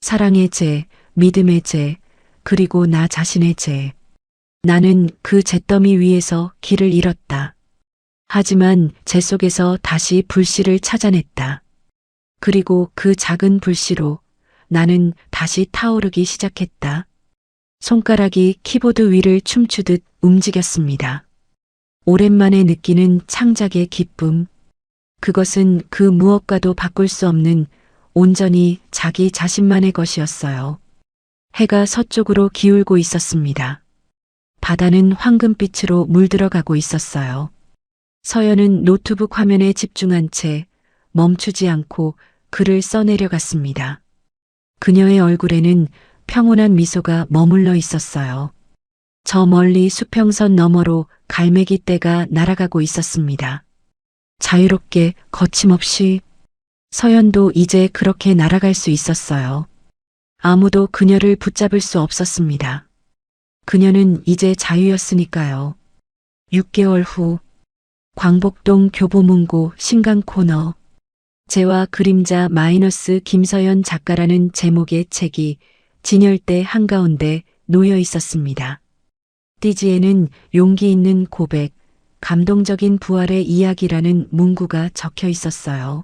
사랑의 재, 믿음의 재, 그리고 나 자신의 재. 나는 그 잿더미 위에서 길을 잃었다. 하지만 재 속에서 다시 불씨를 찾아냈다. 그리고 그 작은 불씨로 나는 다시 타오르기 시작했다. 손가락이 키보드 위를 춤추듯 움직였습니다. 오랜만에 느끼는 창작의 기쁨. 그것은 그 무엇과도 바꿀 수 없는 온전히 자기 자신만의 것이었어요. 해가 서쪽으로 기울고 있었습니다. 바다는 황금빛으로 물들어가고 있었어요. 서연은 노트북 화면에 집중한 채 멈추지 않고 글을 써내려갔습니다. 그녀의 얼굴에는 평온한 미소가 머물러 있었어요. 저 멀리 수평선 너머로 갈매기 떼가 날아가고 있었습니다. 자유롭게 거침없이. 서연도 이제 그렇게 날아갈 수 있었어요. 아무도 그녀를 붙잡을 수 없었습니다. 그녀는 이제 자유였으니까요. 6개월 후 광복동 교보문고 신간 코너. 재와 그림자 마이너스 김서연 작가라는 제목의 책이 진열대 한가운데 놓여 있었습니다. 띠지에는 용기 있는 고백, 감동적인 부활의 이야기라는 문구가 적혀 있었어요.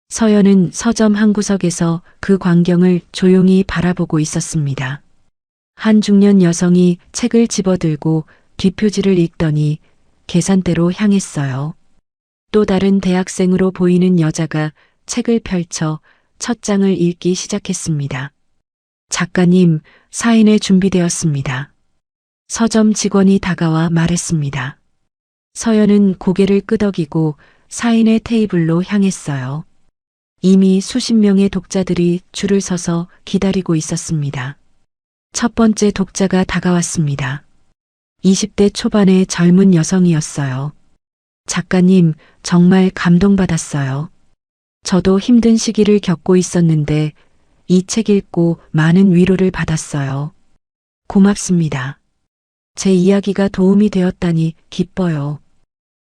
서연은 서점 한 구석에서 그 광경을 조용히 바라보고 있었습니다. 한 중년 여성이 책을 집어들고 뒷표지를 읽더니 계산대로 향했어요. 또 다른 대학생으로 보이는 여자가 책을 펼쳐 첫 장을 읽기 시작했습니다. 작가님, 사인회 준비되었습니다. 서점 직원이 다가와 말했습니다. 서연은 고개를 끄덕이고 사인회 테이블로 향했어요. 이미 수십 명의 독자들이 줄을 서서 기다리고 있었습니다. 첫 번째 독자가 다가왔습니다. 20대 초반의 젊은 여성이었어요. 작가님, 정말 감동받았어요. 저도 힘든 시기를 겪고 있었는데 이 책 읽고 많은 위로를 받았어요. 고맙습니다. 제 이야기가 도움이 되었다니 기뻐요.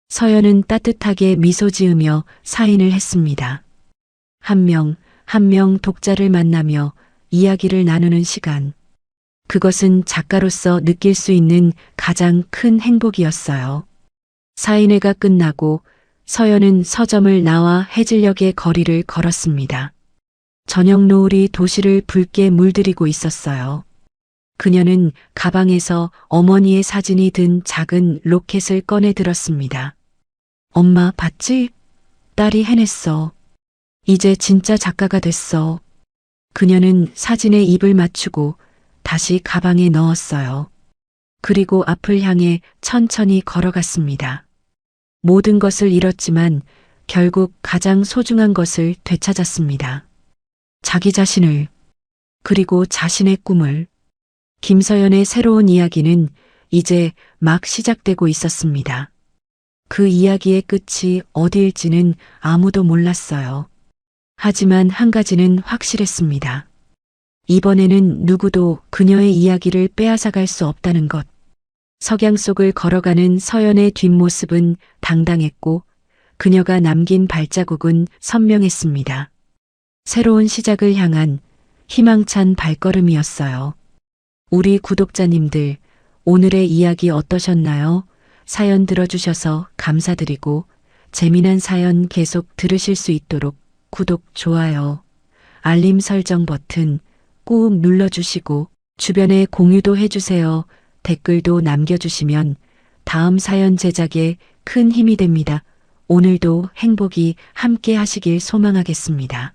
서연은 따뜻하게 미소 지으며 사인을 했습니다. 한 명 독자를 만나며 이야기를 나누는 시간. 그것은 작가로서 느낄 수 있는 가장 큰 행복이었어요. 사인회가 끝나고 서연은 서점을 나와 해질녘의 거리를 걸었습니다. 저녁 노을이 도시를 붉게 물들이고 있었어요. 그녀는 가방에서 어머니의 사진이 든 작은 로켓을 꺼내 들었습니다. 엄마 봤지? 딸이 해냈어. 이제 진짜 작가가 됐어. 그녀는 사진에 입을 맞추고 다시 가방에 넣었어요. 그리고 앞을 향해 천천히 걸어갔습니다. 모든 것을 잃었지만 결국 가장 소중한 것을 되찾았습니다. 자기 자신을, 그리고 자신의 꿈을. 김서연의 새로운 이야기는 이제 막 시작되고 있었습니다. 그 이야기의 끝이 어디일지는 아무도 몰랐어요. 하지만 한 가지는 확실했습니다. 이번에는 누구도 그녀의 이야기를 빼앗아갈 수 없다는 것. 석양 속을 걸어가는 서연의 뒷모습은 당당했고 그녀가 남긴 발자국은 선명했습니다. 새로운 시작을 향한 희망찬 발걸음이었어요. 우리 구독자님들, 오늘의 이야기 어떠셨나요? 사연 들어주셔서 감사드리고 재미난 사연 계속 들으실 수 있도록 구독, 좋아요, 알림 설정 버튼 꾹 눌러주시고 주변에 공유도 해주세요. 댓글도 남겨주시면 다음 사연 제작에 큰 힘이 됩니다. 오늘도 행복이 함께 하시길 소망하겠습니다.